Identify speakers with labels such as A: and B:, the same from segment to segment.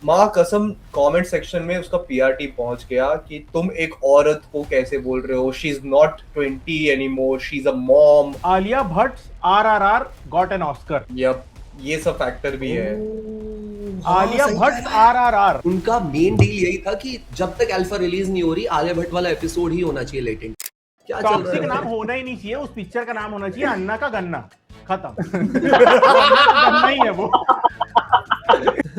A: माँ कसम comment section में उसका पीआर टीम पहुंच गया कि तुम एक औरत को कैसे बोल रहे हो, she is not 20 anymore, she is a mom.
B: Alia Bhatt RRR got an Oscar.
A: Yup, ये सब फैक्टर भी है।
B: आलिया भट्ट RRR।
C: उनका मेन डील यही था कि जब तक अल्फा रिलीज नहीं हो रही आलिया भट्ट वाला एपिसोड ही होना चाहिए लेटेंट। क्या चल रहा
B: टॉक्सिक
C: है
B: नाम होना ही नहीं चाहिए, उस पिक्चर का नाम होना चाहिए अन्ना का गन्ना। खत्म। वो अन्ना का गन्ना ही है वो।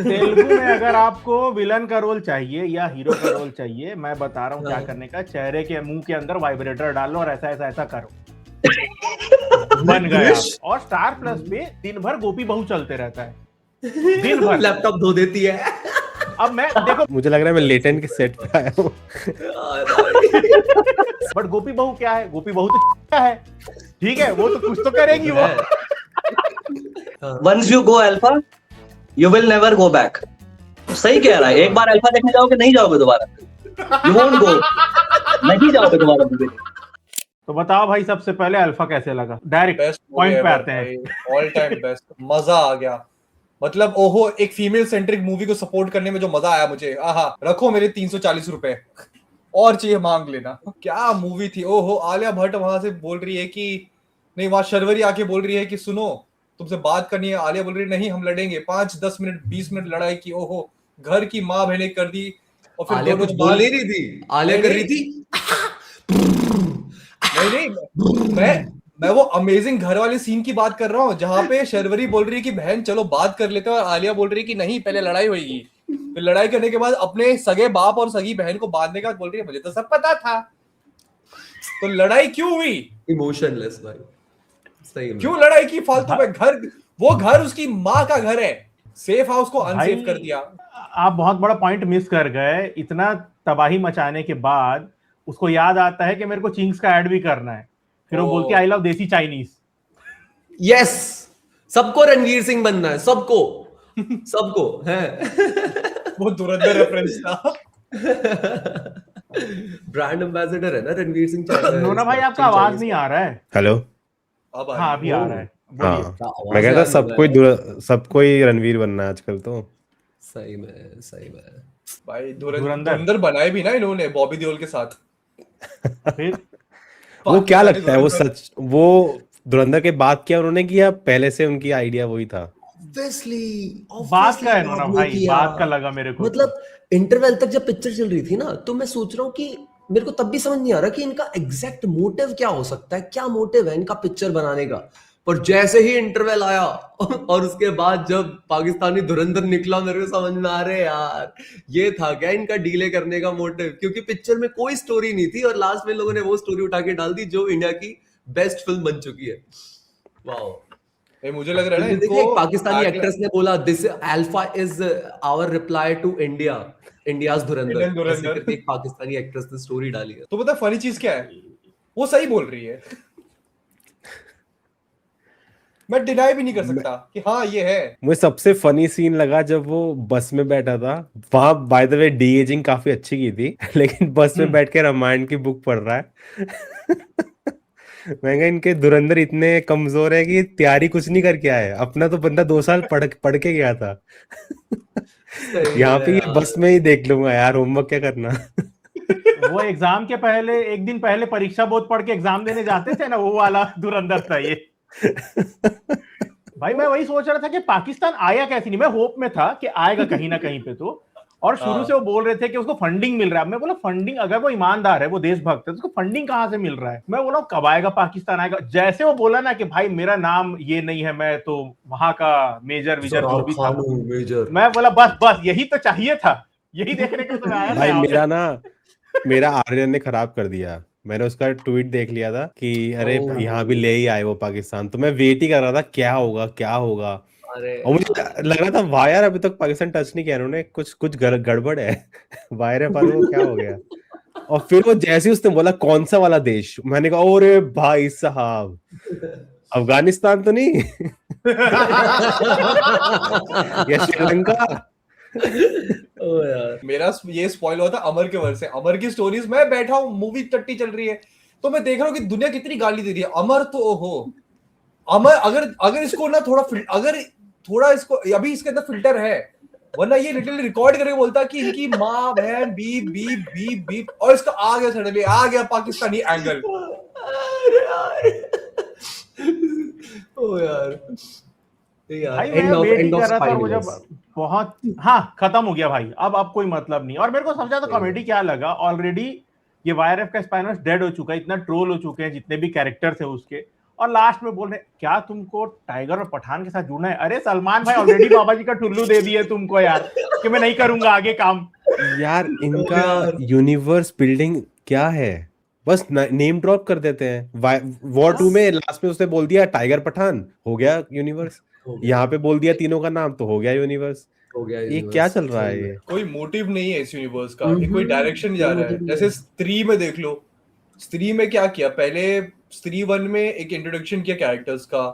B: तेलुगु में अगर आपको विलन का रोल चाहिए या हीरो का रोल चाहिए, मैं बता रहा हूँ क्या करने का। चेहरे के मुंह के अंदर वाइब्रेटर डाल लो और ऐसा ऐसा ऐसा करो, बन गया। और स्टार प्लस पे दिन भर गोपी बहू चलते रहता है, दिन भर
C: लैपटॉप धो देती है।
B: अब मैं देखो,
D: मुझे लग रहा है मैं लेटेंट के सेट पे आया हूँ।
B: बट गोपी बहू क्या है? गोपी बहू तो क्या है, ठीक है, वो तो कुछ तो करेगी वो।
E: Once you go alpha, you will never go back. सही कह रहा है, एक बार अल्फा देखने जाओगे नहीं जाओगे दोबारा, you won't go, नहीं जाओगे दोबारा मूवी।
B: तो बताओ भाई, सबसे पहले अल्फा कैसे लगा? डायरेक्ट पॉइंट पे आते हैं।
A: ऑल टाइम बेस्ट, मजा आ गया। मतलब ओहो, एक फीमेल सेंट्रिक मूवी को सपोर्ट करने में जो मजा आया मुझे, आहा, रखो मेरे 340 रुपए, और चाहिए मांग लेना। क्या मूवी थी। ओहो, आलिया भट्ट वहां से बोल रही है कि नहीं, वहां शर्वरी आके बोल रही है कि सुनो तुमसे बात करनी है। आलिया बोल रही है नहीं हम लड़ेंगे। 5-10 मिनट 20 मिनट लड़ाई की। ओहो, घर की माँ बहने कर दी। और फिर
C: आलिया कुछ बोल नहीं रही थी, आलिया कर रही थी
A: नहीं, मैं वो अमेजिंग घर वाले सीन की बात कर रहा हूँ जहां पे शर्वरी बोल रही है कि बहन चलो बात कर लेते हैं, और आलिया बोल रही है कि नहीं पहले लड़ाई होगी। फिर लड़ाई करने के बाद अपने सगे बाप और सगी बहन को बांधने का बोल रही है मुझे तो सब पता था। तो लड़ाई क्यों हुई?
C: इमोशनलेस भाई, सही में।
A: क्यों लड़ाई की फालतू में? घर, वो घर उसकी माँ का घर है, सेफ हाउस को अनसेफ कर दिया।
B: आप बहुत बड़ा पॉइंट मिस कर गए। इतना तबाही मचाने के बाद उसको याद आता है कि मेरे को चिंग्स का ऐड भी करना है, फिर वो बोलती है आई लव देसी चाइनीज।
C: यस, सबको रणवीर सिंह बनना है, सबको सबको है।
A: वो धुरंधर रेफरेंस था।
C: ब्रांड एम्बेसडर है ना रणवीर सिंह।
B: नोना भाई आपका आवाज नहीं आ रहा है।
D: हेलो।
A: अब
B: हाँ अभी आ रहा है, बोलिए।
D: हाँ, मैं कहता सबको ही रणवीर बनना है आजकल तो।
C: सही में, सही में
A: भाई धुरंधर बनाए भी ना इन्होंने बॉबी देओल के साथ।
B: फिर
D: वो क्या लगता है, वो सच, वो धुरंधर के बाद क्या उन्होंने किया? पहले से उनकी आइडिया वही था।
B: बात का है नोना भाई, बात का लगा मेरे को।
C: मतलब इंटरवल तक जब पिक्चर चल रही थी ना, तो मैं सोच रहा हूँ कि मेरे को तब भी समझ नहीं आ रहा कि इनका एग्जैक्ट मोटिव क्या हो सकता है, क्या मोटिव है इनका पिक्चर बनाने का। पर जैसे ही इंटरवल आया और उसके बाद जब पाकिस्तानी धुरंधर निकला, मेरे को समझ में आ रहे यार ये था क्या इनका डीले करने का मोटिव। क्योंकि पिक्चर में कोई स्टोरी नहीं थी और लास्ट में लोगों ने वो स्टोरी उठा के डाल दी जो इंडिया की बेस्ट फिल्म बन चुकी है। वाओ,
A: मुझे लग रहा है ना
C: देखिए, पाकिस्तानी एक्ट्रेस ने बोला this alpha is our reply to India, India's Dhurandhar. एक पाकिस्तानी एक्ट्रेस ने स्टोरी डाली है।
A: तो पता फनी चीज क्या है, वो सही बोल रही है। मैं डिनाई भी नहीं कर सकता कि हाँ ये है।
D: मुझे सबसे फनी सीन लगा जब वो बस में बैठा था। वहां by the way D ageing काफी अच्छी की थी, लेकिन बस में बैठ के रामायण की बुक पढ़ रहा है। मैं कहा इनके धुरंधर इतने कमजोर है कि तैयारी कुछ नहीं करके आए। अपना तो बंदा 2 साल पढ़ के गया था। यहाँ पे ये बस में ही देख लूंगा यार, होमवर्क क्या करना।
B: वो एग्जाम के पहले एक दिन पहले परीक्षा बोर्ड पढ़ के एग्जाम देने जाते थे ना, वो वाला धुरंधर था ये। भाई मैं वही सोच रहा था कि पाकिस्तान आया कैसे नहीं। मैं होप में था कि आएगा कहीं ना कहीं पे तो। और शुरू से वो बोल रहे थे कि उसको फंडिंग मिल रहा है। मैं बोला फंडिंग, अगर वो ईमानदार है, वो देशभक्त है, तो उसको फंडिंग कहां से मिल रहा है? मैं बोला कब आएगा पाकिस्तान आएगा। जैसे वो बोला ना कि भाई मेरा नाम ये नहीं है, मैं तो वहां का मेजर विजर जो भी था, मैं बोला बस बस यही तो चाहिए था, यही देखने को तो आया
D: भाई मेरा आर्यन ने खराब कर दिया। मैंने उसका ट्वीट देख लिया था कि अरे यहाँ भी ले ही आए वो पाकिस्तान, तो मैं वेट ही कर रहा था क्या होगा क्या होगा। और मुझे लग रहा था वाह यार अभी तक पाकिस्तान टच नहीं किया इन्होंने, कुछ गड़बड़ है। वायरे पर वो क्या हो गया। और फिर वो जैसे ही उसने बोला कौन सा वाला देश, मैंने कहा ओरे भाई साहब, अफगानिस्तान तो नहीं या श्रीलंका।
A: यार मेरा ये स्पॉइल हुआ था अमर के वर्ड से। अमर की स्टोरीज, मैं बैठा हूँ मूवी टट्टी चल रही है तो मैं देख रहा हूँ कि दुनिया कितनी गाली दे रही है। अमर तो ओहो, अमर अगर इसको ना थोड़ा इसको, अभी इसके अंदर फिल्टर है वरना ये लिटरली रिकॉर्ड करके बोलता कि इनकी माँ बहन बीप बीप बीप बीप, और इसका आ गया सडनली, आ गया पाकिस्तानी एंगल।
C: अरे यार ओ यार
B: भाई मैं वेट ही कर रहा था, वो जब बहुत हाँ खत्म हो गया भाई, अब कोई मतलब नहीं। और मेरे को सबसे ज्यादा कॉमेडी क्या लगा, ऑलरेडी ये वाईआरएफ का स्पाइनर्स डेड हो चुका है, इतना ट्रोल हो चुके हैं जितने भी कैरेक्टर थे उसके, और लास्ट में बोल रहे क्या तुमको टाइगर और पठान के साथ जुड़ना है? अरे सलमान भाई ऑलरेडी बाबा जी का टुल्लू दे दिए तुमको यार, कि मैं नहीं करूंगा आगे काम।
D: यार इनका यूनिवर्स बिल्डिंग क्या है, बस नेम ड्रॉप कर देते हैं। वॉर 2 में लास्ट में उसने बोल दिया टाइगर पठान, हो गया यूनिवर्स। यहाँ पे बोल दिया तीनों का नाम, तो हो गया यूनिवर्स।
C: हो गया
D: ये क्या चल रहा है? ये
A: कोई मोटिव नहीं है इस यूनिवर्स का, ये कोई डायरेक्शन जा रहा है। जैसे स्त्री में देख लो, स्त्री में क्या किया, पहले स्त्री 1 में एक इंट्रोडक्शन किया कैरेक्टर्स का,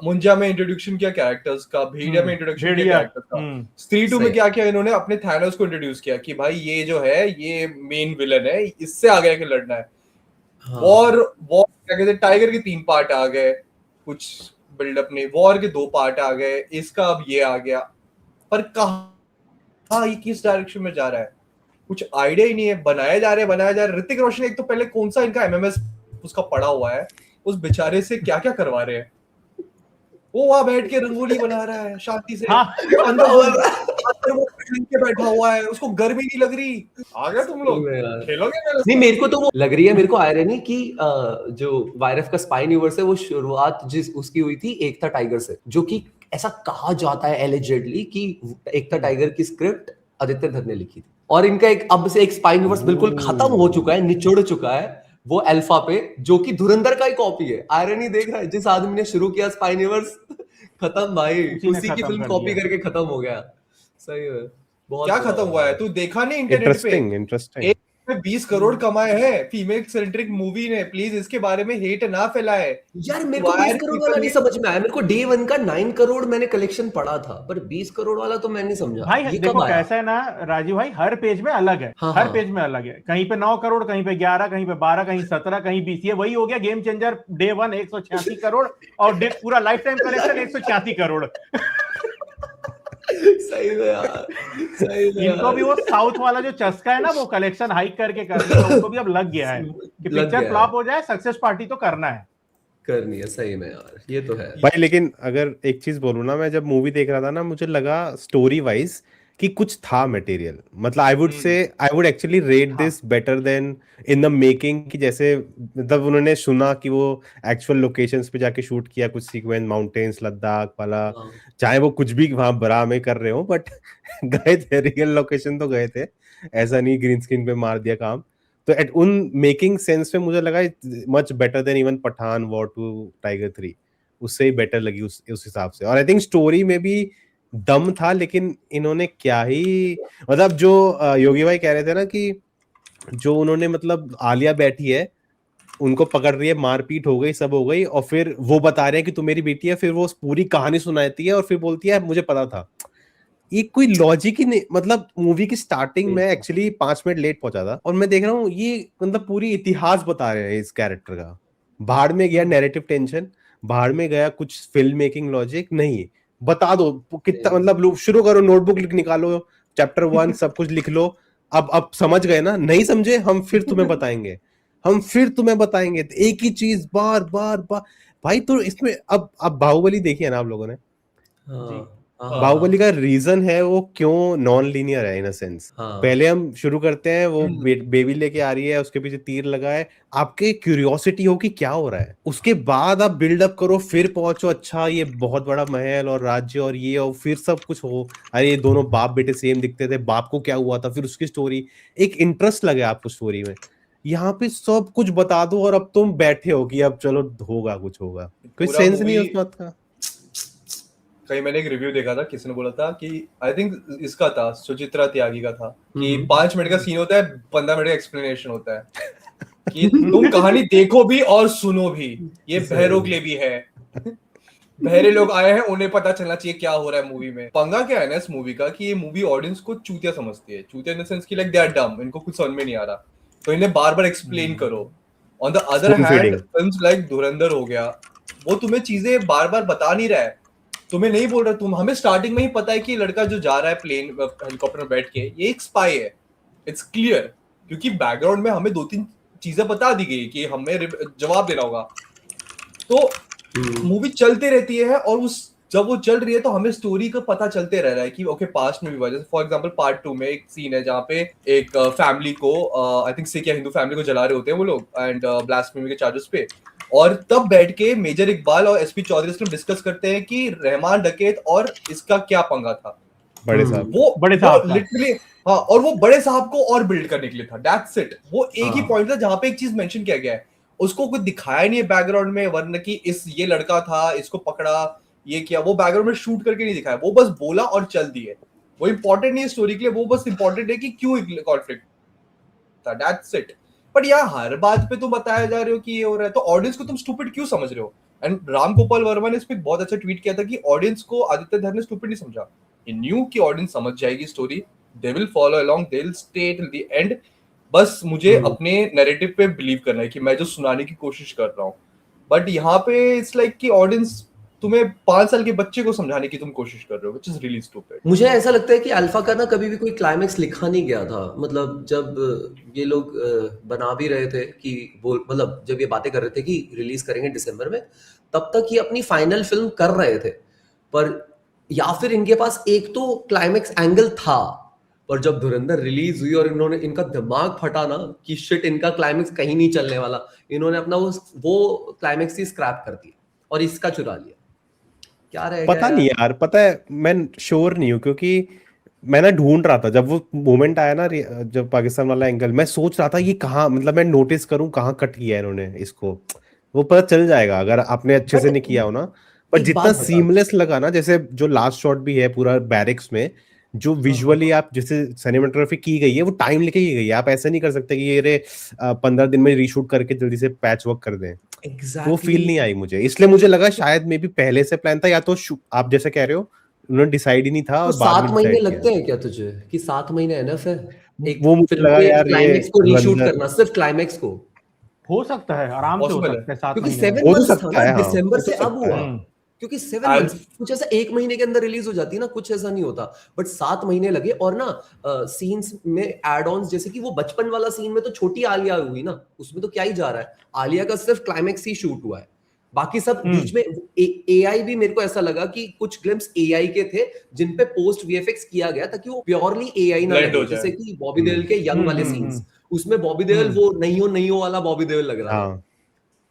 A: मुंजा में इंट्रोडक्शन किया कैरेक्टर्स का, भेड़िया में इंट्रोडक्शन किया कैरेक्टर्स का। स्त्री 2 में क्या किया इन्होंने, अपने थैनोस को इंट्रोड्यूस किया कि भाई ये जो है ये मेन विलन है, इससे आगे आके लड़ना है। वॉर क्या कहते हैं, टाइगर के 3 पार्ट आ गए, कुछ बिल्डअप नहीं, वॉर के 2 पार्ट आ गए, इसका अब ये आ गया, पर कहाँ ये किस डायरेक्शन में जा रहा है, कुछ आइडिया ही नहीं है। बनाया जा रहा है। ऋतिक रोशन एक तो पहले कौन सा इनका एमएमएस उसका पड़ा हुआ है, उस बेचारे से क्या क्या करवा रहे हैं। वो वहां बैठ के रंगोली बना रहा है शांति से, अंदर वो के बैठा हुआ है, उसको गर्मी नहीं लग रही। आ गया तुम लोग खेलोगे?
C: नहीं मेरे को तो वो लग रही है, मेरे को आयरनी कि जो वाईआरएफ का स्पाई यूनिवर्स है वो शुरुआत जिस उसकी हुई थी एकता टाइगर से, जो कि ऐसा कहा जाता है एलिजेडली कि एकता टाइगर की स्क्रिप्ट आदित्य धर ने लिखी थी, और इनका एक अब से एक स्पाई यूनिवर्स बिल्कुल खत्म हो चुका है, निचोड़ चुका है वो अल्फा पे, जो कि धुरंधर का ही कॉपी है। आयरनी देख रहा है, जिस आदमी ने शुरू किया स्पाई यूनिवर्स खत्म भाई, उसी की फिल्म कॉपी करके खत्म हो गया। सही है। बहुत
A: क्या खत्म हुआ है? तू देखा नहीं इंटरनेट पे?
D: इंटरेस्टिंग।
A: 20 करोड़ कमाए हैं फीमेल सेंट्रिक मूवी ने, प्लीज इसके बारे में हेट ना फैलाए
C: यार। मेरे को 20 करोड़ वाला नहीं समझ में आया, मेरे को डे 1 का 9 करोड़ मैंने कलेक्शन पढ़ा था, पर 20 करोड़ वाला तो मैं नहीं समझा
B: भाई।
C: ये
B: देखो
C: कब आया?
B: कैसा है ना राजीव भाई, हर पेज में अलग है। हर पेज में अलग है, कहीं पे 9 करोड़, कहीं पे 11, कहीं पे 12, कहीं 17, कहीं 20। ये वही हो गया गेम चेंजर डे 1 186 करोड़ और पूरा लाइफ टाइम कलेक्शन 186 करोड़।
C: सही में यार, सही में
B: इनको भी वो साउथ वाला जो चस्का है ना, वो कलेक्शन हाइक करके करना है, उनको भी अब लग गया है कि पिक्चर फ्लॉप हो जाए, सक्सेस पार्टी तो करना है,
C: करनी है। सही में यार, ये तो है
D: भाई। लेकिन अगर एक चीज बोलूं ना, मैं जब मूवी देख रहा था ना, मुझे लगा स्टोरी वाइज कि कुछ था मटेरियल। मतलब I would actually rate this better then in the making, कि जैसे मतलब उन्होंने सुना कि वो एक्चुअल लोकेशंस पे जाके शूट किया कुछ सीक्वेंस, माउंटेन्स, लद्दाख वाला, चाहे वो कुछ भी वहां बरा में कर रहे हो, बट गए थे रियल लोकेशन, तो गए थे, ऐसा नहीं ग्रीन स्क्रीन पे मार दिया काम। तो एट उन मेकिंग सेंस में मुझे लगा much better than even Pathaan, war 2, tiger 3, उससे ही बेटर लगी उस हिसाब से। और आई थिंक स्टोरी में भी दम था, लेकिन इन्होंने क्या ही, मतलब जो योगी भाई कह रहे थे ना कि जो उन्होंने, मतलब आलिया बैठी है, उनको पकड़ रही है, मारपीट हो गई, सब हो गई, और फिर वो बता रहे हैं कि तू मेरी बेटी है, फिर वो पूरी कहानी सुनाती है और फिर बोलती है मुझे पता था। ये कोई लॉजिक ही नहीं। मतलब मूवी की स्टार्टिंग में एक्चुअली 5 मिनट लेट पहुंचा था, और मैं देख रहा हूँ ये मतलब पूरी इतिहास बता रहे हैं इस कैरेक्टर का। बाहर में गया नैरेटिव टेंशन, बाहर में गया कुछ फिल्म मेकिंग लॉजिक, नहीं बता दो कितना, मतलब शुरू करो, नोटबुक निकालो, चैप्टर 1 सब कुछ लिख लो। अब समझ गए ना? नहीं समझे, हम फिर तुम्हें बताएंगे, तो एक ही चीज बार बार भाई। तो इसमें अब बाहुबली देखी है ना आप लोगों ने? बाहुबली का रीजन है वो क्यों नॉन लीनियर है इन अ सेंस। पहले हम शुरू करते हैं, वो बेबी लेके आ रही है, उसके पीछे तीर लगा है, आपके क्यूरियोसिटी हो कि क्या हो रहा है, उसके बाद आप बिल्डअप करो, फिर पहुंचो, अच्छा ये बहुत बड़ा महल और राज्य और ये, और फिर सब कुछ हो, अरे ये दोनों बाप बेटे सेम दिखते थे, बाप को क्या हुआ था, फिर उसकी स्टोरी, एक इंटरेस्ट लगे आपको स्टोरी में। यहाँ पे सब कुछ बता दो और अब तुम बैठे हो कि अब चलो होगा, कुछ होगा, कोई सेंस नहीं है उस बात का।
A: कहीं मैंने एक रिव्यू देखा था, किसी ने बोला था कि आई थिंक इसका था, सुचित्रा त्यागी का था, कि 5 मिनट का सीन होता है, 15 मिनट का एक्सप्लेनेशन होता है कि तुम कहानी देखो भी और सुनो भी। ये बहरों के लिए भी है, बहरे लोग आए हैं, उन्हें पता चलना चाहिए क्या हो रहा है मूवी में। पंगा क्या है ना इस मूवी का, कि ये मूवी ऑडियंस को चूतिया समझती है, चूतिया इन द सेंस कि लाइक दे आर डम, इनको कुछ समझ में नहीं आ रहा, तो इन्हें बार बार एक्सप्लेन करो। On the other hand films like धुरंधर हो गया, वो तुम्हें चीजें बार बार बता नहीं रहा है, तुम्हें नहीं बोल रहा, तुम हमें स्टार्टिंग में ही पता है कि लड़का जो जा रहा है प्लेन हेलीकॉप्टर में बैठ के ये एक स्पाई है, इट्स क्लियर, क्योंकि बैकग्राउंड में हमें 2-3 चीजें बता दी गई कि हमें जवाब देना होगा। तो मूवी चलते रहती है और उस जब वो चल रही है तो हमें स्टोरी का पता चलते रह रहा है कि ओके पास्ट में भी वजह से, फॉर एग्जांपल पार्ट 2 में एक सीन है जहाँ पे एक फैमिली को आई थिंक सिख या हिंदू फैमिली को जला रहे होते हैं वो लोग एंड ब्लास्फेमी के चार्जेस पे, और तब बैठ के मेजर इकबाल और एसपी चौधरी इसमें डिस्कस करते हैं कि रहमान डकैत और इसका क्या पंगा था।
D: बड़े साहब,
A: वो
B: बड़े साहब
A: लिटरली हाँ, और वो बड़े साहब को और बिल्ड करने के लिए था, दैट्स इट। वो एक ही पॉइंट था जहाँ पे एक चीज मेंशन किया गया है, उसको कुछ दिखाया नहीं है बैकग्राउंड में, वरना कि ये लड़का था, इसको पकड़ा, ये किया, वो बैकग्राउंड में शूट करके नहीं दिखाया, वो बस बोला और चल दिए। वो इंपॉर्टेंट नहीं है स्टोरी के लिए, वो बस इंपॉर्टेंट है कि क्यों कॉन्फ्लिक्ट था, दैट्स इट। बट यार हर बात पे तुम बताया जा रहे हो कि ये हो रहा है, तो ऑडियंस को तुम स्टूपिड क्यों समझ रहे हो? एंड राम गोपाल वर्मा ने इस पे बहुत अच्छा ट्वीट किया था कि ऑडियंस को आदित्य धर ने स्टूपिड नहीं समझा, ही न्यू कि ऑडियंस समझ जाएगी story, they will follow along, they will stay till the end. बस मुझे अपने नैरेटिव पे बिलीव करना है कि मैं जो सुनाने की कोशिश कर रहा हूँ। बट यहाँ पे इट्स लाइक कि ऑडियंस तुम्हें 5 साल के बच्चे को समझाने की तुम कोशिश कर रहे हो, व्हिच इज रियली स्टूपिड।
C: मुझे ऐसा लगता है कि अल्फा का ना कभी भी कोई क्लाइमेक्स लिखा नहीं गया था। मतलब जब ये लोग बना भी रहे थे कि वो, मतलब जब ये बातें कर रहे थे कि रिलीज करेंगे दिसंबर में, तब तक ये अपनी फाइनल फिल्म कर रहे थे। पर या फिर इनके पास एक तो क्लाइमेक्स एंगल था, पर जब धुरंधर रिलीज हुई और इन्होंने, इनका दिमाग फटा ना कि शिट इनका क्लाइमेक्स कहीं नहीं चलने वाला, इन्होंने अपना वो क्लाइमेक्स ही स्क्रैप कर दिया और इसका चुरा लिया। क्या रह
D: पता नहीं यार, पता है मैं श्योर नहीं हूँ, क्योंकि मैं ना ढूंढ रहा था जब वो मोमेंट आया ना, जब पाकिस्तान वाला एंगल, मैं सोच रहा था ये कहाँ, मतलब मैं नोटिस करूँ कहाँ कट किया है इन्होंने इसको। वो पता चल जाएगा अगर आपने अच्छे से नहीं किया हो ना। पर जितना सीमलेस लगा ना, जैसे जो लास्ट शॉट भी है पूरा बैरिक्स में, जो विजुअली आप जैसे सिनेमेटोग्राफी की गई है वो टाइम लेके की गई है। आप ऐसा नहीं कर सकते कि ये 15 दिन में रीशूट करके जल्दी से पैच वर्क कर दें। वो फील नहीं आई मुझे, इसलिए मुझे लगा शायद मे बी पहले से प्लान था, या तो आप जैसे कह रहे हो उन्होंने डिसाइड ही नहीं था और
C: तो
D: बाद
C: 7
D: में
C: महीने
D: डिसाइड
C: लगते
D: किया।
C: हैं क्या तुझे कि 7 महीने एनफ है एक
D: वो मुझे
C: फिल्म
D: लगा
C: के
D: यार ये
C: क्लाइमेक्स को रीशूट
D: धुरंधर
C: करना, सिर्फ क्लाइमेक्स को?
B: हो सकता है, आराम से हो
A: Possible है।
B: सकता है 7
C: क्योंकि
B: महीने
C: 7
B: में।
D: हो तो
C: मंथ्स था
D: सकता
C: ना,
D: है, हाँ,
C: दिसंबर
D: हो तो
C: से अब
D: सकता
C: हुआ।
D: है।
C: क्योंकि 7 मंथ्स कुछ ऐसा 1 महीने के अंदर रिलीज हो जाती है ना, कुछ ऐसा नहीं होता। बट 7 महीने लगे। और ना सीन्स में एड ऑन्स, जैसे कि वो बचपन वाला सीन में तो छोटी आलिया हुई ना, उसमें तो क्या ही जा रहा है, आलिया का सिर्फ क्लाइमेक्स ही शूट हुआ है, बाकी सब बीच में एआई भी मेरे को ऐसा लगा कि कुछ ग्लिम्स एआई के थे जिन पे पोस्ट वीएफएक्स किया गया ताकि वो प्योरली एआई ना
A: Blend हो
C: लगे।
A: जाए।
C: जैसे कि बॉबी देओल के यंग वाले सीन्स, उसमें बॉबी देओल वो नहीं हो वाला बॉबी देओल लग रहा था।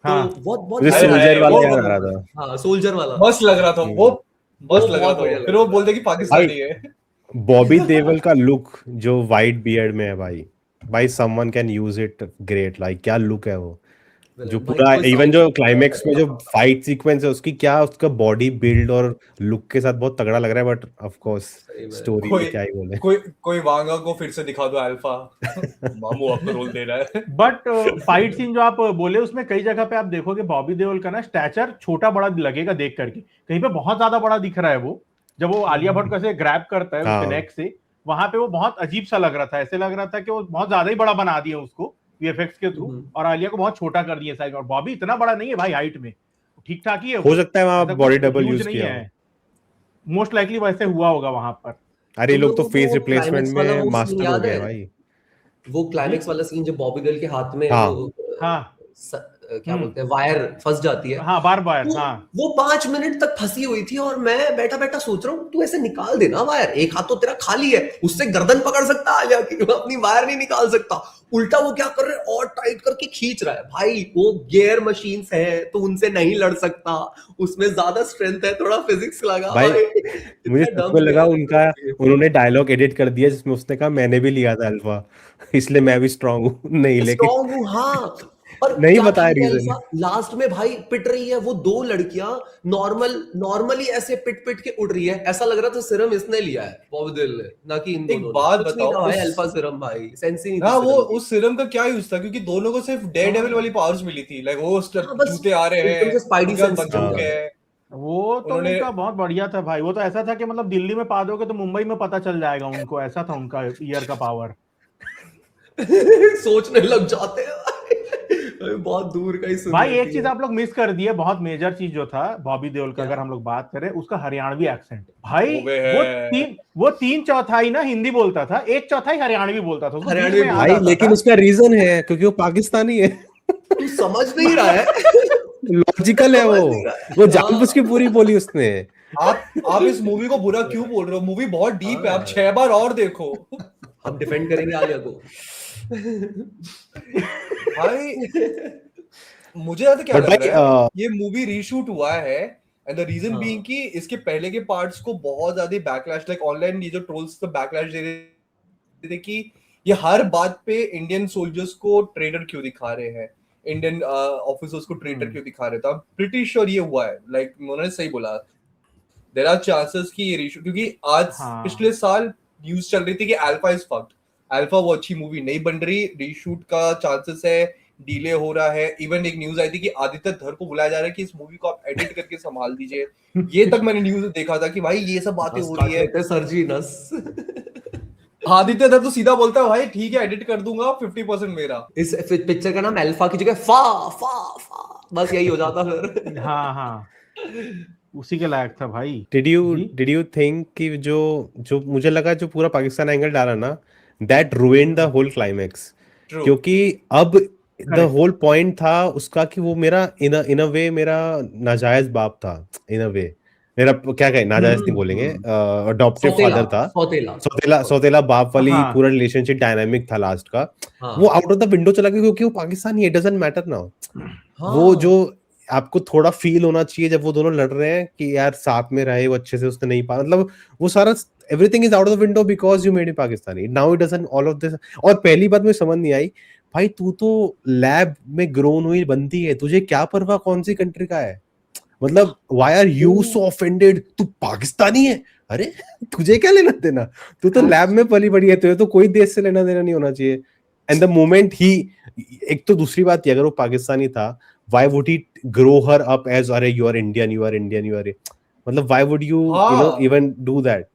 D: हाँ,
C: तो
B: हाँ,
C: बहुत बहुत
D: मुझे
A: हाय
C: बढ़िया
D: सोल्जर
A: हाय,
D: वाला
A: वो
D: याद आ रहा था।
C: हाँ, सोल्जर वाला
A: मस्त लग रहा था वो, मस्त लग रहा
C: बहुत
A: था
C: बढ़िया
A: वो।
C: लग
A: फिर वो
C: रहा था।
A: बोलते कि पाकिस्तानी है।
D: बॉबी देओल का लुक जो वाइट बियर्ड में है भाई someone can use it great, like क्या लुक है वो, जो
C: भाई
D: पूरा
C: कोई
D: इवन
C: साउथ
D: जो क्लाइमेक्स में जो फाइट सीक्वेंस है उसकी, क्या उसका बॉडी बिल्ड और लुक के साथ बहुत तगड़ा लग रहा है। बट ऑफ कोर्स
C: सही में।
D: स्टोरी
A: कोई
D: में क्या ही बोले।
A: कोई वांगा को फिर से दिखा दो अल्फा। मामू आपको रोल दे रहा है।
B: बट फाइट सीन जो आप बोले उसमें कई जगह पे आप देखोगे बॉबी देओल का ना स्टैचर छोटा बड़ा लगेगा देख करके, कहीं पे बहुत ज्यादा बड़ा दिख रहा है वो, जब वो आलिया भट्ट को ऐसे ग्रैब करता है उसके
D: हाँ।
B: नेक से, वहां पे वो बहुत अजीब सा लग रहा था, ऐसे लग रहा था कि वो बहुत ज्यादा ही बड़ा बना दिया उसको वीएफएक्स के थ्रू, और आलिया को बहुत छोटा कर दिया साइज। और बॉबी इतना बड़ा नहीं है भाई हाइट में, ठीक ठाक ही है
D: हो सकता है वहां
B: ऐसा
D: बॉडी
B: कुछ
D: डबल
B: huge
D: यूज
B: नहीं
D: किया
B: है,
D: हो।
B: मोस्ट लाइकली वैसे हुआ होगा वहां पर।
D: अरे ये लोग तो
C: तुम
D: फेस
C: वो
D: रिप्लेसमेंट
C: क्लाइमेक्स वाला
D: में
C: वो सीन
D: मास्टर हो
C: याद
D: गए
C: है?
D: भाई।
C: वो क्लाइमेक्स वाला सीन जब बॉबी देओल के हाथ में
D: हाँ।
C: वो
B: हाँ
C: क्या बोलते हैं, वायर फंस जाती है।
B: हाँ, बार बार
C: तो
B: हाँ,
C: वो 5 मिनट तक फंसी हुई थी और मैं बैठा बैठा सोच रहा हूँ तू ऐसे निकाल देना वायर, एक हाथ तो तेरा खाली है, उससे गर्दन पकड़ सकता आलिया की, अपनी वायर नहीं निकाल सकता। उल्टा वो क्या कर रहे हैं, और टाइट करके खींच रहा है। भाई वो गियर मशीन्स है तो उनसे नहीं लड़ सकता, उसमें ज्यादा स्ट्रेंथ है, थोड़ा फिजिक्स लगा
D: भाई मुझे
C: इतना
D: सच
C: dumb
D: में लगा
C: player है
D: उनका,
C: वो।
D: उन्होंने डायलॉग एडिट कर दिया जिसमें उसने कहा मैंने भी लिया था अल्फा, इसलिए मैं भी स्ट्रांग हूँ। नहीं, लेकिन
C: स्ट्रॉन्ग हूँ हाँ। और
D: नहीं
C: क्या था
D: बताया
C: ये
D: रीजन।
C: अल्फा लास्ट में भाई पिट रही है, वो 2 लड़कियां नॉर्मली ऐसे पिट पिट के उड़ रही है, ऐसा लग रहा था सिरम इसने लिया है बॉबी देओल ने, ना कि इन
A: एक
C: दोनों
A: बात
C: ने। कुछ नहीं
A: बताओ,
C: था भाई
A: उस-
C: अल्फा सिरम, भाई सेंस ही नहीं
A: हाँ
C: थी
A: वो
C: सिरम की।
A: उस सीरम का क्या यूज था, क्योंकि दोनों को सिर्फ डेयर डेविल वाली पावर्स मिली थी, लाइक वो
C: हाँ, बस
A: जूते आ रहे
C: एकदम
A: हैं,
C: से स्पाइडी
A: उनके हाथ
C: सेंस
A: बंदूक
C: जम
A: है।
C: जाता।
B: वो तो
A: उन्होंने
B: उनका बहुत बढ़िया था भाई। वो तो ऐसा था कि मतलब दिल्ली में पा दोगे तो मुंबई में पता चल जाएगा उनको, ऐसा था उनका ईयर का पावर।
C: सोचने लग जाते हैं बहुत दूर का ही सुन
B: भाई
C: लेती
B: एक चीज
C: है।
B: आप लोग मिस कर दिए, बहुत मेजर चीज जो था बॉबी देओल का, अगर हम लोग बात करें उसका हरियाणवी एक्सेंट भाई,
A: वो भी है।
B: वो तीन चौथाई ना हिंदी बोलता था, एक चौथाई हरियाणवी बोलता था, उसको बीच
C: हरियाणवी
B: में याद
C: बोलता
D: भाई
B: आता
D: लेकिन
B: था।
D: उसका रीजन है क्योंकि वो पाकिस्तानी है।
C: तू समझ नहीं रहा है।
D: लॉजिकल है
C: समझ नहीं रहा है।
D: वो जानबूझ के पूरी बोली उसने।
A: आप इस मूवी को बुरा क्यों बोल रहे हो? मूवी बहुत डीप है, आप 6 बार और देखो।
C: हम डिफेंड करेंगे आलिया को।
A: भाई मुझे ज्यादा क्या
D: बट
A: लग
D: भाई
A: रहा है, ये मूवी रीशूट हुआ है एंड द रीजन
C: हाँ।
A: बीइंग कि इसके पहले के पार्ट्स को बहुत ज्यादा बैकलैश, लाइक ऑनलाइन ये जो ट्रोल्स तो बैकलैश दे रहे थे कि ये हर बात पे इंडियन सोल्जर्स को ट्रेडर क्यों दिखा रहे हैं, इंडियन ऑफिसर्स को ट्रेडर क्यों दिखा रहे थे। आई एम प्रीटी श्योर ये हुआ है, लाइक उन्होंने सही बोला, देयर आर चांसेस कि ये रीशूट, क्योंकि आज
B: हाँ।
A: पिछले साल न्यूज चल रही थी कि अल्फा इज फक्ड, अल्फा वो अच्छी मूवी नहीं बन रही, रीशूट का चांसेस है, डिले हो रहा है। इवन एक न्यूज आई थी कि आदित्य धर को बुलाया जा रहा है कि इस मूवी को आप एडिट करके संभाल दीजिए। ये तक मैंने न्यूज देखा था कि भाई ये सब बातें हो रही है।
C: सर्जी नस।
A: आदित्य धर तो सीधा बोलता है भाई ठीक है एडिट कर दूंगा, 50% मेरा।
C: इस पिक्चर का नाम अल्फा की जगह फा फा फा, बस यही हो जाता फिर।
B: हाँ हाँ, उसी के लायक था भाई।
D: डिड यू थिंक कि जो जो मुझे लगा जो पूरा पाकिस्तान एंगल डाला ना, that ruined the whole climax.
A: True.
D: क्योंकि अब द होल पॉइंट था उसका कि वो मेरा इन अ वे मेरा नाजायज बाप था, इन अ वे मेरा क्या कहे, नाजायज नहीं बोलेंगे, अडॉप्टिव फादर था, सौतेला बाप वाली
B: हाँ।
D: पूरा रिलेशनशिप डायनामिक था लास्ट का।
C: हाँ।
D: वो आउट ऑफ द विंडो चला गया क्योंकि वो पाकिस्तानी है, इट डजंट मैटर नाउ।
C: हाँ।
D: वो जो आपको थोड़ा फील होना चाहिए जब वो दोनों लड़ रहे हैं कि यार साथ में रहे, वो अच्छे से उसने नहीं पा, मतलब वो सारा everything is out of the window because you made it Pakistani, now it doesn't all of this. और पहली बात मुझे समझ नहीं आई, भाई तू तो लैब में ग्रोन हुई बनती है, तुझे क्या परवाह कौन सी कंट्री का है, मतलब why are you so offended, तू पाकिस्तानी है, अरे तुझे क्या लेना देना, तू तो लैब में पली बड़ी है, तुझे तो कोई देश से लेना देना नहीं होना चाहिए। एंड द मोमेंट ही, एक तो दूसरी बात ये, अगर वो पाकिस्तानी था why would he grow her up as अरे you are Indian, you are Indian, you are, मतलब why would you you know even do that,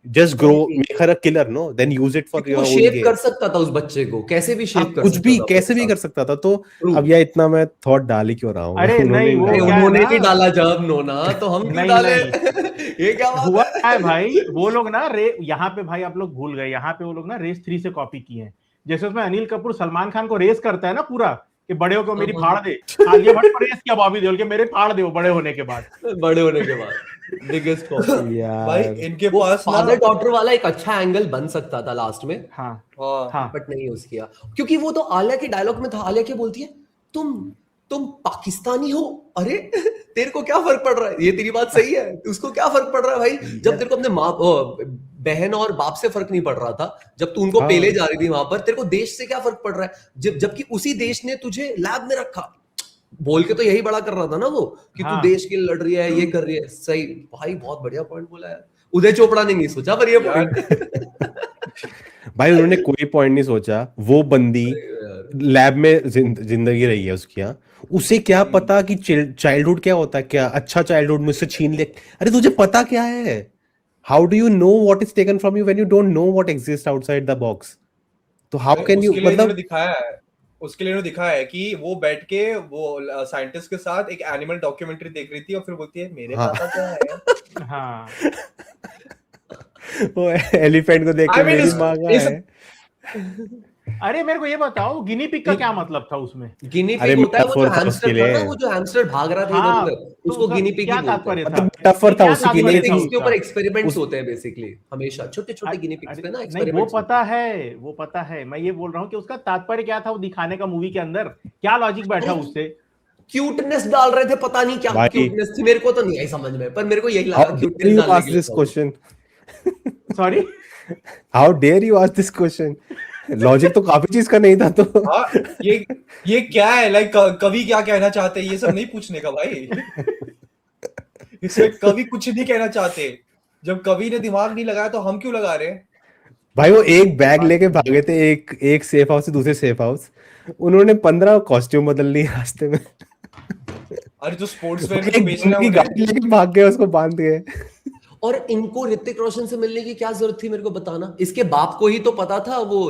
D: just grow, make her a killer, no, then use it for your own
C: shape
D: gain।
C: कर सकता था उस बच्चे को, कैसे भी shape कर
D: कुछ
C: सकता
D: भी
C: था,
D: कैसे भी कर सकता था। तो अब यह इतना मैं थॉट डाल ही क्यों रहा हूँ,
B: अरे नहीं, वो क्या है
C: उन्होंने
B: ना,
C: भी डाला जब नोना, तो हम क्यों
B: नहीं,
C: डाले?
B: नहीं।
C: ये क्या बात
B: हुआ
C: है?
B: है भाई, वो लोग ना यहाँ पे भाई आप लोग भूल गए, यहाँ पे वो लोग ना रेस 3 से कॉपी किए हैं। जैसे उसमें अनिल कपूर सलमान खान को रेस करता है ना पूरा, कि बड़े हो के मेरी फाड़ दे, आलिया भट्ट को रेस किया बॉबी देओल के मेरे फाड़ दे वो बड़े होने के बाद।
C: बड़े होने के बाद बिगेस्ट कॉपी
A: भाई
D: यार
A: इनके पास ना
C: फादर डॉटर वाला एक अच्छा एंगल बन सकता था लास्ट में,
B: हाँ
A: हाँ
B: हाँ,
C: बट नहीं यूज किया, क्योंकि वो तो आलिया के डायलॉग में था। आलिया क्या बोलती है, तुम पाकिस्तानी हो, अरे तेरे को क्या फर्क पड़ रहा है, ये तेरी बात सही है, उसको क्या फर्क पड़ रहा है भाई, जब तेरे को अपने माँ बहन और बाप से फर्क नहीं पड़ रहा था, जब तू उनको पेले जा रही थी वहां पर, तेरे को देश से क्या फर्क पड़ रहा है, जबकि उसी देश ने तुझे लैब में रखा, बोल के तो यही बड़ा कर रहा था ना वो, कि
B: हाँ।
C: तू देश के लिए लड़ रही है, ये कर रही है। सही भाई, बहुत बढ़िया पॉइंट बोला यार, उदय चोपड़ा ने नहीं सोचा पर ये पॉइंट।
D: भाई उन्होंने कोई पॉइंट नहीं सोचा, वो बंदी लैब में जिंदगी रही है उसकी, हाँ उसे क्या पता कि चाइल्डहुड क्या होता है, क्या अच्छा चाइल्डहुड मुझसे छीन ले, अरे तुझे पता क्या है, how do you know what is taken from you when you don't know what exist outside the box, तो हाउ कैन यू, मतलब
A: दिखाया है, उसके लिए उन्होंने दिखाया है कि वो बैठ के वो साइंटिस्ट के साथ एक एनिमल डॉक्यूमेंट्री देख रही थी और फिर बोलती है मेरे पापा क्या है।
B: हाँ
D: वो एलिफेंट को देख के मेरी माँ का है।
B: अरे मेरे को ये बताओ, गिनी पिग का क्या मतलब था उसमें?
C: गिनी
D: अरे
C: पिग होता है वो जो
D: metaphor था
C: हैमस्टर
D: उसके
C: था
D: लिए।
C: ना, वो जो हैमस्टर भाग रहा था
B: हाँ,
C: इधर उधर,
B: तो
C: उसको गिनी पिग
B: क्या
C: ही बोलते हैं।
B: तात्पर्य था?
D: मतलब टफर था
B: क्या
D: उसके
B: तात्पर्य
D: लिए,
B: था
C: गिनी पिग्स के
B: उसका?
C: ऊपर एक्सपेरिमेंट्स होते हैं बेसिकली, हमेशा छोटे छोटे गिनी पिग्स पे ना
B: नहीं, वो
C: एक्सपेरिमेंट्स।
B: पता है, वो पता है, मैं ये बोल रहा हूँ कि उसका तात्पर्य क्या था वो दिखाने का मूवी के अंदर, क्या लॉजिक बैठा उससे?
C: क्यूटनेस डाल रहे थे, पता नहीं क्या
D: भाई।
C: क्यूटनेस थी, मेरे को तो नहीं आई समझ में, पर मेरे को यही लगा
D: How dare
C: क्यूटनेस
D: you
C: डालने
D: ask
C: के लिए
D: this
C: था।
D: question?
B: Sorry,
D: How dare you ask this question? Logic तो काफी चीज का नहीं था तो।
A: हाँ, ये क्या है, लाइक कवि क्या कहना चाहते हैं, ये सब नहीं पूछने का भाई। इसमें कवि कुछ नहीं कहना चाहते, जब कवि ने दिमाग नहीं लगाया तो हम क्यों लगा रहे हैं?
D: भाई वो एक बैग लेके भागे थे, एक सेफ हाउस से दूसरे सेफ हाउस, उन्होंने 15 कॉस्ट्यूम बदल लिए रास्ते में।
A: अरे जो स्पोर्ट्सवेयर
D: एक
A: को बेचना
D: की
A: है
D: गाड़ी लेके भाग गए, उसको बांध गए।
C: और इनको ऋतिक रोशन से मिलने की क्या जरूरत थी, मेरे को बताना। इसके बाप को ही तो पता था वो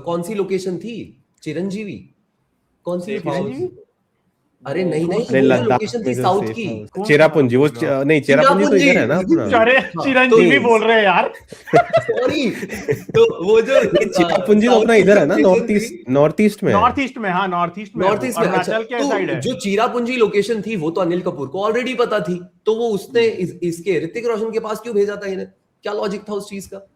C: कौन सी लोकेशन थी, चिरंजीवी कौन सी
A: Safe
C: location? अरे नहीं नहीं,
D: अरे
C: वो जो
D: लद्दाख
C: लोकेशन थी
D: में जो
C: साउथ
D: safe
C: की।
D: house-
B: कौन
D: चेरापूंजी, वो
B: सा?
D: नहीं चेरापूंजी तो इधर है ना अपना।
B: अरे
C: हाँ,
B: चिरंजीवी
C: तो-
B: बोल रहे हैं यार।
C: सॉरी, तो वो जो
D: नहीं, चेरापूंजी तो अपना इधर है ना, नॉर्थ ईस्ट में है।
B: नॉर्थ ईस्ट में, हाँ नॉर्थ ईस्ट में,
C: नॉर्थ ईस्ट में। अच्छा,
B: अरुणाचल के साइड
C: तो
B: है।
C: जो चीरापुंजी लोकेशन थी वो तो अनिल कपूर को ऑलरेडी पता थी, तो वो उसने इसके ऋतिक रोशन के पास क्यों भेजा था इन्हें? क्या लॉजिक था उस चीज का?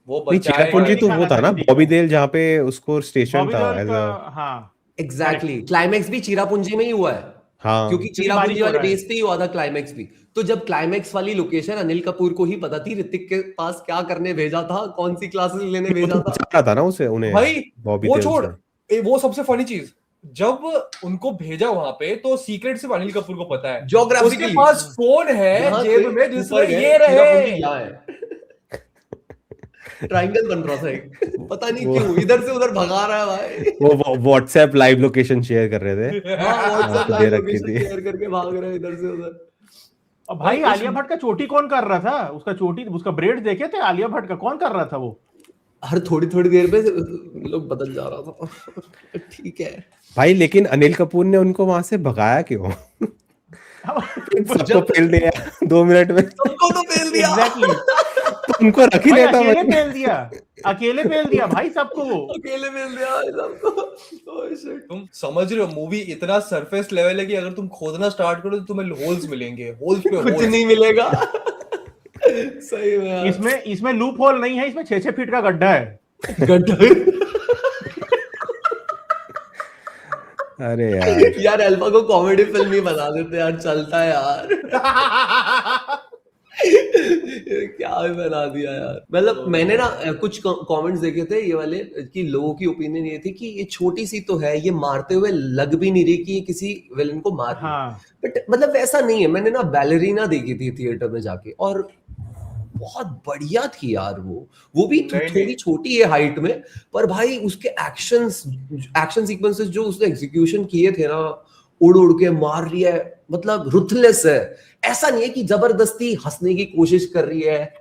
A: वो
D: नहीं,
A: बचाएगा
D: चेरापूंजी तो वो था ना,
B: ऋतिक
D: बॉबी
B: को।
D: देल, जहाँ पे उसको स्टेशन
B: बॉबी
D: था
B: देओल
D: एज
B: का,
D: अ।
B: हाँ
C: एग्जैक्टली, क्लाइमैक्स भी चीरापुंजी में ही हुआ है,
D: हाँ,
C: क्योंकि
B: क्योंकि
C: चीरापुंजी
B: बारिश हो
C: वाले
B: रहा है।
C: बेस पे ही हुआ था क्लाइमैक्स भी। तो जब क्लाइमैक्स वाली लोकेशन अनिल कपूर को ही पता थी, ऋतिक के पास क्या करने भेजा था, कौन सी क्लासेस लेने
D: वो
C: भेजा
D: तो
C: था।
D: बचा रहा था ना उसे, उन्हें
A: भाई।
D: बॉबी
A: वो
D: देल
A: छोड़,
D: से।
A: वो सबसे फनी चीज, जब उनको भेजा वहां पे तो सीक्रेट सिर्फ अनिल कपूर को पता है।
C: Geographically,
A: उसके पास फोन है
C: यहाँ
A: जेब
C: से
A: में
C: ऊपर
A: जिसमें
C: गए,
A: ये
C: चीरापुंजी
A: रहे।
C: यहाँ है। ट्रायंगल बन रहा था एक, पता नहीं
D: वो-
C: क्यों इधर से उधर भगा रहा है भाई।
D: वो व्हाट्सएप लाइव लोकेशन शेयर कर रहे थे।
C: हाँ, व्हाट्सएप
D: दे
C: लाइव
D: रखी
C: लोकेशन
D: थी।
C: शेयर करके भाग रहे हैं इधर से उधर।
B: और भाई
A: उस-
B: आलिया भट्ट का चोटी कौन कर रहा था? उसका चोटी, उसका ब्रेड देखे थे आलिया भट्ट का? कौन कर रहा था वो?
C: हर थोड़ी थोड़ी देर पे लोग बदल जा रहा था। ठीक है
D: भाई लेकिन अनिल कपूर ने उनको वहां से भगाया क्यों? सबको फेल दिया 2 मिनट में,
C: सबको तो फेल दिया।
B: एग्जैक्टली,
D: तो उनको रख ही
B: भाई
D: लेता
B: अकेले
D: भाई।
B: फेल दिया, अकेले फेल दिया भाई सबको वो।
C: अकेले फेल दिया सबको। Oh, shit.
A: तुम समझ रहे हो, मूवी इतना सरफेस लेवल है कि अगर तुम खोदना स्टार्ट करो तो तुम्हें होल्स मिलेंगे, होल्स पे
C: कुछ
A: होल्स।
C: नहीं मिलेगा। सही में यार।
B: इसमें लूप होल नहीं है, इसमें 6-6 फीट का गड्ढा है।
C: गड्ढा।
D: अरे यार,
C: यार अल्फा को कॉमेडी फिल्म ही बना देते यार, चलता है यार। क्या ही बना दिया यार। मतलब मैंने ना कुछ कमेंट्स देखे थे ये वाले, कि लोगों की ओपिनियन ये थी कि ये छोटी सी तो है, ये मारते हुए लग भी नहीं रही कि ये किसी विलन को मार रही है।
B: हाँ,
C: बट मतलब वैसा नहीं है। मैंने ना बैलरीना देखी थी थिएटर में जाके, और बहुत बढ़िया थी यार वो भी
A: नहीं,
C: थोड़ी
A: नहीं।
C: छोटी है हाइट में, पर भाई उसके एक्शन सीक्वेंसेस जो उसने एग्जीक्यूशन किए थे ना, उड़ उड़ के मार रही है, मतलब रुथलेस है। ऐसा नहीं है कि जबरदस्ती हंसने की कोशिश कर रही है,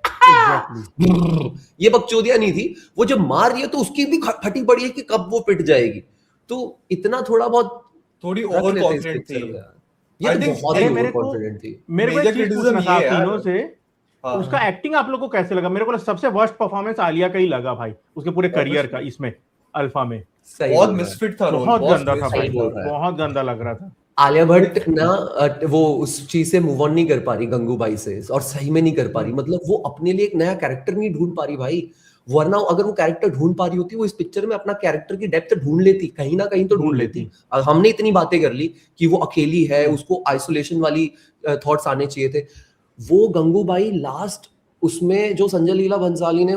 C: ये बकचोदिया नहीं थी। वो जब मार रही है तो उसकी भी फटी पड़ी है कि कब वो पिट जाएगी। तो इतना थोड़ा बहुत
A: थोड़ी
C: रख
A: ओवर
C: लेते इस
A: कॉन्फिडेंट
C: picture
A: थी।
C: में यार। ये
A: I
C: तो
A: think-
C: बहुत
B: अरे
C: ही
B: मेरे
C: ओवर
B: को
C: कॉन्फिडेंट थी।
B: मेरे को
A: Major
B: एक चीज
A: criticism
B: पूछना था
A: ये
B: आप
A: है
B: तीनों
A: यार।
B: से,
A: हाँ।
B: उसका एक्टिंग आप लोग को कैसे लगा? मेरे को सबसे वर्स्ट परफॉर्मेंस आलिया का ही लगा भाई, उसके पूरे करियर का, इसमें अल्फा में
C: सही
A: बहुत
C: बोल रहा है।
A: मिसफिट था रोल,
B: बहुत गंदा था
C: सही
B: भाई,
C: बोल रहा है।
B: बहुत गंदा लग रहा था।
C: आलिया भट्ट ना वो उस चीज से मूव ऑन नहीं कर पा रही गंगूबाई से, और सही में नहीं कर पा रही। मतलब वो अपने लिए एक नया कैरेक्टर नहीं ढूंढ पा रही भाई। वरना अगर वो कैरेक्टर ढूंढ पा रही होती, वो इस पिक्चर में अपना कैरेक्टर की डेप्थ ढूंढ लेती, कहीं ना कहीं तो ढूंढ लेती। और हमने इतनी बातें कर ली कि वो अकेली है, उसको आइसोलेशन वाली थॉट्स आने चाहिए थे। वो गंगूबाई लास्ट उसमें जो संजय लीला भंसाली ने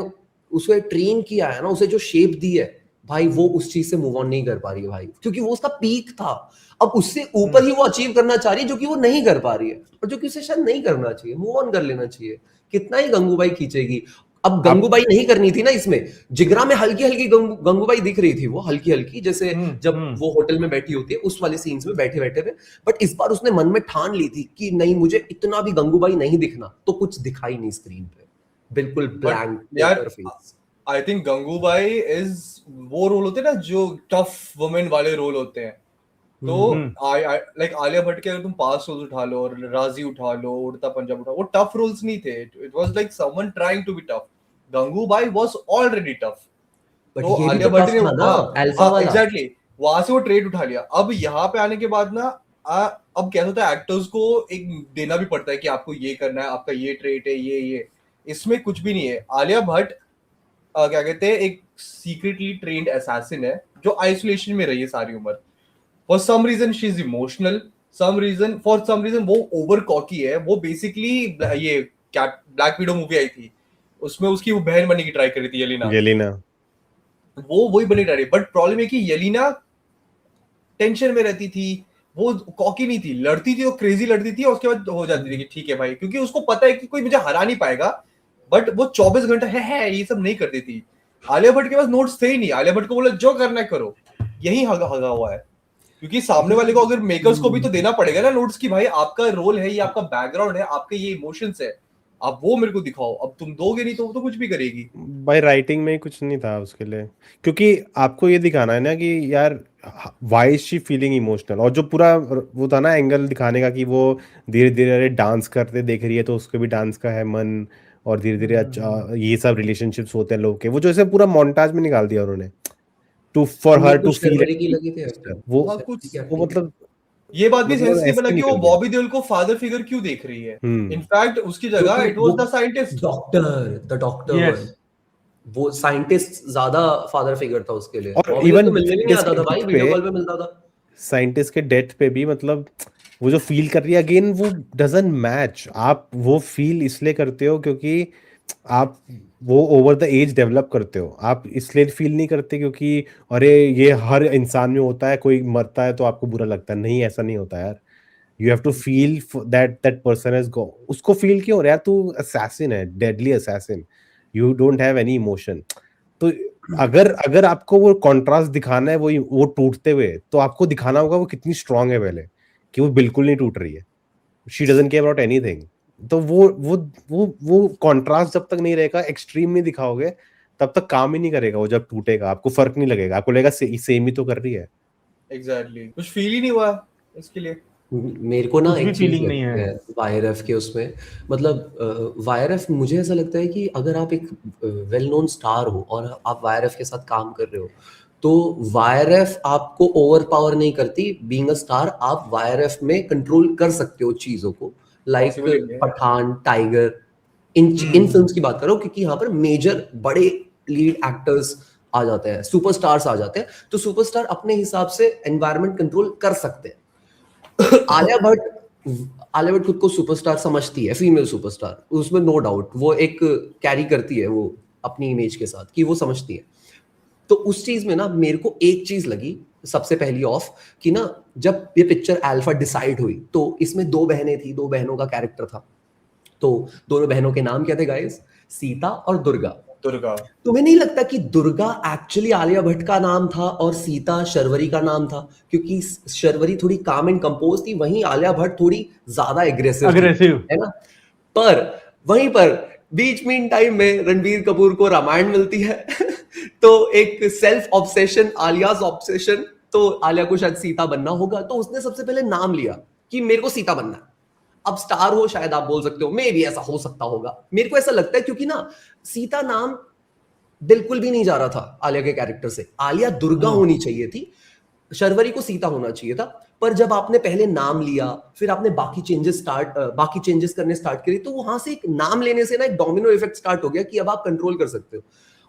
C: उसे ट्रेन किया है ना, उसे जो शेप दी है भाई, वो उस चीज से मूव ऑन नहीं कर पा रही है भाई, क्योंकि वो उसका पीक था। अब उससे ऊपर ही वो अचीव करना चाह रही है, जो कि वो नहीं कर पा रही है, और जो कि उसे शायद नहीं करना चाहिए, मूव ऑन कर लेना चाहिए। कितना ही गंगूबाई खींचेगी। अब गंगूबाई नहीं करनी थी ना इसमें, जिगरा में हल्की हल्की गंगूबाई दिख रही थी, वो हल्की हल्की, जैसे जब वो होटल में बैठी होती है उस वाले सीन्स में बैठे बैठे हुए। बट इस बार उसने मन में ठान ली थी कि नहीं, मुझे इतना भी गंगूबाई नहीं दिखना, तो कुछ दिखाई नहीं स्क्रीन पे, बिल्कुल ब्लैंक
A: यार,
C: face.
A: I think Gangubai is वो रोल होते हैं ना जो टफ वुमेन वाले रोल होते हैं। तो लाइक आलिया भट्ट के अगर तुम पास रोल्स उठा लो, और राजी उठा लो, उड़ता पंजाब उठा, वो टफ रोल्स नहीं थे। It was like someone trying to be tough. Gangubai was already tough.
C: But
A: तो
C: ये भी
A: आलिया
C: तो
A: भट्ट
C: टफ
A: ने
C: था ना, अल्फा वाला।
A: एग्जैक्टली वहां से वो ट्रेड उठा लिया। अब यहाँ पे आने के बाद ना अब कैसा होता है, एक्टर्स को एक देना भी पड़ता है कि आपको ये करना है, आपका ये ट्रेट है, ये इसमें कुछ भी नहीं है। आलिया भट्ट क्या कहते हैं, एक सीक्रेटली ट्रेन्ड असैसिन है जो आइसोलेशन में रही है सारी उम्र। For some reason she is emotional, for some reason वो ओवर कॉकी है। वो बेसिकली ये ब्लैक विडो मूवी आई थी, उसमें उसकी वो बहन बनने की ट्राई कर रही थी, येलिना। वो वही बनी ट्राई, बट प्रॉब्लम है कि येलिना टेंशन में रहती थी, वो कॉकी नहीं थी, लड़ती थी, वो क्रेजी लड़ती थी, और उसके बाद हो जाती थी कि ठीक है भाई, क्योंकि उसको पता है कि कोई मुझे हरा नहीं पाएगा। बट वो 24 घंटा है ये सब नहीं करती थी। आलिया भट्ट के पास नोट्स थे ही नहीं। आलिया भट्ट को बोला जो करना है करो, यही हगा हुआ है, क्योंकि सामने वाले को अगर मेकर्स को भी तो देना पड़ेगा ना नोट्स की, भाई आपका रोल है, ये आपका बैकग्राउंड है, आपके ये इमोशंस है, आप वो मेरे को दिखाओ, अब तुम दोगे नहीं तो वो तो कुछ भी करेगी।
D: भाई राइटिंग में ही कुछ नहीं था उसके लिए, क्योंकि आपको ये दिखाना है ना कि यार why is she feeling emotional, और जो पूरा वो था ना एंगल दिखाने का कि वो धीरे धीरे अरे डांस करते देख रही है तो उसको भी डांस का है मन, और धीरे धीरे अच्छा ये सब रिलेशनशिप्स होते हैं लोग के, वो जो ऐसे पूरा मोन्टाज में निकाल दिया उन्होंने टू फॉर हर
C: मेरे को
D: टू फील
C: शर्वरी की लगी थी
D: वो
A: हाँ,
C: शर्वरी
A: कुछ
C: की
D: वो
C: acting।
D: मतलब
A: ये बात भी सेंसिटिव
D: ऐसे
A: बना कि वो
D: निकल गया।
A: बॉबी देओल को फादर फिगर क्यों देख रही है। इनफैक्ट उसकी जगह it was the scientist.
C: The doctor
B: Yes.
C: One, वो साइंटिस्ट ज्यादा फादर फिगर था उसके लिए।
D: और
C: बॉबी देओल
D: even
C: तो मिलने भी नहीं आता था भाई,
D: scientist
C: वीडियो
D: पे-
C: कॉल पे मिलता था।
D: साइंटिस्ट के डेथ पे भी मतलब वो जो फील कर रही है अगेन वो डजंट मैच। आप वो फील इसलिए करते हो क्योंकि आप वो ओवर द एज डेवलप करते हो, आप इसलिए फील नहीं करते क्योंकि अरे ये हर इंसान में होता है, कोई मरता है तो आपको बुरा लगता है, नहीं ऐसा नहीं होता यार। You have to feel that person has go, उसको फील क्यों हो रहा है, तू असैसिन है, deadly assassin, you don't have any emotion. तो अगर अगर आपको वो कॉन्ट्रास्ट दिखाना है वो टूटते हुए, तो आपको दिखाना होगा वो कितनी स्ट्रांग है पहले, कि वो बिल्कुल नहीं टूट रही है, she doesn't care about anything. तो वो कॉन्ट्रास्ट जब तक नहीं रहेगा, एक्सट्रीम नहीं दिखाओगे, तब तक काम ही नहीं करेगा। वो जब टूटेगा आपको फर्क नहीं लगेगा, आपको लगेगा सेम ही तो कर रही है।
A: एग्जैक्टली, कुछ फील ही नहीं हुआ इसके लिए।
C: मेरे को ना
B: कुछ भी
C: एक चीज
B: feeling नहीं
C: लगती
B: है।
C: है वाईआरएफ के उसमें, मतलब वाईआरएफ मुझे ऐसा लगता है कि अगर आप एक वेल नोन स्टार हो और आप वाईआरएफ के साथ काम कर रहे हो, तो वाईआरएफ आपको ओवर पावर नहीं करती। बीइंग अ स्टार आप वाईआरएफ में कंट्रोल कर सकते हो चीजों को, लाइक
A: Possibility है।
C: पठान, टाइगर, इन फिल्म्स की बात करो, क्योंकि यहाँ पर मेजर बड़े लीड एक्टर्स आ जाते हैं, सुपरस्टार्स आ जाते हैं, तो सुपरस्टार अपने हिसाब से एनवायरनमेंट कंट्रोल कर सकते हैं। आलिया भट्ट खुद को सुपरस्टार समझती है, फीमेल सुपरस्टार, उसमें नो डाउट वो एक कैरी करती है वो अपनी इमेज के साथ, कि वो समझती है। तो उस चीज में ना मेरे को एक चीज लगी सबसे पहली ऑफ, कि ना जब ये पिक्चर अल्फा डिसाइड हुई तो इसमें दो बहनें थी, दो बहनों का कैरेक्टर था। तो दोनों बहनों के नाम क्या थे गाइस? सीता और दुर्गा।
A: दुर्गा।
C: तुम्हें नहीं लगता कि दुर्गा एक्चुअली आलिया भट्ट का नाम था और सीता शर्वरी का नाम था? क्योंकि शर्वरी थोड़ी काम एंड कंपोज थी, वहीं आलिया भट्ट थोड़ी ज्यादा एग्रेसिव है ना। पर वहीं पर बीच मीन टाइम में रणबीर कपूर को रामायण मिलती है तो एक सेल्फ ऑब्सेशन, आलियाज ऑब्सेशन, तो आलिया को शायद सीता बनना होगा, तो उसने सबसे पहले नाम लिया कि मेरे को सीता बनना है। अब स्टार हो, शायद आप बोल सकते हो मे भी ऐसा हो सकता होगा, मेरे को ऐसा लगता है, क्योंकि ना सीता नाम बिल्कुल भी नहीं जा रहा था आलिया के कैरेक्टर से। आलिया दुर्गा होनी चाहिए थी, शर्वरी को सीता होना चाहिए था। पर जब आपने पहले नाम लिया, फिर आपने बाकी चेंजेस करने स्टार्ट करे, तो वहां से एक नाम लेने से ना एक डोमिनो इफेक्ट स्टार्ट हो गया कि अब आप कंट्रोल कर सकते हो।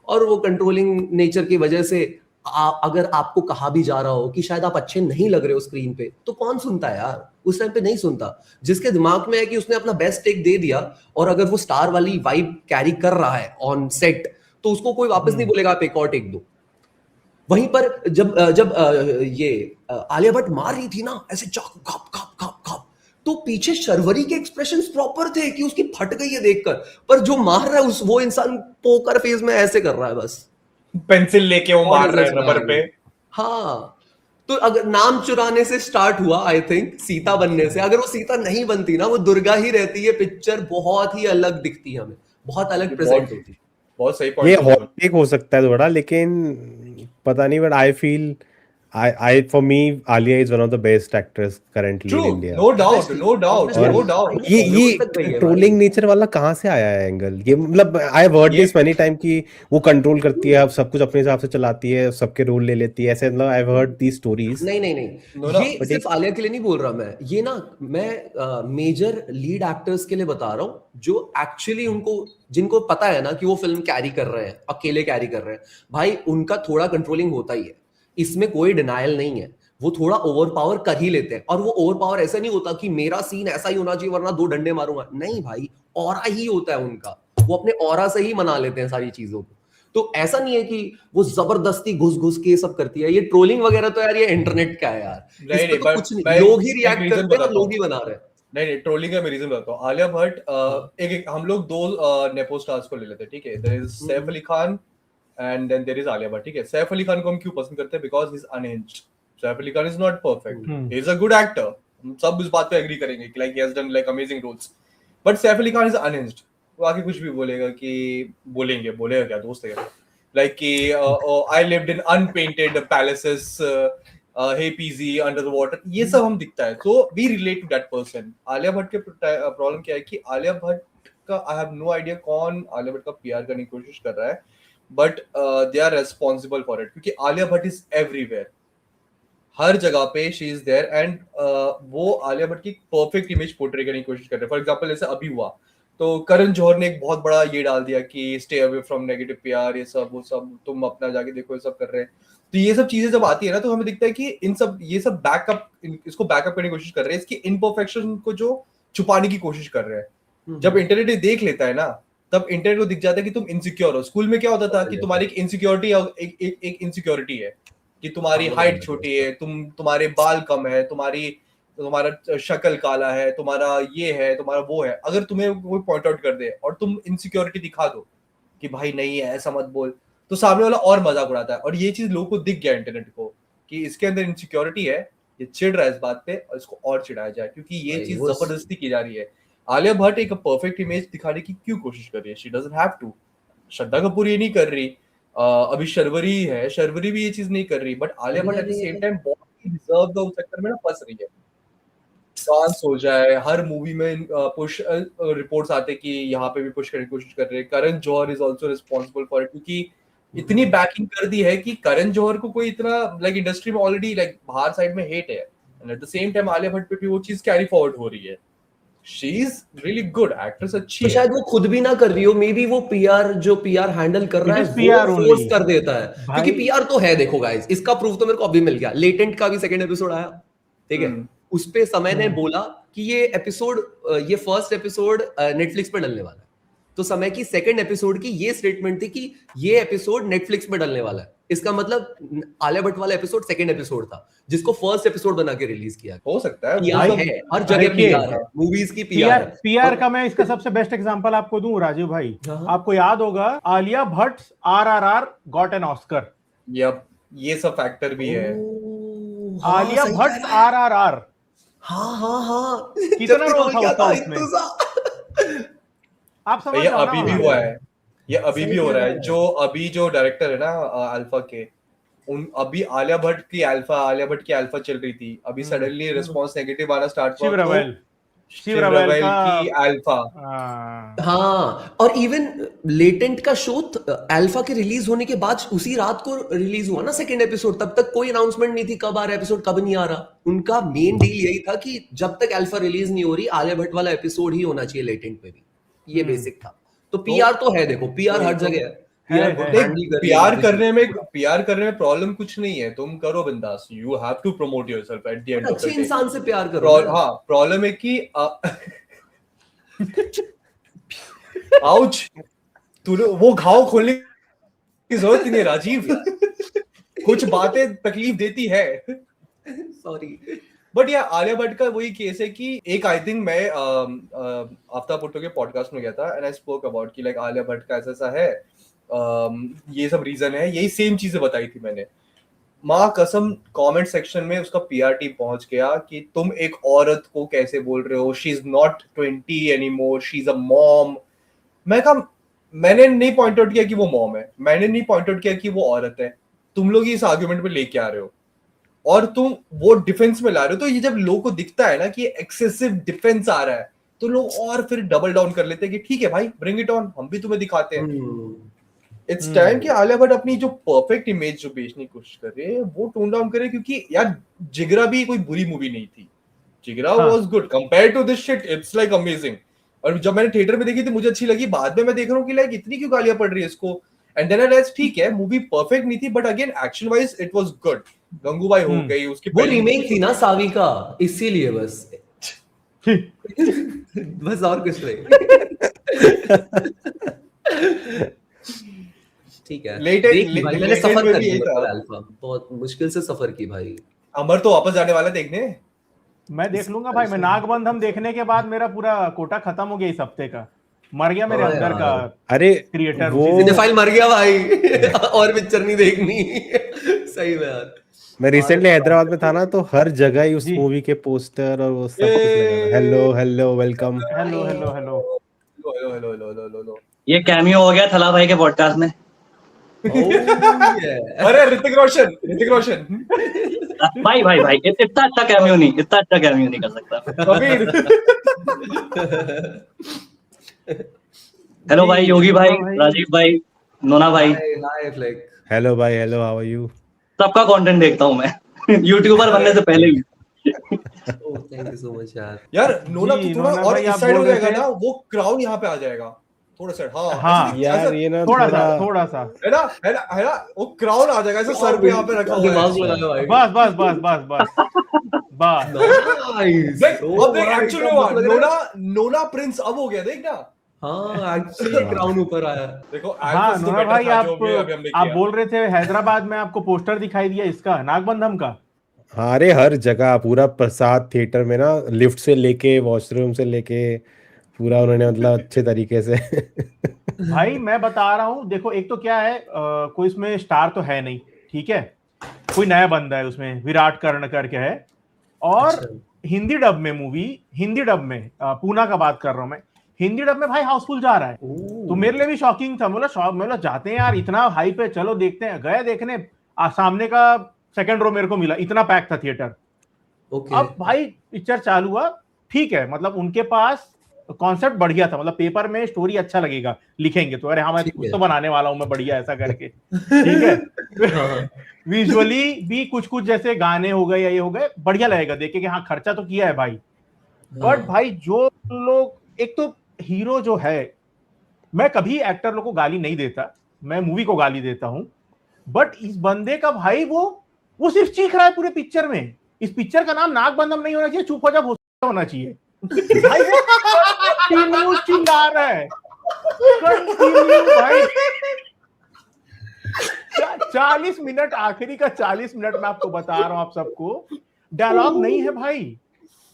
C: और वो कंट्रोलिंग नेचर की वजह से अगर आपको कहा भी जा रहा हो कि शायद आप अच्छे नहीं लग रहे हो स्क्रीन पे, तो कौन सुनता है यार? उस टाइम पे नहीं सुनता। जिसके दिमाग में है कि उसने अपना बेस्ट टेक दे दिया, और अगर वो स्टार वाली वाइब कैरी कर रहा है ऑन सेट, तो उसको कोई वापस नहीं बोलेगा आप एक और टेक दो। वहीं पर जब ये आलिया भट्ट मार रही थी ना ऐसे चाकू खप खप खप खप, तो पीछे शर्वरी के एक्सप्रेशंस प्रॉपर थे कि उसकी फट गई है देखकर, पर जो मार रहा है वो इंसान पोकर फेस में ऐसे कर रहा है बस,
A: पेंसिल लेके वो मार रहा है रबर पे।
C: हाँ। तो अगर नाम चुराने से स्टार्ट हुआ, आई थिंक सीता बनने से, अगर वो सीता नहीं बनती ना, वो दुर्गा ही रहती है, पिक्चर बहुत ही अलग दिखती है, हमें बहुत अलग प्रेजेंट होती।
A: बहुत सही
D: ये
A: पॉइंट।
D: हॉट टेक हो सकता है थोड़ा, लेकिन पता नहीं, but I feel I for me Alia is one of the best actors currently in
A: true,
D: India.
A: No doubt, no doubt,
C: Obviously,
A: no doubt.
D: ये ट्रोलिंग नेचर वाला कहाँ से आया है एंगल? ये मतलब I have heard this many time कि वो कंट्रोल करती है, अब सब कुछ अपने हिसाब से चलाती है, सबके रोल ले लेती है, ऐसे मतलब I have heard these stories.
C: नहीं, ये सिर्फ आलिया के लिए नहीं बोल रहा मैं, ये ना मैं मेजर लीड एक्टर्स के लिए बता रहा हूँ, जो एक्चुअली जिनको पता है ना कि वो फिल्म कैरी कर रहे हैं, अकेले कैरी कर रहे हैं, भाई उनका थोड़ा कंट्रोलिंग होता ही है, इसमें कोई डिनायल नहीं है। वो थोड़ा ओवर पावर कर ही लेते हैं, और वो ओवर पावर ऐसा नहीं होता कि मेरा सीन ऐसा ही होना चाहिए वरना 2 डंडे मारूंगा, नहीं भाई, ऑरा ही होता है उनका, वो अपने ऑरा से ही मना लेते हैं सारी चीजों को। तो ऐसा नहीं है कि वो जबरदस्ती घुस के सब करती है। ये ट्रोलिंग वगैरह तो यार ये इंटरनेट का है यार, इसमें तो कुछ नहीं, लोग ही रिएक्ट करते हैं और लोग ही बना रहे हैं।
A: नहीं, ट्रोलिंग का मैं रीजन बताता हूँ। आलिया भट्ट एक हम लोग 2 नेपो स्टार्स को ले लेते हैं, ठीक है? There is Saif Ali Khan and then there is Alia Bhatt, ठीक है? सैफ अली खान को हम क्यों पसंद करते हैं? Because he is unhinged. Saif Ali Khan is not perfect, he is a good actor, हम सब इस बात पे एग्री करेंगे कि like he has done like amazing roles, but Saif Ali Khan is unhinged. वो आके कुछ भी बोलेगा कि बोलेगा क्या, दोस्त है क्या, लाइक कि I lived in unpainted palaces, hey PG under the water, ये सब हम दिखता है, तो we relate to that person. Alia Bhatt के प्रॉब्लम क्या है कि आलिया भट्ट का आई हैव नो आइडिया कौन आलिया भट्ट का पीआर करने की कोशिश कर रहा है, but they are responsible for it, क्योंकि आलिया भट्ट इज एवरीवेयर, हर जगह पे शी इज देयर, एंड वो आलिया भट्ट की परफेक्ट इमेज पोर्ट्रे करने की कोशिश कर रहे हैं। फॉर एग्जांपल जैसे अभी हुआ तो करण जौहर ने एक बहुत बड़ा ये डाल दिया कि stay away from negative PR, ये सब वो सब, तुम अपना जाके देखो, ये सब कर रहे हैं। तो ये सब चीजें जब आती है ना, तो हमें दिखता है कि ये सब इसको बैकअप करने की कोशिश कर रहे हैं, इसकी इम्परफेक्शन को जो छुपाने की कोशिश कर रहे हैं। जब इंटरनेट देख लेता है ना, तब इंटरनेट को दिख जाता है कि तुम इनसिक्योर हो। स्कूल में क्या होता था कि तुम्हारी एक इनसिक्योरिटी एक इनसिक्योरिटी है कि तुम्हारी हाइट छोटी है, तुम्हारे बाल कम है, तुम्हारा शक्ल काला है, तुम्हारा ये है, तुम्हारा वो है। अगर तुम्हें कोई पॉइंट आउट कर दे और तुम इनसिक्योरिटी दिखा दो कि भाई नहीं है, ऐसा मत बोल, तो सामने वाला और मजाक उड़ाता है। और ये चीज लोगों को दिख गया इंटरनेट को कि इसके अंदर इनसिक्योरिटी है, ये चिढ़ रहा है इस बात पे और इसको और चिढ़ाया जाए, क्योंकि ये चीज जबरदस्ती की जा रही है। आलिया भट्ट एक परफेक्ट इमेज दिखाने की क्यों कोशिश कर रही है? She doesn't have to. Shraddha Kapoor ये नहीं कर रही, अभी शर्वरी है, शर्वरी भी ये चीज नहीं कर रही, but Alia Bhatt at the same time बहुत ही रिजर्व सेक्टर में ना फंस रही है। डांस हो जाए, हर मूवी में पुश रिपोर्ट्स आते कि यहाँ पे भी पुश करने की कोशिश कर रहे हैं। Karan Johar is also responsible for it, क्योंकि इतनी बैकिंग कर दी है कि करण जौहर को कोई इतना लाइक इंडस्ट्री में ऑलरेडी लाइक बाहर साइड में हेट है, and at the same time Alia Bhatt पे भी वो चीज कैरी फॉरवर्ड हो रही है। She is really good actress, अच्छी
C: तो शायद वो खुद भी ना कर रही हो, मे बी वो पीआर हैंडल कर रहा है वो फोर्स कर देता है, क्योंकि पीआर तो है। देखो गाइस, इसका प्रूफ तो मेरे को अभी मिल गया। लेटेंट का भी सेकंड एपिसोड आया, ठीक है, उस पे समय ने बोला कि ये फर्स्ट एपिसोड नेटफ्लिक्स पे डलने वाला है, तो समय की सेकंड एपिसोड की ये स्टेटमेंट थी कि ये एपिसोड नेटफ्लिक्स पे डलने वाला है। इसका मतलब आलिया भट्ट वाला एपिसोड सेकंड एपिसोड था जिसको फर्स्ट एपिसोड बना के रिलीज किया।
A: हो सकता है,
C: पीआर है, हर जगह पीआर है, मूवीज की
B: पीआर का मैं इसका सबसे बेस्ट एग्जांपल आपको दूं राजीव भाई, आपको याद होगा Alia Bhatt RRR got an Oscar.
A: Yup, ये सब फैक्टर भी है।
B: आलिया भट्ट आरआरआर,
C: हाँ
B: कितना रोल था उसमें, आप समझ
A: ये अभी भी हुआ है, ये अभी भी हो रहा है। जो डायरेक्टर है ना अल्फा के, अभी आलिया भट्ट की अल्फा चल रही थी, अभी सडनली रिस्पांस नेगेटिव आना स्टार्ट हुआ, शिव रवेल की अल्फा।
C: हाँ, और इवन लेटेंट का शो अल्फा के रिलीज होने के बाद उसी रात को रिलीज हुआ ना सेकंड एपिसोड। तब तक कोई अनाउंसमेंट नहीं थी कब आ रहा एपिसोड, कब नहीं आ रहा। उनका मेन डील यही था कि जब तक अल्फा रिलीज नहीं हो रही, आलिया भट्ट वाला एपिसोड ही होना चाहिए लेटेंट पे भी, ये बेसिक था। तो पीआर तो है, देखो पीआर हर जगह है।
A: पीआर करने में प्रॉब्लम कुछ नहीं है, तुम करो बिंदास, you have to promote yourself at the end of the day.
C: अच्छे इंसान से प्यार करो।
A: हाँ, प्रॉब्लम है कि आउच, तूने वो घाव खोलने की जरूरत नहीं है राजीव, कुछ बातें तकलीफ देती है,
C: सॉरी।
A: बट यार आलिया भट्ट का वही केस है कि एक आई थिंक मैं आफ्ताब भुट्टो के पॉडकास्ट में गया था एंड आई स्पोक अबाउट कि लाइक आलिया भट्ट का ऐसा है, ये सब रीजन है, यही सेम चीजें बताई थी मैंने। माँ कसम कमेंट सेक्शन में उसका पीआर टीम पहुंच गया कि तुम एक औरत को कैसे बोल रहे हो, she is not 20 anymore, she is a mom. मैं कहा, मैंने नहीं पॉइंट आउट किया कि वो मॉम है, मैंने नहीं पॉइंट आउट किया कि वो औरत है, तुम लोग इस आर्गुमेंट में लेके आ रहे हो और तुम वो डिफेंस में ला रहे हो। तो ये जब लोगों को दिखता है ना कि एक्सेसिव डिफेंस आ रहा है, तो लोग और फिर डबल डाउन कर लेते हैं कि ठीक है भाई, ब्रिंग इट ऑन, हम भी तुम्हें दिखाते हैं। इट्स टाइम कि आलिया भट्ट अपनी जो परफेक्ट इमेज जो बेचने की कोशिश कर रही है वो टोन डाउन करे, क्योंकि यार जिगरा भी कोई बुरी मूवी नहीं थी, Jigra was good compared to this shit, it's like amazing. और जब मैंने थिएटर में देखी थी मुझे अच्छी लगी, बाद में मैं देख रहा हूँ कि लाइक इतनी क्यों गालियां पड़ रही है इसको, एंड देन आई रियलाइज ठीक है मूवी परफेक्ट नहीं थी, but again action wise it was good. Gangubai हो गई, उसकी
C: वो रीमेक थी ना सावी का, इसीलिए बस बस और कुछ नहीं। ठीक है, मैंने सफर कर लिया अल्फा, बहुत मुश्किल से सफर की भाई।
A: अमर तो वापस जाने वाला देखने, मैं
B: देख लूंगा भाई। मैं नागबंधम देखने के बाद मेरा पूरा कोटा खत्म हो गया इस हफ्ते का, मर गया मेरे अंदर का
D: अरे
B: क्रिएटर,
D: वो
C: फाइल मर गया भाई। और पिक्चर नहीं देखनी। सही में यार,
D: मैं रिसेंटली हैदराबाद में था ना, तो हर जगह ही उस मूवी के पोस्टर और वो सब कुछ लगा। Hello hello welcome,
B: hello hello hello
A: hello hello hello hello hello.
E: ये कैमियो हो गया थला भाई के पॉडकास्ट में।
A: अरे ऋतिक रोशन
E: भाई भाई भाई इतना अच्छा कैमियो नहीं कर सकता।
A: कबीर।
E: हेलो भाई, योगी भाई,
B: नोना भाई।
E: राजीव भाई, नोना भाई,
D: हेलो भाई, हेलो, हाउ आर यू?
E: सबका कंटेंट देखता हूँ मैं यूट्यूबर बनने से पहले ही।
C: थैंक यू सो मच यार।
A: यार नोना
B: जी,
A: तू थोड़ा
B: नोना
A: और
B: भाई,
A: इस
B: आप
A: साइड हो
B: बोल रहे
A: जाएगा
B: थे।
A: ना, वो क्राउन यहाँ पे आ जाएगा थोड़ा साइड। हाँ
B: हाँ,
D: यार ये ना
B: थोड़ा
D: थोड़ा
B: सा
A: है ना वो क्राउन आ जाएगा ऐसे सर पे यहाँ पे रखा हुआ है।
C: दिमाग लगा भाई।
B: बस
C: नाइस।
A: देख अब देख एक्चुअल में हुआ, नोना प्रिंस अब हो गया, देख ना।
C: हाँ एक्चुअली क्राउन ऊपर आया।
A: देखो
B: हाँ
A: Alphas तो
B: नोना
A: better
B: भाई,
A: था जो भी अभी हमने
B: आप
A: किया।
B: बोल रहे थे हैदराबाद में आपको पोस्टर दिखाई दिया इसका, नागबंधम का।
D: हाँ, अरे हर जगह पूरा प्रसाद थिएटर में ना, लिफ्ट से लेके वॉशरूम से लेके पूरा उन्होंने मतलब अच्छे तरीके से
B: भाई मैं बता रहा हूँ, देखो एक तो क्या है, कोई इसमें स्टार तो है नहीं, ठीक है, कोई नया बंदा है उसमें, विराट कर्ण करके है। और
C: अच्छा।
B: हिंदी डब में पूना का बात कर रहा हूँ मैं, हिंदी डब में भाई हाउसफुल जा रहा है। तो मेरे लिए भी शॉकिंग था, मतलब जाते हैं यार, इतना हाई पे, चलो देखते हैं, गए देखने, सामने का सेकंड रो मेरे को मिला, इतना पैक था थिएटर।
C: ओके।
B: अब भाई पिक्चर चालू हुआ, ठीक है, मतलब उनके पास कॉन्सेप्ट बढ़िया था, मतलब पेपर में स्टोरी अच्छा लगेगा, लिखेंगे तो, अरे हाँ मैं
C: ठीक
B: कुछ
C: है।
B: तो बनाने वाला हूं मैं बढ़िया ऐसा करके, ठीक है।
C: हाँ।
B: विजुअली भी कुछ जैसे गाने हो गए या ये हो गए, बढ़िया लगेगा देख के कि हाँ खर्चा तो किया है भाई। बट भाई जो लोग, एक तो हीरो जो है, मैं कभी एक्टर लोग को गाली नहीं देता, मैं मूवी को गाली देता हूं, बट इस बंदे का भाई वो सिर्फ चीख रहा है पूरे पिक्चर में। इस पिक्चर का नाम नागबंधम नहीं होना चाहिए, चुप हो जा होना चाहिए। भाई वो कंटिन्यू चिल्ला रहा है, कंटिन्यू भाई। 40 मिनट, आखिरी का 40 मिनट मैं आपको बता रहा हूं, आप सबको डायलॉग नहीं है भाई।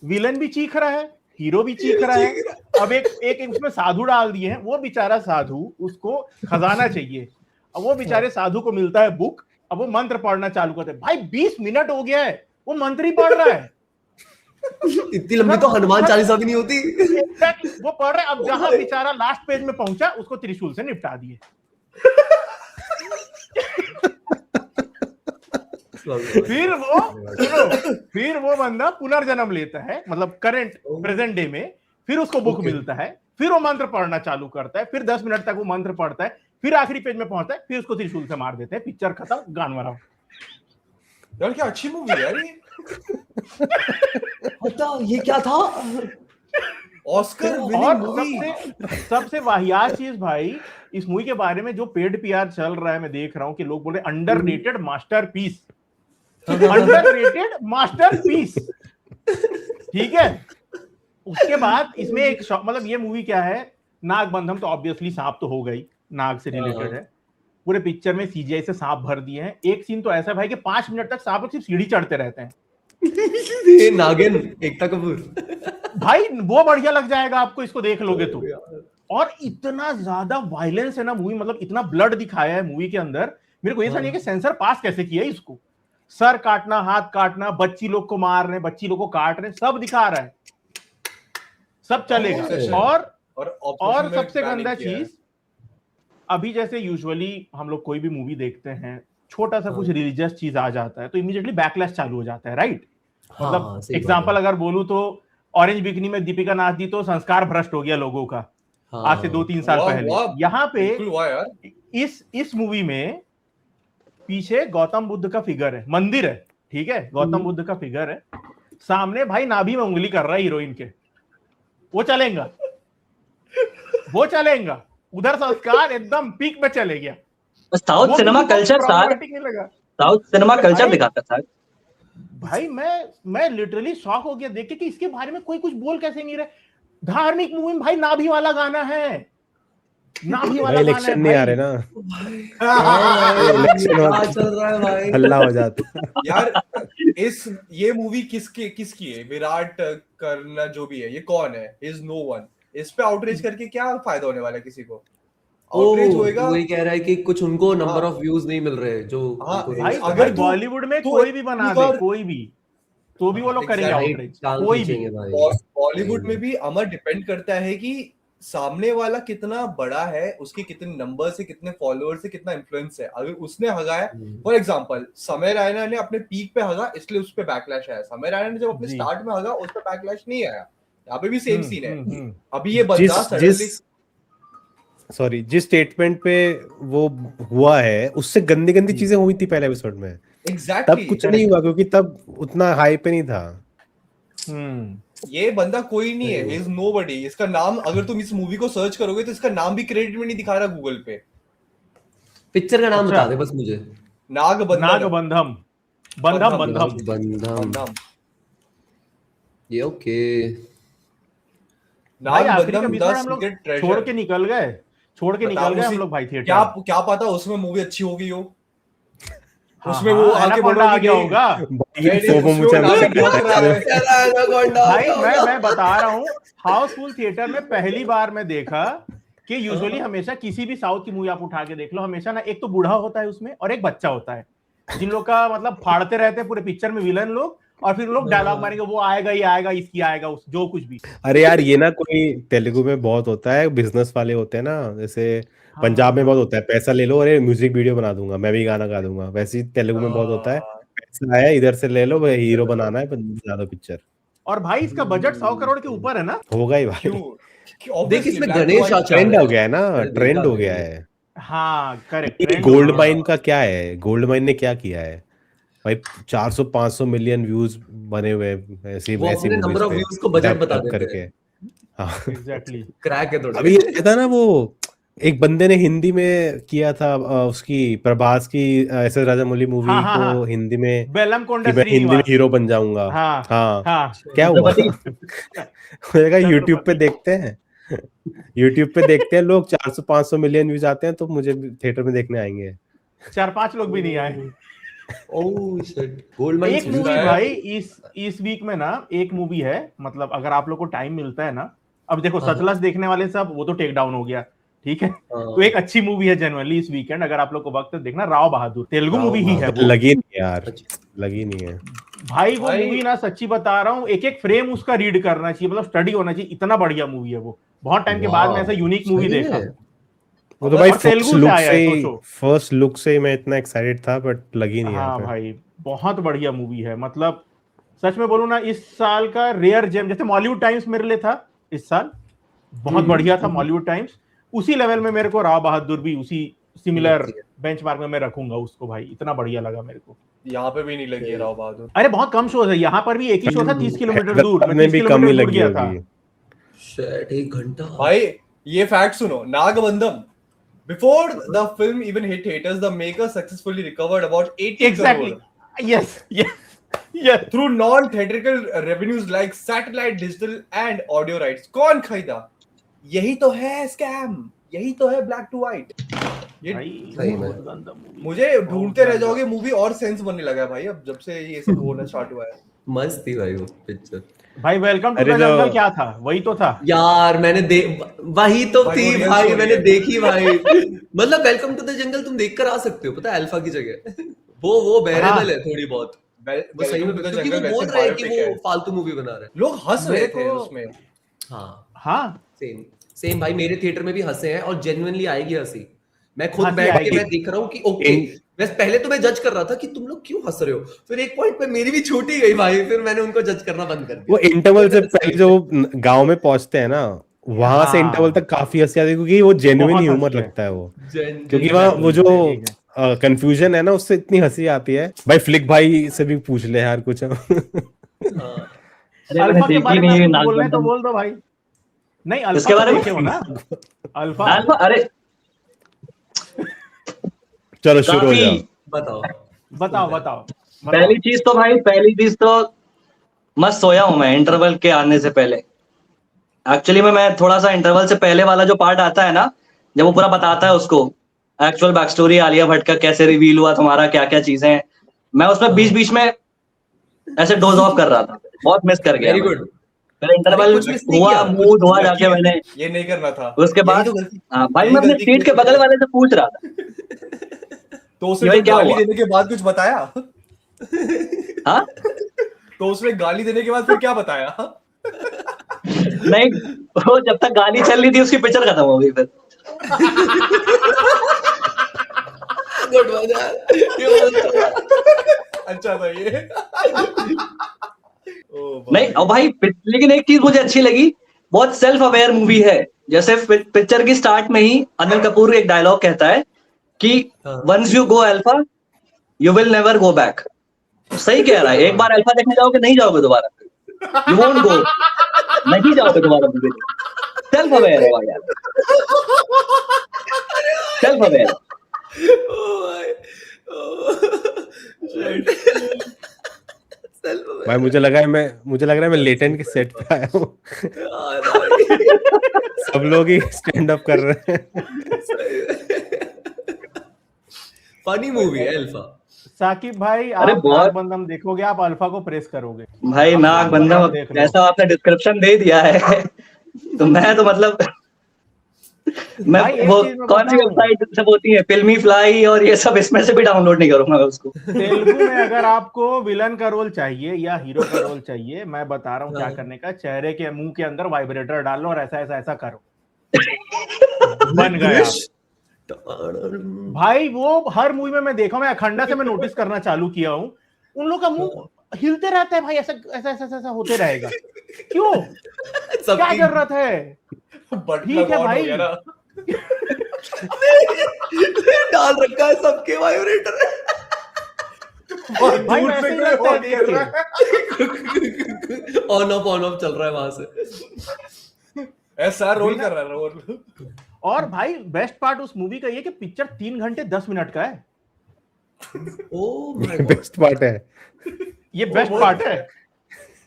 B: विलन भी चीख रहा है, हीरो भी चीख रहा है। अब एक उसमें साधु डाल दिए हैं, वो बेचारा साधु, उसको खजाना चाहिए, अब वो बेचारे साधु को मिलता है बुक, अब वो मंत्र पढ़ना चालू करते हैं। भाई 20 मिनट हो गया है, वो मंत्र ही पढ़ रहा है।
C: इतनी लंबी तो हनुमान चालीसा भी नहीं होती।
B: Exactly, वो पढ़ रहे, अब जहां बेचारा लास्ट पेज में पहुंचा, उसको त्रिशूल से निपटा दिए। फिर वो बंदा पुनर्जन्म लेता है, मतलब करंट प्रेजेंट डे में, फिर उसको बुक मिलता है, फिर वो मंत्र पढ़ना चालू करता है, फिर 10 मिनट तक वो मंत्र पढ़ता है, फिर आखिरी पेज में पहुंचता है, फिर उसको त्रिशूल से मार देते हैं, पिक्चर खत्म, गान बना।
A: यार क्या अच्छी मूवी है यार ये।
C: बता ये क्या था?
A: ऑस्कर विनिंग
B: और
A: मूवी।
B: सबसे वाहियात चीज भाई, इस मूवी के बारे में जो पेड पीआर चल रहा है, मैं देख रहा हूं कि लोग बोल रहे अंडररेटेड मास्टरपीस, अंडररेटेड मास्टरपीस, ठीक है। उसके बाद इसमें एक मतलब ये मूवी क्या है, नागबंधम तो ऑब्वियसली सांप तो हो गई, नाग से रिलेटेड है। पूरे पिक्चर में सीजीआई से सांप भर दिए हैं। एक सीन तो ऐसा है भाई कि 5 मिनट तक सांप सिर्फ सीढ़ी चढ़ते रहते हैं।
C: ये नागिन एकता कपूर
B: भाई वो बढ़िया लग जाएगा आपको, इसको देख लोगे तो। और इतना ज्यादा वायलेंस है ना मूवी, मतलब इतना ब्लड दिखाया है मूवी के अंदर, मेरे को ये समझ नहीं कि सेंसर पास कैसे किया है इसको। सर काटना, हाथ काटना, बच्ची लोग को मार रहे, बच्ची लोग को काट रहे, सब दिखा रहा है, सब चलेगा। और सबसे गंदा चीज, अभी जैसे यूजुअली हम लोग कोई भी मूवी देखते हैं, छोटा सा कुछ रिलीजियस चीज आ जाता है तो इमीडिएटली बैकलैश चालू हो जाता है, राइट। मतलब एग्जांपल अगर बोलूं तो ऑरेंज बिकनी में दीपिका नाच दी तो संस्कार भ्रष्ट हो गया लोगों का, आज से 2-3 साल पहले। यहाँ पे इस मूवी में पीछे गौतम बुद्ध का फिगर है, मंदिर है, ठीक है, गौतम बुद्ध का फिगर है, सामने भाई नाभि में उंगली कर रहा है हीरोइन के, वो चलेगा, वो चलेगा। उधर संस्कार एकदम पीक में चले गया।
E: South cinema culture south cinema culture दिखाता था
B: भाई। मैं लिटरली शॉक हो गया देख के कि इसके बारे में कोई कुछ बोल कैसे नहीं रहे। धार्मिक मूवी में भाई नाभि वाला गाना है, नाभि वाला
D: इलेक्शन नहीं आ रहे ना,
C: चल रहा है भाई,
D: हल्ला हो जाता
A: यार। ये मूवी किसकी है? विराट करना जो भी है, ये कौन है? Is no one. इस पे आउटरीच करके क्या फायदा होने वाला है किसी को? आउटरीच होएगा।
C: वही कह रहा है कि कुछ उनको नंबर ऑफ व्यूज नहीं मिल रहे जो
B: भाई अगर बॉलीवुड में कोई भी बना दे, कोई भी, तो भी वो लोग करेंगे आउटरीच, कोई भी।
A: बॉलीवुड में भी अमर डिपेंड करता है कि सामने वाला कितना बड़ा है, उसके कितने नंबर्स है, कितने फॉलोअर्स है, कितना इन्फ्लुएंस है। अगर उसने हगाया, फॉर एग्जांपल समय रैना ने अपने पीक पे हगा, इसलिए उस पे बैकलैश आया। समय रैना ने जब अपने
B: जी।
A: स्टार्ट में हगा, उस पे बैकलैश नहीं आया। यहाँ पे भी सेम सीन है।
B: हम्म।
A: अभी ये बंदा सडनली
D: सॉरी, जिस स्टेटमेंट पे वो हुआ है उससे गंदी गंदी
B: जी।
D: चीजें हुई थी पहले एपिसोड में,
A: एग्जैक्टली
D: तब कुछ नहीं हुआ क्योंकि तब उतना हाइप पे नहीं था।
A: ये बंदा कोई नहीं है, इज नोबडी। इसका नाम अगर तुम इस मूवी को सर्च करोगे तो इसका नाम भी क्रेडिट में नहीं दिखा रहा गूगल पे।
C: पिक्चर का नाम
B: अच्छा।
C: बता दे बस मुझे।
A: नागबंधन।
B: नागबंधम, बंधम बंधम।
A: बंधम।
C: ये ओके।
B: भाई आखिरी का
A: नागबंधम
B: एपिसोड
A: 10
B: हम लोग
A: सीक्रेट ट्रेजर।
B: छोड़ के निकल गए हम लोग भाई थिएटर।
A: क्या पता उसमें मूवी अच्छी हो गई हो।
B: हाँ,
A: उसमें वो आके बोल रहा
B: आ गया होगा। भाई मैं बता रहा हूँ, हाउसफुल थिएटर में पहली बार मैं देखा कि यूजुअली हमेशा किसी भी साउथ की मूवी आप उठा के देख लो, हमेशा ना एक तो बूढ़ा होता है उसमें और एक बच्चा होता है, जिन लोग का मतलब फाड़ते रहते हैं पूरे पिक्चर में विलन लोग, और फिर लोग डायलॉग मारेंगे, वो आएगा, ये आएगा, इसकी आएगा, उस जो कुछ भी।
D: अरे यार ये ना कोई तेलुगु में बहुत होता है, बिजनेस वाले होते हैं ना, जैसे पंजाब में बहुत होता है, पैसा ले लो, अरे म्यूजिक वीडियो बना दूंगा, मैं भी गाना गा दूंगा। वैसे ही तेलुगु में बहुत होता है, पैसा है इधर से ले लो, हीरो बनाना है, ज्यादा पिक्चर।
B: और भाई इसका बजट 100 करोड़ के ऊपर है ना।
D: होगा ही भाई,
C: देख इसमें गणेश
D: ट्रेंड हो गया है ना, ट्रेंड हो गया है।
B: हाँ करेक्ट।
D: गोल्ड माइन का क्या है, गोल्ड माइन ने क्या किया है भाई, 400-500 मिलियन व्यूज बने हुए ऐसी वैसी
C: नंबर ऑफ व्यूज को बजट बता देते
D: करके।
C: हाँ
B: एग्जैक्टली
C: क्रैक है थोड़ा।
D: अभी ये था ना, वो एक बंदे ने हिंदी में किया था उसकी प्रभास की ऐसे राजामौली मूवी को हिंदी में,
B: बेलम कोंडा
D: कि मैं हिंदी में हीरो बन जाऊंगा। हाँ क्या हुआ? यूट्यूब पे देखते हैं, यूट्यूब पे देखते हैं लोग, 400-500 मिलियन व्यूज आते हैं, तो मुझे थिएटर में देखने आएंगे।
B: 4-5 लोग भी नहीं आए।
C: एक
B: मूवी भाई इस वीक में ना, एक मूवी है, मतलब अगर आप लोग को टाइम मिलता है ना, अब देखो सतलज देखने वाले सब वो तो टेक डाउन हो गया, ठीक है, तो एक अच्छी मूवी है जनरली इस वीकेंड, अगर आप लोग को वक्त देखना, राव बहादुर, तेलुगु मूवी ही है वो।
D: लगी नहीं यार, लगी नहीं है
B: भाई वो मूवी ना, सच्ची बता रहा हूँ, एक एक फ्रेम उसका रीड करना चाहिए, मतलब स्टडी होना चाहिए, इतना बढ़िया मूवी है वो। बहुत टाइम के बाद में ऐसा यूनिक मूवी देखा।
D: वो तो भाई फर्स्ट लुक से मैं इतना एक्साइटेड था, बट लगी नहीं।
B: हाँ भाई बहुत बढ़िया मूवी है, मतलब सच में बोलूं ना, इस साल का रेयर जेम, जैसे मॉलीवुड टाइम्स मेरे लिए था इस साल, बहुत बढ़िया था मॉलीवुड टाइम्स, उसी लेवल में मेरे को राव बहादुर भी उसी सिमिलर बेंचमार्क में मैं रखूंगा उसको भाई, इतना बढ़िया लगा मेरे को।
A: यहाँ पे भी नहीं लगी है राव बहादुर।
B: अरे बहुत कम शोज है, यहाँ पर भी एक ही शो था 30 किलोमीटर दूर,
D: में भी कम ही लगी
B: था।
C: शिट, 1 घंटा
A: भाई। ये फैक्ट सुनो, नागबंधम, before the film even hit theaters, the maker successfully recovered about 80 crore.
B: Yes.
A: Through non-theatrical revenues like satellite, digital and audio rights. कौन खरीदा? यही तो है स्कैम, यही तो है ब्लैक टू व्हाइट। मुझे ढूंढते रह जाओगे मूवी, और सेंस बनने लगा भाई अब जब से ये सब होना स्टार्ट हुआ है।
C: मस्त थी भाई वो पिक्चर।
B: भाई वेलकम टू द जंगल क्या था, वही तो था
C: यार, मैंने वही तो थी भाई, मैंने देखी भाई। मतलब वेलकम टू द जंगल तुम देख कर आ सकते हो, पता है, अल्फा की जगह वो बेरेबल है थोड़ी बहुत, वो सही में, क्योंकि वो बोल रहे हैं कि वो फालतू मूवी बना रहे हैं,
A: लोग हंस रहे थे उसमें।
C: हाँ सेम भाई, मेरे थिएटर में भी हंसे हैं, और जेन्युइनली आएगी हंसी। मैं खुद बैठ के मैं देख रहा हूँ कि ओके, पहले तो मैं जज कर रहा था कि तुम लोग क्यों हंस रहे हो, फिर एक पॉइंट पे मेरी भी छूटी गई भाई, फिर मैंने उनको जज करना बंद कर दिया।
D: वो इंटरवल से पहले जो गांव में पहुंचते हैं ना, वहां से इंटरवल तक काफी हंसी आती है, क्योंकि वो जेन्युइन ह्यूमर लगता है वो, क्योंकि वहाँ वो जो कंफ्यूजन है ना, उससे इतनी हंसी आती है भाई। फ्लिक भाई से भी पूछ ले यार कुछ।
B: अल्फा के बारे में बोलना है तो बोल दो भाई। नहीं अल्फा के बारे में हो ना, अल्फा
E: अरे
D: चलो शुरू हो जाओ,
B: बताओ।
E: पहली चीज तो मस्त सोया हूं मैं इंटरवल के आने से पहले। एक्चुअली में मैं थोड़ा सा इंटरवल से पहले वाला जो पार्ट आता है ना, जब वो पूरा बताता है उसको actual back story, Alia Bhatt का कैसे रिवील हुआ, तुम्हारा क्या क्या चीजें हैं, मैं उसमें बीच में ऐसे डोज ऑफ कर रहा था, बहुत मिस कर गया।
C: Very good.
E: इंटरवल हुआ, मूड हुआ, जाके मैंने
A: ये नहीं करना था।
E: उसके बाद भाई मैं अपने सीट के बगल वाले से पूछ रहा था,
A: तो उसने गाली देने के बाद कुछ बताया?
E: हाँ
A: तो उसने गाली देने के बाद फिर क्या बताया?
E: नहीं, वो जब तक गाली चल रही थी उसकी पिक्चर खत्म हो गई फिर।
C: गुड वन यार, ये
A: अच्छा था ये।
E: नहीं और भाई लेकिन एक चीज मुझे अच्छी लगी, बहुत सेल्फ अवेयर मूवी है। जैसे पिक्चर की स्टार्ट में ही अनिल कपूर एक डायलॉग कहता है कि once you go alpha you will never go back. सही कह रहा है, एक बार अल्फा देखने जाओगे नहीं जाओगे दोबारा, यू वोंट गो, नहीं जाओगे दोबारा मूवी। सेल्फ अवेयर है भाई यार, सेल्फ अवेयर।
D: भाई मुझे लग रहा है मैं लेटेंट के सेट पे आया हूँ। सब लोग ही स्टैंड अप कर रहे हैं।
C: फनी मूवी है अल्फा।
B: साकिब भाई,
E: अरे
B: आप
E: बहुत-
B: नागबंधम देखोगे, आप अल्फा को प्रेस करोगे।
E: भाई नाग बंधम
B: देख लो।
E: जैसा आपने डिस्क्रिप्शन दे दिया है तो मैं तो मतलब मैं
B: भाई, एक
E: वो
B: चीज मैं
E: कौन सी
B: बताऊं?
E: वेबसाइट सब होती है फिल्मी फ्लाई और ये सब, इसमें से भी डाउनलोड नहीं करूंगा मैं उसको।
B: तेलुगु में अगर आपको विलन का रोल चाहिए या हीरो का रोल चाहिए, मैं बता रहा हूँ क्या करने का। चेहरे के मुंह के अंदर वाइब्रेटर डाल लो और ऐसा ऐसा ऐसा करो, बन गया। भाई वो हर मूवी में मैं देखा हूं, मैं अखंडा से मैं नोटिस करना चालू किया हूं, उन लोग का मुंह हिलते रहता है भाई, ऐसा ऐसा ऐसा ऐसा होते रहेगा। क्यों? क्या जरूरत है? ठीक है भाई,
C: डाल रखा है सबके वाइब्रेटर।
B: भाई वैसे ही लगता है देख के।
C: ऑन ऑफ चल रहा है वहां से।
A: ऐसा रोल कर रहा है रोल।
B: और भाई बेस्ट पार्ट उस मूवी का ये कि पिक्चर 3 घंटे 10 मिनट का है।
C: Oh my God,
D: best part है।
B: ये बेस्ट पार्ट है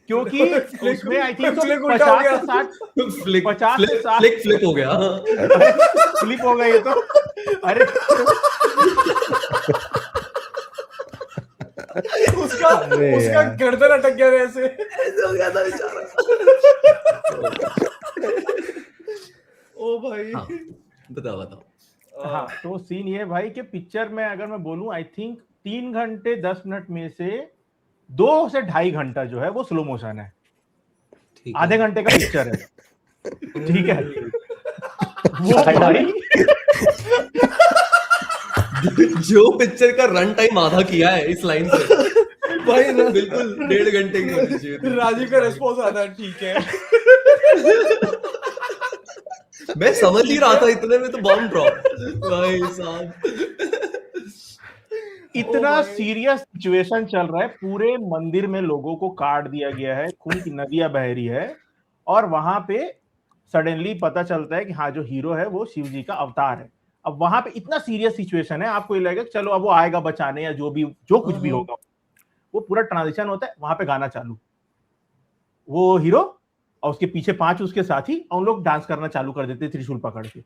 B: क्योंकि उसमें आई थिंक 50 से 60
C: फ्लिक
B: 50 से 60
C: फ्लिप हो गया।
B: क्लिप हो गई ये तो। अरे
A: उसका
D: अरे
A: उसका
D: यार।
A: गर्दन अटक गया ऐसे।
C: ऐसे हो गया था बेचारा।
A: ओ भाई।
C: हाँ, बताओ।
B: हाँ, तो सीन ये भाई कि पिक्चर में अगर मैं बोलूं, आई थिंक 3 घंटे 10 मिनट में से 2 से 2.5 घंटा जो है वो स्लो मोशन है।
C: ठीक है।
B: आधे घंटे का पिक्चर है, ठीक है। वो भाई
C: जो पिक्चर का रन टाइम आधा किया है इस लाइन से,
A: भाई
C: बिल्कुल 1.5 घंटे की होनी चाहिए थी।
A: राजीव का रिस्पॉन्स आता है, ठीक है।
C: मैं समझ ही रहा था, इतने में तो बॉम्ब ड्रॉप। भाई साहब,
B: इतना सीरियस सिचुएशन चल रहा है, पूरे मंदिर में लोगों को काट दिया गया है, खून की नदियां बह रही है, और वहां पे सडनली पता चलता है कि हाँ, जो हीरो है वो शिव जी का अवतार है। अब वहां पे इतना सीरियस सिचुएशन है, आपको ये लगेगा चलो अब वो आएगा बचाने या जो कुछ भी होगा। वो पूरा ट्रांजिशन होता है, वहां पे गाना चालू, वो हीरो और उसके पीछे 5 उसके साथी, और उन लोग डांस करना चालू कर देते त्रिशूल पकड़ के।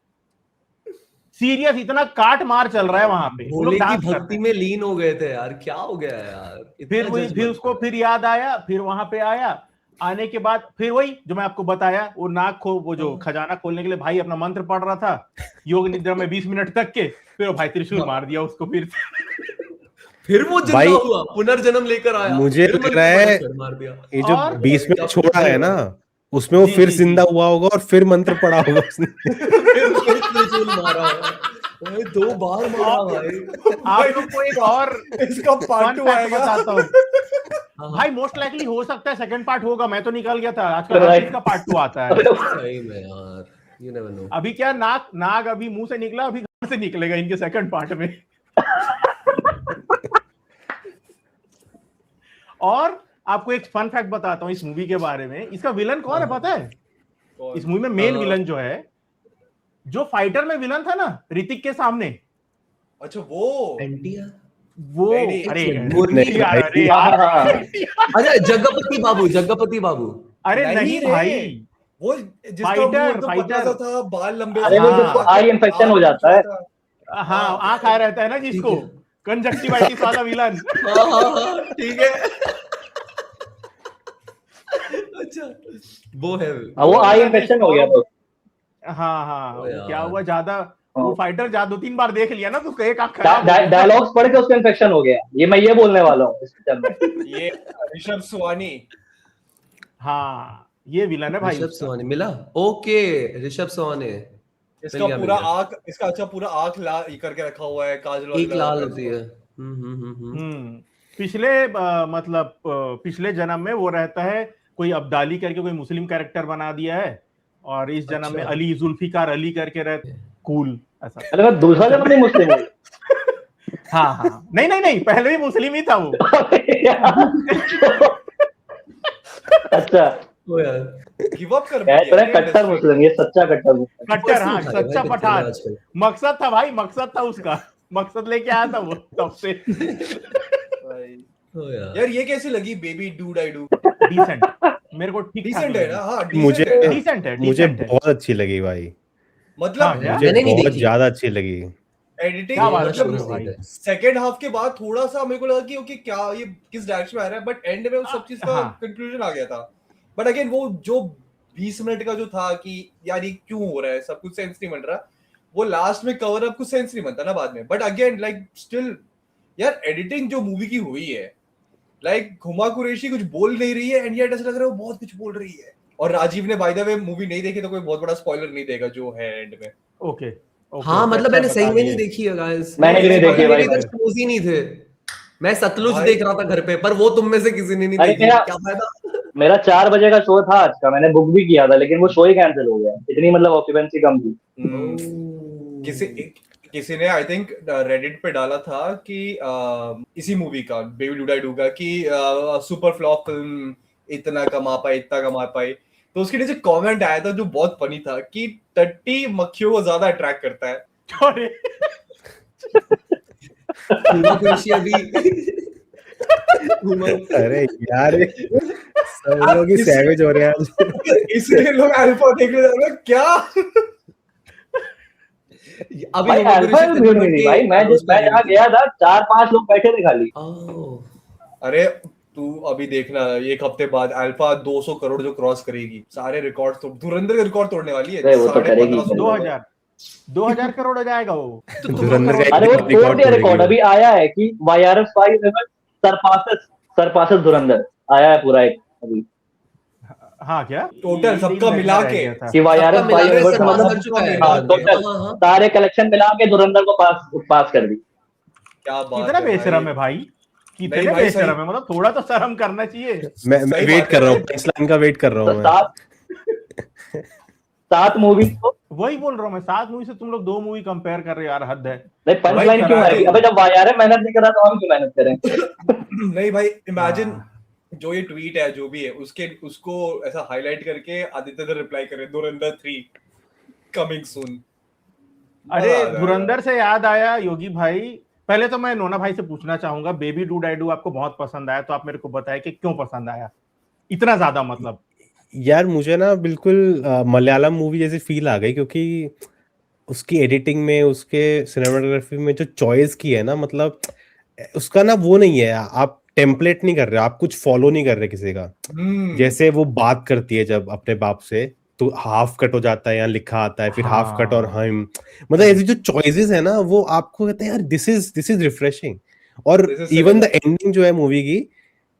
B: सीरियस इतना काट मार चल रहा है वहां पे, वो
C: भोले
B: लोग
C: की
B: डांस कर रहे
C: भक्ति
B: हैं।
C: में लीन हो गए थे यार, क्या हो गया है यार।
B: फिर उसको फिर याद आया, फिर वहां पे आया, आने के बाद फिर वही जो मैं आपको बताया, वो वो जो खजाना खोलने के लिए भाई अपना मंत्र पढ़ रहा था योग निद्रा में 20 मिनट तक के, फिर वो भाई त्रिशूल मार दिया उसको।
C: फिर वो जिंदा
D: भाई,
C: हुआ, पुनर्जन्म लेकर आया।
D: मुझे
C: फिर
D: लग रहा है
C: मार दिया।
D: ये जो
B: और
D: 20 में छोड़ा है ना, उसमें वो
B: जी,
D: फिर
B: जी,
D: जिंदा हुआ होगा और फिर मंत्र पढ़ा होगा उसने।
C: फिर त्रिशूल मारा है। भाई 2 बार मारा भाई।
B: आप लोग को एक और
A: इसका पार्ट 2
B: fun fact
A: आएगा।
B: बताता हूँ भाई, मोस्ट लाइकली हो सकता है सेकंड पार्ट होगा, मैं तो निकल गया था, आजकल हर चीज का पार्ट 2 आता है।
C: सही में यार, यू नेवर नो।
B: अभी क्या नाग अभी मुंह से निकला, अभी कहां से निकलेगा इनके सेकंड पार्ट में। और आपको एक फन फैक्ट बताता हूँ इस मूवी के बारे में, इसका विलन कौन है पता है? इस मूवी में मेन विलन जो है, जो फाइटर में विलन था ना ऋतिक के सामने,
A: अच्छा वो
C: एनटीआर,
B: वो
A: नहीं,
B: अरे
D: नहीं,
B: यार, अरे यार,
C: अरे जगपति बाबू।
B: अरे नहीं भाई,
A: वो जिसका
B: फाइटर,
A: मुंह एकदम
B: फाइटर।
A: पतला सा था, बाल लंबे
E: अरे वो जिसको आई इन्फेक्शन हो जाता है।
B: हाँ, आंख आ रहता है ना जिसको, कंजक्टिवाइटिस वाला विलन।
C: हाँ, ठीक है। अच्छा, वो है
E: वो आई इन्फेक्शन हो गया तो।
B: हाँ,
C: ओ
B: वो
C: यार।
B: क्या हुआ, ज्यादा वो फाइटर ज्यादा 2-3 बार देख लिया ना, तो उसका एक आंख
E: डायलॉग्स पढ़ के उसको इन्फेक्शन हो गया, मैं ये बोलने वाला हूँ इस पिक्चर में।
A: ये ऋषभ स्वानी।
B: हाँ, ये विलन है भाई
C: ऋषभ
B: उसका।
C: सोहाने मिला, ओके ऋषभ सोहाने
A: इसका
C: मिल
A: पूरा
C: गया।
A: आंख, इसका अच्छा पूरा आंख लाल करके रखा हुआ है, काजल
C: एक
A: वाजल लगा
C: लाल
A: के
C: होती
A: रखा
C: है।
B: पिछले मतलब पिछले जन्म में वो रहता है, कोई अब्दाली करके कोई मुस्लिम कैरेक्टर बना दिया है, और इस जन्म में
C: अच्छा।
B: अली जुल्फिकार अली करके रहता, कूल ऐसा।
E: अरे मैं दूसरा जन्म नहीं मुस्लिम हूँ।
B: हाँ हाँ, नहीं नहीं नहीं, पहले भी मुस्लिम ही था वो।
E: अच्छा,
C: ओ यार
A: गिव अप कर
E: है
A: दिया
E: तो है
A: क्या
E: कट्टर
A: industry?
E: मुस्लिम, ये सच्चा कट्टर मुस्लिम।
B: कट्टर, हाँ
C: दिखा रहे
B: सच्चा
C: भाई पिक्चर में
B: पठान।
C: आजकल।
B: मकसद था भाई, मकसद था उसका, मकसद लेके आया था वो तब से।
A: भाई
C: ओ यार
A: यार ये कैसी लगी baby do I do?
B: Decent, मेरे को ठीक ठाक
A: डिसेंट है
B: लगी।
A: ना? हाँ
D: मुझे
A: डिसेंट है ना?
B: डिसेंट है,
D: मुझे
B: डिसेंट है।
D: बहुत अच्छी लगी भाई,
A: मतलब
B: हाँ क्या?
D: मुझे
C: मैंने नहीं
D: बहुत
C: देखी।
D: ज्यादा अच्छी लगी।
A: एडिटिंग
B: क्या बात
C: मैं
B: कर
A: मतलब
B: रहे
C: शुरू
B: हो
C: से ही
B: भाई?
C: था।
A: सेकेंड हाफ के बाद थोड़ा सा मेरे को लगा कि ओके क्या ये किस डायरेक्शन में आ रहा है, बट एंड में उस सब चीज का
B: हाँ।
A: कंक्लूजन आ गया था। बट अगेन वो जो 20 मिनट का जो था कि यार ये क्यों हो रहा है, सब कुछ सेंस नहीं बन रहा, वो लास्ट में कवर अप कुछ सेंस नहीं बनता ना बाद में। बट अगेन लाइक स्टिल यार एडिटिंग जो मूवी की हुई है, लाइक हुमा कुरैशी कुछ बोल नहीं रही है एंड येट ऐसा लग रहा है वो बहुत कुछ बोल रही है। और राजीव ने बाय द वे मूवी नहीं देखी तो कोई बहुत बड़ा स्पॉइलर नहीं देगा जो है एंड में।
B: ओके ओके,
C: हाँ
B: ओके,
C: मतलब
B: अच्छा
C: मैंने
B: बता
C: सही में नहीं
B: दिए।
C: देखी है गाइस।
E: मैंने भी नहीं देखी है भाई।
C: शोज ही नहीं थे। मैं सतलुज
A: भाई-
C: देख रहा था घर पे, पर वो तुम में से किसी ने नहीं
E: अरे
C: देखी,
E: मेरा-
C: क्या फायदा।
E: मेरा 4 बजे का शो था आज का, मैंने बुक भी किया था, लेकिन वो शो ही कैंसिल हो गया, इतनी मतलब ऑक्यूपेंसी कम थी।
A: किसी ने आई थिंक रेडिट पे डाला था कि इसी मूवी का बेबी डूडाई डू का कि सुपर फ्लॉप फिल्म इतना कमा पाई, इतना कमा पाई। तो उसके नीचे कमेंट आया था जो बहुत फनी था कि टट्टी मक्खियों को ज्यादा अट्रैक्ट करता है।
B: अरे
C: हुमा कुरैशी अभी
D: अरे यार ये सब
A: आप
D: लोग ही
A: इस-
D: सैवेज हो रहे हैं आज।
A: इसलिए लोग अल्फा देखने जा रहे हैं क्या?
C: अभी
E: भाई
C: हुमा
E: अल्फा
C: कुरैशी
E: भीड़ नहीं थी भाई, मैं जहाँ गया था 4-5 लोग बैठे थे खाली।
A: अरे तू अभी देखना एक हफ्ते बाद अल्फा 200 करोड़ जो क्रॉस करेगी, सारे रिकॉर्ड तोड़, धुरंधर का रिकॉर्ड तोड़ने वाली है।
E: अरे वो तो करेगी।
A: 1500
B: 2000 करोड़ हो जाएगा वो।
D: धुरंधर का
E: अरे वो
D: रिकॉर्ड
E: तोड़ दिया रिकॉर्ड,
D: तोड़ेगी
E: अभी आया है कि YRF 5 सरपासेस धुरंधर आया है पूरा एक अभी,
B: हाँ क्या?
A: टोटल सबका मिला के
E: कि YRF 5
C: कर चुका है।
E: हाँ, टोटल सारे कलेक्शन मिला के धुरंधर को पास कर दी।
A: क्या बात
B: कितना
A: है
B: बेशरम है
A: भाई।
B: भाई, कितने
A: नहीं भाई,
B: बेशरम
A: सही-
B: है, मतलब थोड़ा तो शर्म करना चाहिए।
D: मैं
A: सही
D: वेट
A: बात
D: कर
A: है
D: रहा हूँ,
A: भाई।
D: पंच लाइन का वेट कर रहा
E: तो
D: हूँ मैं।
E: 7 मूवी तो
B: वही बोल रहा हूँ मैं, 7 मूवी से तुम लोग 2 मूवी कंपेयर कर रहे हो यार, हद है।
E: नहीं, पंच
A: भाई
E: लाइन क्यों
A: करा
E: है?
A: है।
E: अबे जब YRF मेहनत नहीं कर रहा तो हम क्यों मेहनत करें?
A: नहीं भाई इमेजिन
B: हाँ।
A: जो ये ट्वीट है जो भी है उसको ऐसा हाईलाइट करके आदित्य ने रिप्लाई करे धुरंधर 3 कमिंग सून।
B: अरे धुरंधर से याद आया योगी भाई, पहले तो मैं नोना भाई से पूछना चाहूंगा, बेबी डू डाई डू आपको बहुत पसंद आया, तो आप मेरे को बताएं कि क्यों पसंद आया इतना ज्यादा। मतलब
D: यार मुझे ना बिल्कुल मलयालम मूवी जैसी फील आ गई, क्योंकि उसकी एडिटिंग में, उसके सिनेमाटोग्राफी में जो चॉइस की है ना, मतलब उसका ना वो नहीं है, आप टेम्पलेट नहीं कर रहे, आप कुछ फॉलो नहीं कर रहे किसी का। जैसे वो बात करती है जब अपने बाप से, तो हाफ कट हो जाता है, यहाँ लिखा आता है, फिर हाफ कट और हम, मतलब ऐसी जो चॉइसेस है ना, वो आपको कहते हैं यार दिस इज रिफ्रेशिंग। और इवन द एंडिंग जो है मूवी की,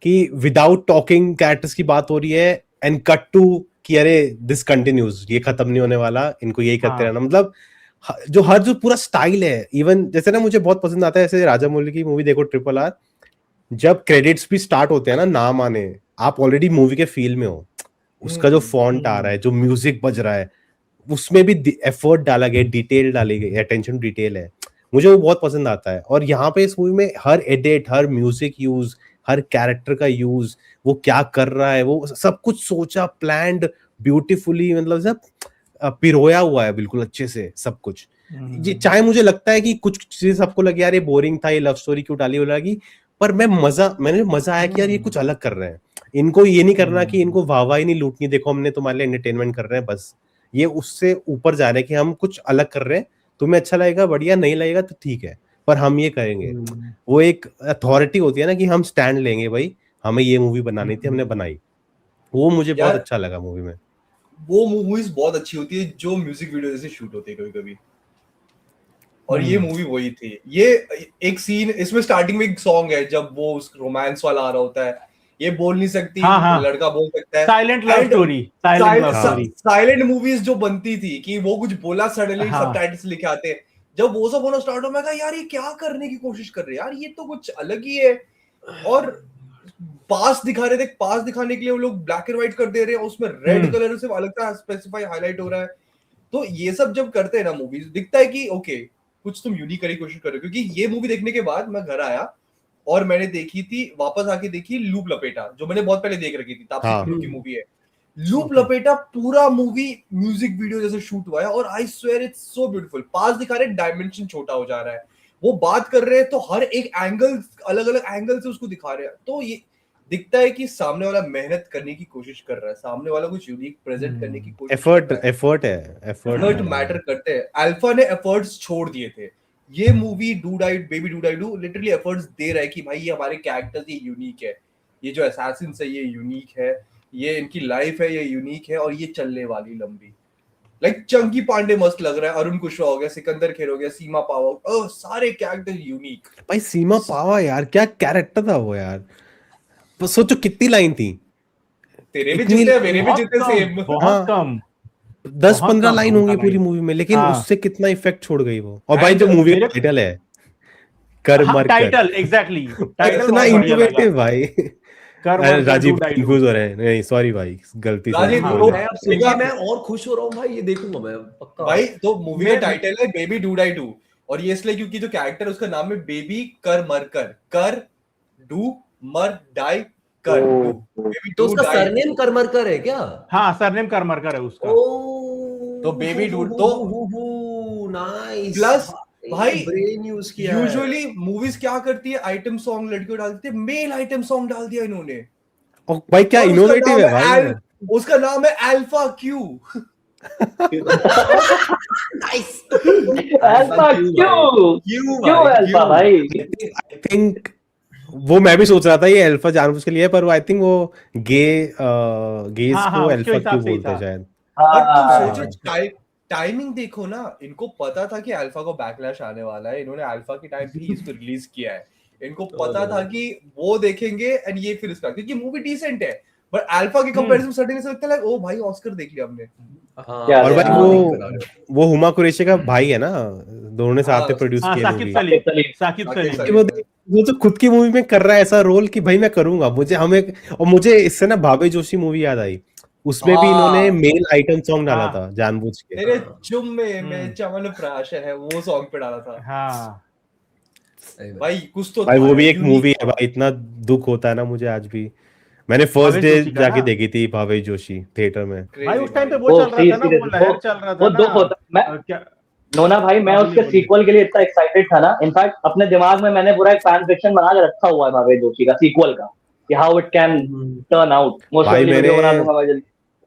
D: कि विदाउट टॉकिंग कैरेक्टर्स की बात हो रही है एंड कट टू कि अरे दिस कंटिन्यूज, ये खत्म नहीं होने वाला, इनको यही करते रहना। मतलब जो पूरा स्टाइल है, इवन जैसे ना मुझे बहुत पसंद आता है, जैसे राजा मौली की मूवी देखो RRR, जब क्रेडिट्स भी स्टार्ट होते हैं ना, नाम आने, आप ऑलरेडी मूवी के फील में हो, उसका जो फॉन्ट आ रहा है, जो म्यूजिक बज रहा है, उसमें भी एफर्ट डाला गया, डिटेल डाली गई, अटेंशन डिटेल है, मुझे वो बहुत पसंद आता है। और यहाँ पे इस मूवी में हर एडिट, हर म्यूजिक यूज, हर कैरेक्टर का यूज, वो क्या कर रहा है, वो सब कुछ सोचा, प्लान्ड ब्यूटीफुली, मतलब सब पिरोया हुआ है बिल्कुल अच्छे से सब कुछ। ये चाहे मुझे लगता है कि कुछ चीजें सबको लगे यार ये बोरिंग था, ये लव स्टोरी क्यों डाली हो लगी, पर मैंने मजा आया कि यार ये कुछ अलग कर रहे हैं। इनको ये नहीं करना कि इनको वाहवाही नहीं लूटनी, देखो हमने तुम्हारे लिए एंटरटेनमेंट कर रहे हैं बस, ये उससे ऊपर जा रहे हैं कि हम कुछ अलग कर रहे हैं, तुम्हें अच्छा लगेगा बढ़िया, नहीं लगेगा तो ठीक है, पर हम ये करेंगे। वो एक अथॉरिटी होती है ना कि हम स्टैंड लेंगे, भाई हमें ये मूवी बनानी थी, हमने बनाई, वो मुझे बहुत अच्छा लगा मूवी में।
A: वो मूवीज बहुत अच्छी होती है जो म्यूजिक वीडियो जैसे शूट होती है कभी कभी, और ये मूवी वही थी। ये एक सीन इसमें स्टार्टिंग में एक सॉन्ग है जब वो उस रोमांस वाला आ रहा होता है, ये बोल नहीं सकती,
B: हाँ।
A: लड़का बोल सकता है।
B: Silent love story, silent love story.
A: Silent movies जो बनती थी कि वो कुछ बोला सडनली
B: हाँ।
A: सबटाइटल्स लिखे आते, जब वो सब होना स्टार्ट हो मैं कहा यार ये क्या करने की कोशिश कर रहे हैं यार, ये तो कुछ अलग ही है। और पास दिखा रहे थे, पास दिखाने के लिए वो लोग ब्लैक एंड व्हाइट कर दे रहे हैं, उसमें रेड कलर से अलग सा स्पेसिफाई हाईलाइट हो रहा है। तो ये सब जब करते हैं ना मूवीज, दिखता है कि ओके कुछ तुम यूनिक करने की कोशिश कर रहे हो। क्योंकि ये मूवी देखने के बाद मैं घर आया और मैंने देखी थी, वापस आके देखी लूप लपेटा, जो मैंने बहुत पहले देख रखी थी, तापसी
D: हाँ।
A: पन्नू की मूवी है लूप लपेटा। पूरा मूवी म्यूजिक वीडियो जैसे शूट हुआ है और I swear it's so beautiful. पास दिखा रहे, डायमेंशन छोटा हो जा रहा है, वो बात कर रहे हैं तो हर एक एंगल अलग अलग एंगल से उसको दिखा रहे हैं। तो ये दिखता है कि सामने वाला मेहनत करने की कोशिश कर रहा है, सामने वाला कुछ यूनिक प्रेजेंट करने की कोशिश
D: एफर्ट
A: कर रहा है।
D: एफर्ट
A: मैटर करते हैं। अल्फा ने एफर्ट्स छोड़ दिए थे। ये movie baby do die do literally efforts दे रहा है कि भाई ये हमारे कैरेक्टर्स ये यूनिक है, ये जो असैसिन्स है ये यूनिक है, ये इनकी लाइफ है ये यूनिक है और ये चलने वाली लंबी। लाइक चंकी पांडे मस्त लग रहा है, अरुण कुशवाहा हो गया, सिकंदर खेर हो गया, सीमा पावा, सारे कैरेक्टर यूनिक।
D: भाई सीमा पावा यार क्या कैरेक्टर था वो यार, बस सोचो कितनी लाइन थी,
A: तेरे भी
D: इतनी-
A: जितने मेरे भी
B: बहुत
A: जितने
B: कम,
A: सेम।
B: बहुत
D: हाँ।
B: कम।
D: 10-15
B: कम
D: लाइन
B: होगा
D: होंगी पूरी
B: लाइन।
D: मूवी में, लेकिन
B: हाँ।
D: उससे कितना इफेक्ट छोड़ गई वो। और भाई
A: And
D: जो मूवी का
B: मेरे-
D: टाइटल है कर
B: हाँ,
D: मर कर,
B: टाइटल एग्जैक्टली, टाइटल
D: इतना
B: बहुत बढ़िया लगा।
D: इनोवेटिव भाई।
B: कर
D: अरे
B: मर कर
D: Rajiv
B: do die do.
D: Confuse हो रहे हैं, नहीं सॉरी भाई गलती से
A: राजीव,
B: हाँ।
A: तो
C: मैं अब सुन के मैं और खुश हो रहा हूँ भाई, ये देखूंगा मैं पक्का
A: भाई तो मूवी का
B: मैं-
A: टाइटल है बेबी डू डाई डू, और ये इसलिए क्योंकि जो कैरेक्टर है उसका नाम है बेबी कर मर कर डू मर डाई कर डू। Baby
C: तो
A: do
C: उसका
A: die
C: सरनेम
A: do।
C: करमरकर है क्या?
B: हाँ, सरनेम कर मर कर है उसका।
A: तो baby dude, तो
C: नाइस
A: प्लस भाई
C: ब्रेन यूज किया है।
A: यूजुअली मूवीज क्या करती है, आइटम सॉन्ग लड़कियों डालती है, मेल आइटम सॉन्ग डाल दिया इन्होंने।
D: और भाई क्या
A: और उसका
D: इनोवेटिव
A: नाम
D: है भाई।
A: उसका नाम है अल्फा क्यू।
C: नाइस
E: अल्फा क्यों अल्फा भाई?
D: आई थिंक वो मैं भी सोच रहा था ये अल्फा जानबूझ के लिए है, पर आई थिंक वो गेज
B: हाँ,
D: को
B: उसके
D: अल्फा
B: हिसाब
D: क्यों
B: से ही
D: बोलते हैं
B: था।
D: शायद।
A: बट तुम
E: हाँ।
A: सोचो टाइमिंग देखो ना, इनको पता था कि अल्फा को बैकलैश आने वाला है, इन्होंने अल्फा के टाइम पे ही इसको रिलीज किया है। इनको पता था कि वो देखेंगे एंड ये फिर इसका, क्योंकि मूवी डिसेंट है, बट अल्फा के कंपैरिजन सडनली से लगता है ओ भाई ऑस्कर देख लिया हमने।
E: क्या
D: और
E: है?
D: भाई वो हुमा कुरैशी का भाई है ना, दोनों ने साथ में
A: हाँ,
D: प्रोड्यूस
B: हाँ,
D: किया
B: साकिब
D: मूवी।
B: सलीम, साकिब
A: साकिब
B: सलीम।
A: सलीम।
D: वो तो खुद की मूवी में कर रहा है ऐसा रोल कि भाई मैं करूंगा, और मुझे इससे ना भावे जोशी मूवी याद आई, उसमें भी इन्होंने
A: हाँ।
D: मेल आइटम सॉन्ग डाला
B: हाँ।
D: था जानबूझ के।
A: तेरे चुम्मे में चमन प्राश है, वो सॉन्ग पे डाला था।
B: हाँ,
A: भाई कुछ तो
D: भाई
A: था
D: वो भी एक
A: unique
D: मूवी है
A: था।
D: भाई, इतना दुख होता है ना मुझे आज भी। मैंने फर्स्ट
B: भावे
D: डे
B: जोशी का
D: जाके
B: ना?
D: देखी थी भावे जोशी थिएटर में।
B: भाई
A: Crazy
B: उस टाइम पे
A: भाई।
B: वो चल रहा था ना, वो
E: वो-
B: लहर चल रहा था
E: वो
B: ना।
E: दुख होता मैं
B: क्या
E: नोना भाई, मैं
B: हाँ,
E: उसके
B: बोलिए।
E: सीक्वल के लिए इतना एक्साइटेड था ना, इनफैक्ट अपने दिमाग में मैंने पूरा एक फैन फिक्शन बना के रखा हुआ है भावे जोशी का सीक्वल का, कि how it can turn out. Most
D: भाई
E: वीडियो
D: मैंने
E: बना दूंगा मैं जल्दी।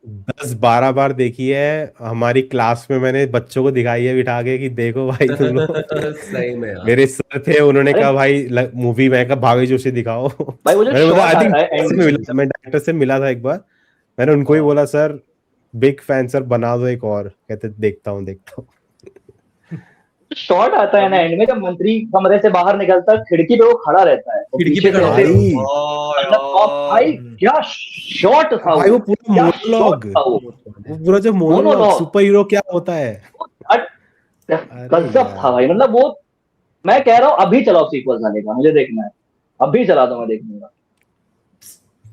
D: 10-12 बार देखी है, हमारी क्लास में मैंने बच्चों को दिखाई है बिठा के कि देखो भाई तुम लोग।
C: सही में यार।
D: मेरे सर थे, उन्होंने
E: अरे
D: कहा भाई मूवी मैं कहा भावे जोशी दिखाओ।
E: भाई वो जो
D: मैंने
E: शॉट
D: आई थिंक
E: आता है
D: मैं डायरेक्टर से मिला था एक बार, मैंने उनको ही बोला सर बिग फैन सर बना दो एक और, कहते देखता हूँ।
E: शॉट आता है ना एंड में, जब मंत्री कमरे से बाहर निकलता है, खिड़की पे वो खड़ा रहता है, और
C: खिड़की
E: पीछे
C: पे
E: से
C: खड़ा
E: ऐसे-
D: भाई
E: भाई क्या शॉट था
D: भाई वो पूरा
E: क्या
D: मोनोलॉग,
E: shot था वो
D: वो पूरा जो मोनोलॉग
E: Monologue।
D: सुपर हीरो क्या होता है।
E: गजब
D: यार।
E: था भाई, मतलब वो मैं कह रहा हूँ अभी चलाओ सीक्वल साले का, मुझे देखना है, अभी चला दो, मैं देखूंगा।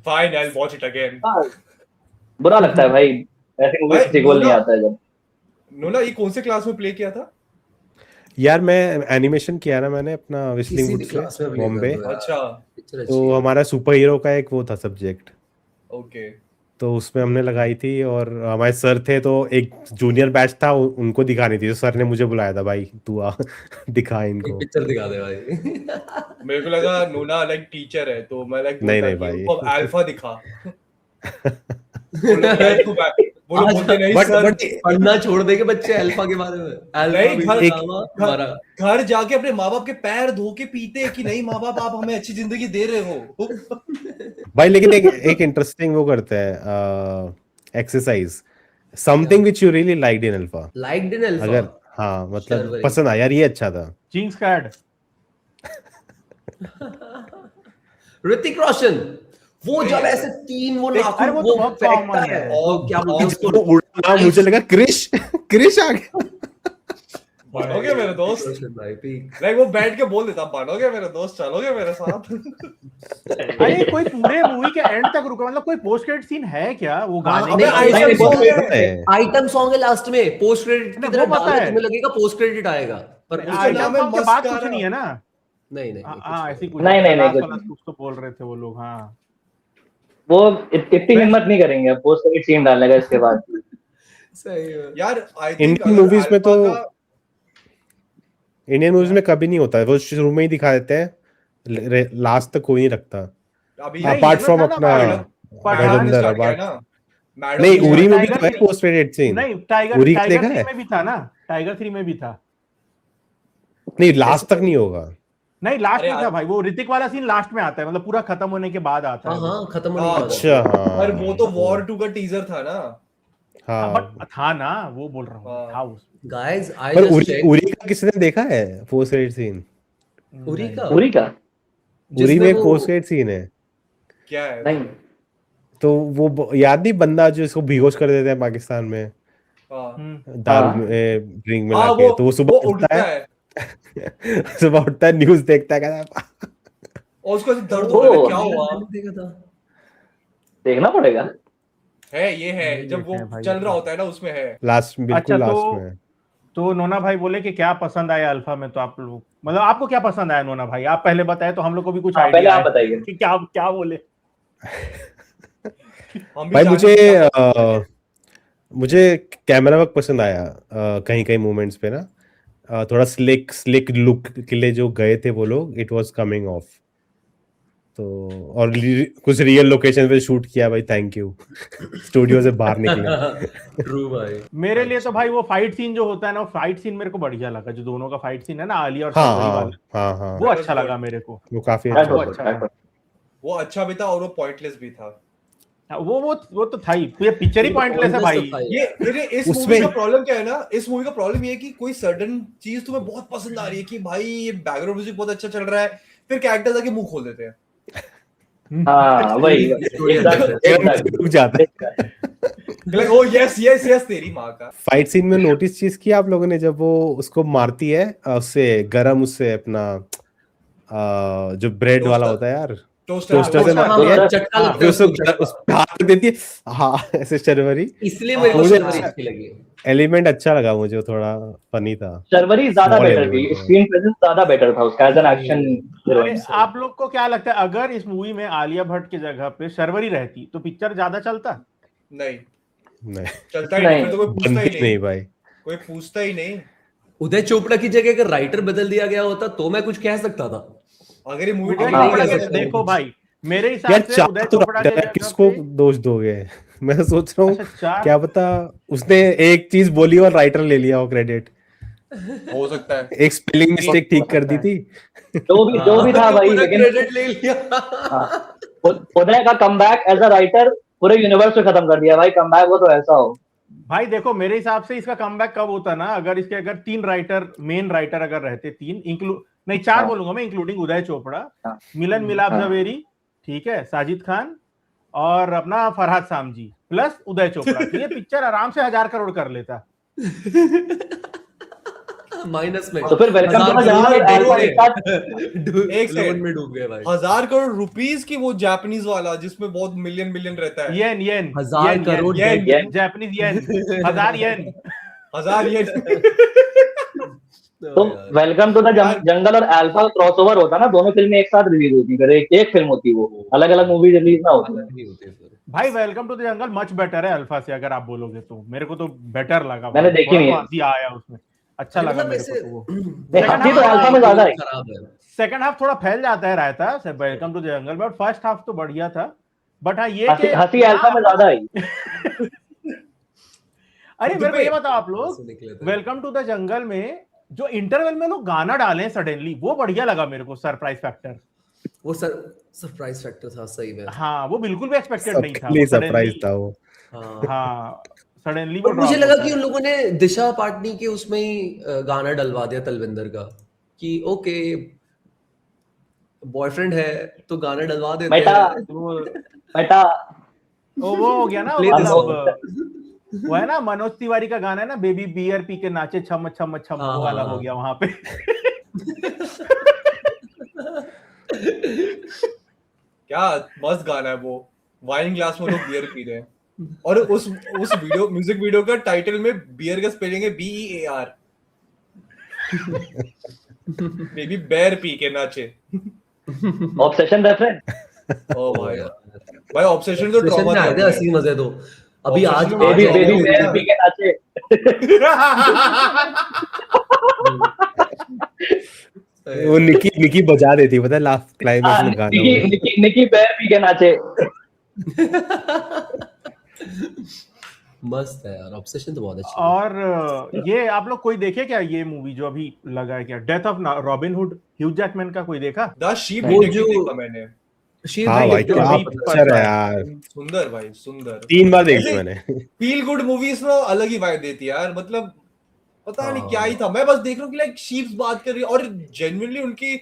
A: Fine, I'll watch it again.
E: हाँ, बुरा लगता है भाई, ऐसे मूवी
A: भाई,
E: सीक्वल नहीं
A: नोना-
E: आता है जब।
A: नोना ये कौन से क्लास में प्ले किया था?
D: यार मैं एनिमेशन किया ना मैंने अपना विस्लिंग
C: किसी भी
D: वुड
C: क्लास
D: से
C: में play
D: बॉम्बे,
C: कर दो यार।
A: अच्छा,
C: पिक्चर अच्छी
D: तो
C: है।
D: हमारा सुपर हीरो का एक वो था सब्जेक्ट,
A: ओके।
D: तो उसमें हमने लगाई थी, और हमारे सर थे तो एक जूनियर बैच था उनको दिखानी थी, तो सर ने मुझे बुलाया था भाई तू आ दिखा
C: एक
D: इनको।
C: पिक्चर दिखा दे भाई।
A: मेरे को लगा नोना लाइक टीचर है, तो मैं लाइक
D: नहीं भाई।
A: वो अल्फा दिखा। बोलो बोलते नहीं सर।
C: बट पढ़ना छोड़ देंगे बच्चे अल्फा के बारे में। अल्फा
A: नहीं,
C: भी
A: घर-
C: बतावा हमारा।
A: घर जाके अपने माँ बाप के पैर धो के पीते हैं कि नहीं माँ बाप आप हमें अच्छी जिंदगी दे रहे हो।
D: भाई लेकिन एक इंटरेस्टिंग वो करते हैं exercise, something which you really liked in alpha,
C: liked in alpha.
D: अगर हाँ मतलब
C: Sure,
D: पसंद आया यार, ये अच्छा था।
B: चिंग्स का ऐड।
C: ऋतिक रोशन वो जब ऐसे तीन वो नाखून
B: अरे वो तो बहुत
C: फेंकता
B: common
C: है,
B: है।
C: वो क्या बोलते हैं उसको,
D: वो उड़ा, मुझे लगा क्रिश क्रिश आ गया।
A: बनोगे मेरे दोस्त,
C: रोशन भाई पीक।
A: लाइक वो बैठ के बोल देता बनोगे मेरे दोस्त, चलोगे मेरे साथ।
B: अरे कोई पूरे मूवी के एंड तक रुका, मतलब कोई पोस्ट क्रेडिट सीन है क्या वो गाने
C: अबे
B: का?
A: आइटम सॉन्ग है।
C: आइटम सॉन्ग है लास्ट में, पोस्ट क्रेडिट की
B: नहीं,
C: तरह
B: वो पता
C: डालना,
B: है।
C: तुम्हें लगेगा पोस्ट क्रेडिट आएगा, पर
A: उसका
C: उसके
A: नाम
C: नाम
A: है
B: आइटम सॉन्ग के बाद कुछ
A: मस्कारा।
B: नहीं है ना?
C: नहीं नहीं
B: हाँ ऐसी कुछ
E: नहीं, नहीं,
B: लास्ट
E: कुछ
B: वाला
E: नहीं।
B: कुछ तो बोल रहे थे वो लोग। हाँ
E: वो इतनी हिम्मत नहीं करेंगे पोस्ट क्रेडिट सीन डालने का इसके बाद।
C: सही है।
A: यार आई थिंक
D: इंडियन मूवीज में तो इंडियन मूवीज में कभी नहीं होता है, वो शुरू में ही दिखा देते हैं, लास्ट तक कोई नहीं रखता।
A: अभी
B: नहीं,
D: अपार्ट
B: इसमें
D: फ्रॉम
B: था ना
D: अपना
B: भाई, पठान
D: गजेंद्र
A: स्टार्ट किया
D: अपार्ट,
A: ना, मैडम
D: नहीं
A: ने
D: उरी में भी
B: टाइगर
D: तो है
B: थ्री-
D: पोस्ट क्रेडिट सीन।
B: नहीं
D: उरी
B: टाइगर
D: का देखा
B: 3
D: है?
B: में भी था ना, टाइगर 3 में भी था।
D: नहीं लास्ट तक नहीं होगा।
B: नहीं लास्ट
A: अरे
B: में था
A: यार-
B: भाई, वो ऋतिक वाला सीन लास्ट में आता है, मतलब पूरा खत्म होने के बाद आता
C: हाँ
B: है वो।
C: हाँ खत्म होने
A: हाँ,
C: के बाद।
D: अच्छा हाँ,
A: पर वो तो वॉर 2 का टीजर था ना।
D: हाँ
B: बट था ना, वो बोल रहा हूँ
A: हाँ।
B: था उस
C: गाइस आई
D: पर
C: जस्ट
D: उरी
C: चेक
D: उरी का किसने देखा है पोस्ट क्रेडिट सीन?
C: उरी का,
E: पूरी का
D: उरी
C: जिसमें
D: में एक
C: वो-
D: पोस्ट क्रेडिट सीन है,
A: क्या है?
E: नहीं,
D: तो वो याद नहीं बंदा जो इसको बेहोश कर देते हैं पाकिस्तान में
A: हाँ
D: दारू
E: हाँ।
D: में ड्रिंक मिला
A: हाँ,
D: के, तो वो
A: वो
D: सुबह उठता
A: उठता
D: है
A: है
D: सुबह उठता है न्यूज देखता है, कहता है
A: और उसको ऐसे दर्द हो रहा है,
E: ओ।
A: क्या हुआ
C: मैंने देखा था।
E: देखना पड़ेगा।
A: है, ये है
B: नहीं
A: जब वो
B: देखे हैं भाई
A: चल
B: ये
A: रहा होता है ना, उसमें है।
D: लास्ट बिल्कुल
B: अच्छा,
D: लास्ट में।
B: तो नोना भाई बोले कि क्या पसंद आया अल्फा में, तो आप लोग मतलब आपको क्या पसंद आया नोना भाई? आप पहले बताए तो हम लोग को भी कुछ
E: हाँ, पहले
B: आइडिया
E: आप बताइए।
B: कि क्या क्या बोले।
A: हम भी
D: भाई
A: जाने
D: मुझे
A: क्या पसंद है।
D: मुझे कैमरा वर्क पसंद आया कहीं कहीं मोमेंट्स पे ना, थोड़ा स्लिक लुक के लिए जो गए थे वो लोग, इट वाज कमिंग ऑफ। तो और कुछ रियल लोकेशन पे शूट किया भाई, थैंक यू स्टूडियो से बाहर निकले।
C: ट्रू भाई।
B: मेरे लिए तो भाई वो फाइट सीन जो होता है ना, वो फाइट सीन मेरे को बढ़िया लगा, जो दोनों का फाइट सीन है ना, आलिया और
D: हाँ
B: शर्वरी
D: हाँ
B: वाला,
D: हाँ हाँ,
B: वो
A: That was
B: अच्छा
A: good.
B: लगा मेरे को।
D: वो काफी
E: That
D: अच्छा
E: was
D: था।
E: good,
B: अच्छा
E: that was-
A: वो अच्छा भी था और वो पॉइंटलेस भी था।
B: वो तो था ही, ये पिक्चर ही पॉइंटलेस है भाई।
A: ये इस मूवी
D: उसमें-
A: का प्रॉब्लम क्या है ना, इस मूवी का प्रॉब्लम ये है कि कोई सडन चीज तुम्हें बहुत पसंद आ रही है कि भाई ये बैकग्राउंड म्यूजिक बहुत अच्छा चल रहा है, फिर कैरेक्टर्स आके मुंह खोल देते हैं।
E: हाँ वही
D: रुक जाता है।
A: Like oh yes yes yes तेरी माँ का।
D: फाइट सीन में नोटिस चीज की आप लोगों ने, जब वो उसको मारती है उससे गरम, उससे अपना जो ब्रेड वाला होता है यार, टोस्टर से
B: टोस्टर,
D: मारती है,
C: चटका लगता
D: फिर
C: है
D: उसको
C: उसको,
D: उस पे हाथ रख देती है, हाँ ऐसे शर्वरी।
C: इसलिए मेरे को
D: मुझे
C: शर्वरी
D: अच्छा-
C: अच्छी लगी।
D: एलिमेंट अच्छा लगा मुझे, थोड़ा फनी था।
E: शर्वरी ज्यादा
D: Small
E: बेटर थी,
D: element, हाँ।
E: स्क्रीन प्रेजेंस ज्यादा बेटर था उसका एज एन एक्शन
B: अरे
E: हीरोइन।
B: आप लोग को क्या लगता है, अगर इस मूवी में आलिया भट्ट की जगह पे शर्वरी रहती तो पिक्चर ज्यादा चलता?
A: नहीं
D: नहीं
A: चलता ही नहीं,
E: नहीं।
A: फिर तो कोई पूछता
D: बनती
A: ही
D: नहीं
A: नहीं,
D: भाई।
A: कोई पूछता ही नहीं।
C: उदय चोपड़ा की जगह अगर राइटर बदल दिया गया होता तो मैं कुछ कह सकता था।
A: अगर ये मूवी
B: उदय
E: हाँ,
B: चोपड़ा
C: नहीं
B: के
C: कर सकते
B: देखो भाई, मेरे
D: यार
B: हिसाब से
D: चार
B: उदय
D: तो
B: चोपड़ा के
D: राइटर है,
B: जगह
D: किसको
B: पे
D: दोष दोगे? मैं तो सोच रहा
B: अच्छा,
D: हूँ
B: चार
D: क्या पता उसने एक चीज बोली और राइटर ले लिया हो क्रेडिट,
A: हो सकता है।
D: एक स्पेलिंग मिस्टेक ठीक कर दी थी।
E: जो भी था भाई,
C: पूरा
E: लेकिन
C: क्रेडिट ले लिया।
E: हाँ, उदय का कमबैक एज अ राइटर पूरे यूनिवर्स को खत्म कर दिया भाई। कमबैक वो तो ऐसा हो
B: भाई देखो, मेरे हिसाब से इसका कमबैक कब होता ना, अगर इसके अगर 3 राइटर, मेन राइटर अगर रहते, 3 इंक्लूड नहीं 4
E: हाँ।
B: बोलूंगा मैं, इंक्लूडिंग उदय चोपड़ा,
E: हाँ।
B: मिलन मिलाप
E: हाँ।
B: जवेरी, ठीक है, साजिद खान और अपना फरहाद सामजी प्लस उदय चोपड़ा, तो ये पिक्चर आराम से 1000 करोड़ कर लेता।
C: माइनस में
E: तो फिर वेलकम टू द जंगल और अल्फा एक साथ।
A: एक
C: लोन
A: सेकंड
C: में डूब गए भाई।
A: 1000 करोड़ रुपीस की वो जापानीज वाला जिसमें बहुत मिलियन रहता है।
B: येन येन
C: 1000 करोड़
A: येन,
E: येन।
B: जापानीज येन, 1000 येन।
A: 1000 ये
E: तो वेलकम टू द जंगल और अल्फा क्रॉसओवर होता ना, दोनों फिल्में एक साथ रिलीज होती, फिर एक फिल्म होती, वो अलग अलग मूवी रिलीज ना होती।
B: भाई welcome to the jungle much better है अल्फा से, अगर आप बोलोगे तो मेरे को तो बेटर लगा।
E: मैंने देखी नहीं है।
B: हंसी आया उसमें, अच्छा लगा मेरे को तो वो।
E: नहीं, हंसी तो अल्फा में ज्यादा है।
C: खराब है।
B: सेकंड हाफ थोड़ा फैल जाता है रायता से वेलकम टू द जंगल में, और फर्स्ट हाफ तो बढ़िया था। बट हाँ ये कि
E: हंसी अल्फा में ज्यादा आई।
B: अरे मेरे को ये बताओ आप लोग,
C: आंसू निकले थे।
B: वेलकम टू द जंगल में जो इंटरवल में लोग गाना डाले सडनली, वो बढ़िया लगा मेरे को, सरप्राइज फैक्टर।
C: वो सरप्राइज फैक्टर था सही में।
B: हाँ वो बिल्कुल भी एक्सपेक्टेड नहीं था,
D: सबके लिए
B: वो
D: सरप्राइज
B: suddenly-
D: था वो।
C: हाँ
B: हाँ सडनली
C: और मुझे लगा कि उन लोगों ने दिशा पाटनी के उसमें ही गाना डलवा दिया तलविंदर का, कि ओके बॉयफ्रेंड है तो गाना डलवा देते
E: बेटा
C: हैं।
B: वो
E: बेटा
B: वो हो गया ना,
C: Play this
B: मतलब वो है ना मनोज तिवारी का गाना है ना, बेबी बियर पी के नाचे छम छम छम,
C: हाँ,
B: वो वाला
C: हाँ,
B: हो गया वहां पे।
A: क्या मस्त गाना है वो, वाइन ग्लास में लोग बियर पी रहे हैं, और उस वीडियो, म्यूजिक वीडियो का टाइटल में बियर का स्पेलिंग है BEAR। बेबी बेर पी के नाचे।
E: Obsession reference.
A: ओ भाई ऑब्सेशन तो ट्रॉमा
C: में आए थे
A: दिया
C: असली मजे तो। अभी आज
A: Obsession में
E: बेबी
A: आज
E: बेबी
A: हो
E: बेर
A: गया।
E: पी के नाचे।
D: वो निकी बजा देती है, पता है लास्ट क्लाइमेक्स में गाना वो।
E: निकी बेर पी के नाचे।
C: मस्त है यार, ऑब्सेशन तो बहुत अच्छी है।
B: और ये आप लोग कोई देखे क्या ये मूवी जो अभी लगा है क्या, death of robin hood, Hugh Jackman का, कोई देखा?
A: द शीप
C: वो
A: डिटेक्टिव
C: जो-
A: देखा मैंने।
C: शीप
D: हाँ भाई
C: डिटेक्टिव
D: क्या
B: अभी
D: पिक्चर है यार,
A: सुंदर भाई सुंदर।
D: 3 बार देखी
A: ऐसे
D: मैंने।
A: फील गुड मूवीज ना अलग ही वाइब देती है यार, मतलब पता नहीं
C: हाँ।
A: क्या ही था। मैं बस देख रहा हूँ कि लाइक शीप्स बात कर रही है, और जेन्युइनली उनकी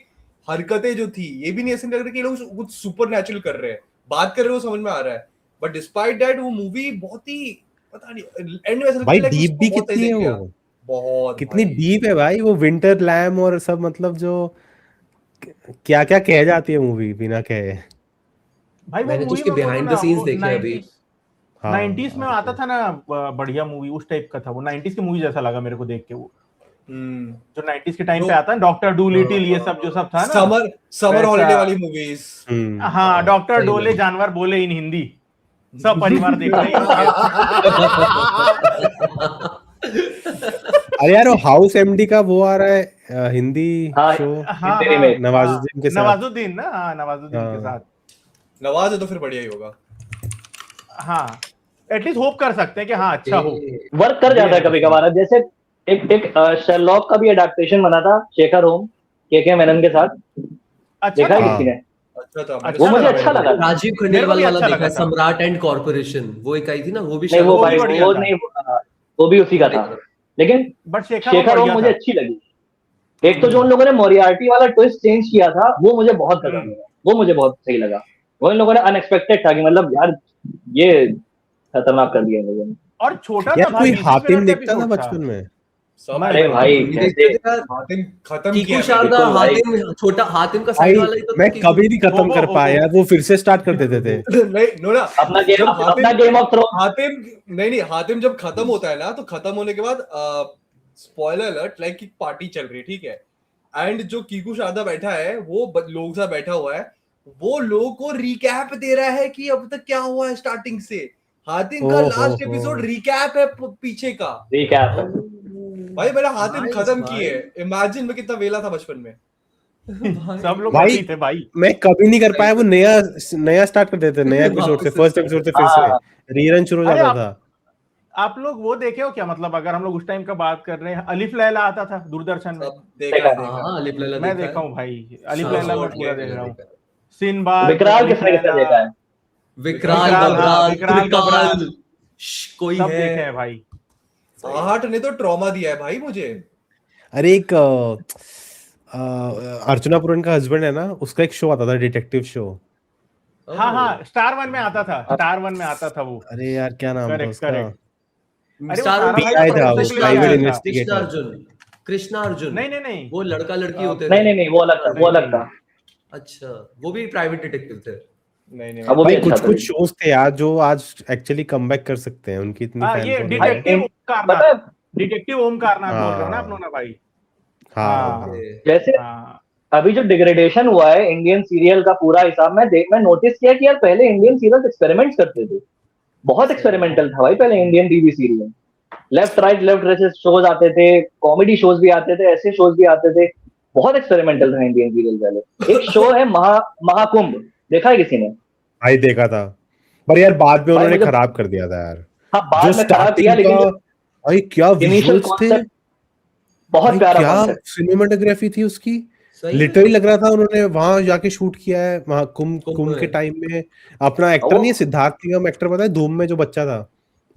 A: हरकतें जो थी, ये भी नहीं ऐसे लग रहा कि ये लोग कुछ सुपर नेचुरल कर रहे हैं, बात कर रहे हो समझ में आ रहा है। बट डिस्पाइट दैट वो मूवी बहुत ही पता नहीं एंड में ऐसा
D: भाई
A: लगता है
D: डीप भी
A: बहुत
D: कितनी है
A: सही किया।
D: वो,
A: बहुत
D: कितनी
A: भाई।
D: डीप है भाई वो, विंटर लैम और सब, मतलब जो क्या क्या कह जाती है मूवी बिना कहे।
B: भाई वो
C: मैंने तो
B: मूवी
C: उसके
B: में बोलो
C: behind
B: ना,
C: the scenes
B: वो
C: देखे अभी।
B: 90s में आता था ना बढ़िया मूवी, उस टाइप का था वो, 90s की मूवी जैसा लगा मेरे को देख के वो,
A: हम्म।
B: जो 90s के टाइम
A: जो-
B: पे आता है, डॉक्टर डूलिटिल, ये सब जो सब था ना।
A: समर
B: वैसा-
A: हॉलिडे वाली मूवीज।
B: हाँ, डॉक्टर
C: सही
B: डोले
C: में।
B: जानवर बोले इन हिंदी, सब परिवार देख रहे हैं।
D: अरे यार वो हाउस एमडी का वो आ रहा है हिंदी
E: हाँ,
D: शो,
B: हाँ
E: हिंदी remake।
D: नवाजुद्दीन के साथ।
B: नवाजुद्दीन ना, हाँ नवाजुद्दीन के
D: हाँ।
B: साथ।
A: नवाज है तो फिर बढ़िया ही होगा।
B: हाँ, एटलीस्ट होप कर सकते हैं कि हाँ अच्छा हो।
E: वर्क कर जाता है कभी कभार। जैसे एक शेरलॉक का भी अडेप्टेशन बना था, शेखर होम के मेनन के साथ,
B: अच्छा
E: देखा है
B: था।
D: हाँ।
E: किसी ने?
A: अच्छा था।
B: अच्छा
E: वो मुझे
B: लगा
E: अच्छा
B: मेरे को।
E: लगा था।
C: राजीव
B: मेरे को
C: खंडेलवाल
B: भी
C: वाला
B: अच्छा
C: देखा
B: लगा
C: है,
B: था।
C: सम्राट एंड कॉर्पोरेशन, वो एक आई थी ना, वो भी
E: नहीं, वो
C: शायद-
B: भी
E: भाई
B: बढ़िया
E: वो
B: था।
E: नहीं, वो भी उसी का था। लेकिन
B: बट शेखर
E: शेखर होम
B: बढ़िया
E: मुझे
B: था।
E: अच्छी लगी। एक तो जो उन लोगों ने मोरियार्टी वाला ट्विस्ट चेंज किया था, वो मुझे बहुत गजब लगा, वो मुझे बहुत सही लगा। वो इन लोगों ने अनएक्सपेक्टेड था कि मतलब यार ये खतरनाक कर दिया इन लोगों ने।
B: और छोटा था
D: यार
B: भाई,
D: कोई
B: 20
D: हातिम
B: मिनट का
D: देखता था
B: एपिसोड
D: बचपन में।
A: सब
B: मैं
E: अरे
B: नहीं।
E: भाई
C: ये
E: कैसे
C: देखते थे यार,
A: हातिम खत्म
C: कीकू
A: किया
C: शारदा,
E: बिल्कुल भाई।
C: हातिम, छोटा हातिम का
D: भाई
C: साइड वाला ही तो था
D: मैं
C: कीकू।
D: कभी नहीं खत्म
B: वो-
D: कर
B: वो-
D: पाया
B: वो-
D: यार, वो फिर से स्टार्ट कर देते थे।
A: नहीं नोरा,
E: अपना
A: जब
E: गेम ऑफ थ्रोन।
A: हातिम नहीं हातिम जब खत्म होता है ना, तो खत्म होने के बाद स्पॉइलर अलर्ट, लाइक एक पार्टी चल रही है, ठीक है, एंड जो कीकू शारदा बैठा है वो लोग सा बैठा हुआ है, वो लोगों को रिकैप दे रहा है कि अब तक क्या हुआ है स्टार्टिंग से। हातिम का
D: ओहो
A: लास्ट
D: हो।
A: एपिसोड रिकैप है पीछे का।
E: रिकैप है।
A: भाई मेरा हातिम
C: Nice,
A: खत्म
C: भाई।
A: किए, इमेजिन में कितना वेला था बचपन में।
B: सब लोग
D: भाई
B: वैसे ही थे भाई।
D: मैं कभी नहीं कर पाया, वो नया स्टार्ट कर देते थे, नया एपिसोड से, फर्स्ट एपिसोड से फिर से
E: हाँ।
D: रीरन शुरू हो
B: अरे
D: जाता था।
B: आप लोग वो देखे हो क्या, मतलब अगर हम लोग उस टाइम का बात कर रहे हैं, अलिफ लैला आता था दूरदर्शन में।
A: सब देखा है।
C: हाँ, अलिफ लैला
B: मैं
C: देखा
B: देखा
C: है।
B: हूँ भाई, अलिफ
C: हाँ,
B: लैला मैं
A: हाँ,
B: पूरा
A: देखा
B: देख रहा हूँ।
C: देखा है।
B: सिनबाद,
E: विकराल
B: अलिफ
E: किसने किसने
B: लैला,
E: देखा है?
C: विकराल
B: विकराल, हाँ,
C: बबराल,
B: विकराल,
C: त्रिकाल,
B: बबराल,
C: कोई
B: सब
C: है।
B: देखे हैं भाई।
A: आहट ने तो ट्रॉमा दिया है भाई मुझे।
D: अरे एक अर्चना पुरन का हस्बैंड है ना, उसका एक शो आता था, डिटेक्टिव शो।
B: हाँ हाँ, स्टार वन में आता था, स्टार वन में आता था वो।
D: अरे यार क्या नाम था
B: करेक्ट
D: उसका?
B: करेक्ट। अरे वो
C: स्टार
B: सारा
C: में
B: भाई
D: PI था,
B: प्रोफेसर
D: वो
B: के लिए
D: प्राइवेट
B: आया था।
D: इन्वेस्टिगेटर।
C: कृष्णा अर्जुन, कृष्णा अर्जुन।
B: नहीं नहीं नहीं,
C: वो लड़का लड़की होते
E: नहीं
C: थे।
E: नहीं नहीं, वो अलग था, वो अलग था।
C: अच्छा, वो भी प्राइवेट डिटेक्टिव थे।
A: नहीं
E: अब वो भी
D: भाई
E: अच्छा
D: कुछ
E: था।
D: कुछ शोज थे यार जो आज एक्चुअली कमबैक कर सकते हैं, उनकी इतनी फैन
B: ये
D: फॉलोइंग
E: भाई
D: है।
B: डिटेक्टिव
E: पता
B: ओमकारनाथ,
E: है,
B: डिटेक्टिव ओमकारनाथ बोल रहे हो ना
D: हाँ।
B: आप लोग ना भाई?
D: हाँ
B: हाँ।
D: हाँ।
E: जैसे
B: हाँ
E: अभी जो डिग्रेडेशन हुआ है इंडियन सीरियल का पूरा हिसाब मैं नोटिस किया कि यार पहले इंडियन सीरियल एक्सपेरिमेंट्स करते थे, बहुत एक्सपेरिमेंटल था भाई पहले Indian TV serial. Left right shows आते थे, कॉमेडी शोज भी आते थे, ऐसे शोज भी आते थे, बहुत एक्सपेरिमेंटल था इंडियन सीरियल पहले। एक शो है महाकुंभ, देखा है किसी ने?
D: भाई देखा था, पर यार बाद में
E: भाई
D: उन्होंने
E: मुझे,
D: खराब कर दिया था यार।
E: हाँ
D: जो
E: बाद में खराब किया,
D: स्टार्टिंग
E: लेकिन
D: का, भाई क्या
E: इनिशियल
D: विजुअल्स थे,
E: कॉन्सेप्ट बहुत
D: भाई
E: प्यारा
D: क्या
E: कॉन्सेप्ट।
D: सिनेमाटोग्राफी थी उसकी।
C: सही में।
D: लिटरली लग रहा था उन्होंने वहां जाके शूट किया है, वहां
C: कुंभ
D: कुंभ के
C: में।
D: टाइम में। अपना एक्टर
E: वो
D: नहीं है सिद्धार्थ निगम, एक्टर पता है धूम में जो बच्चा था,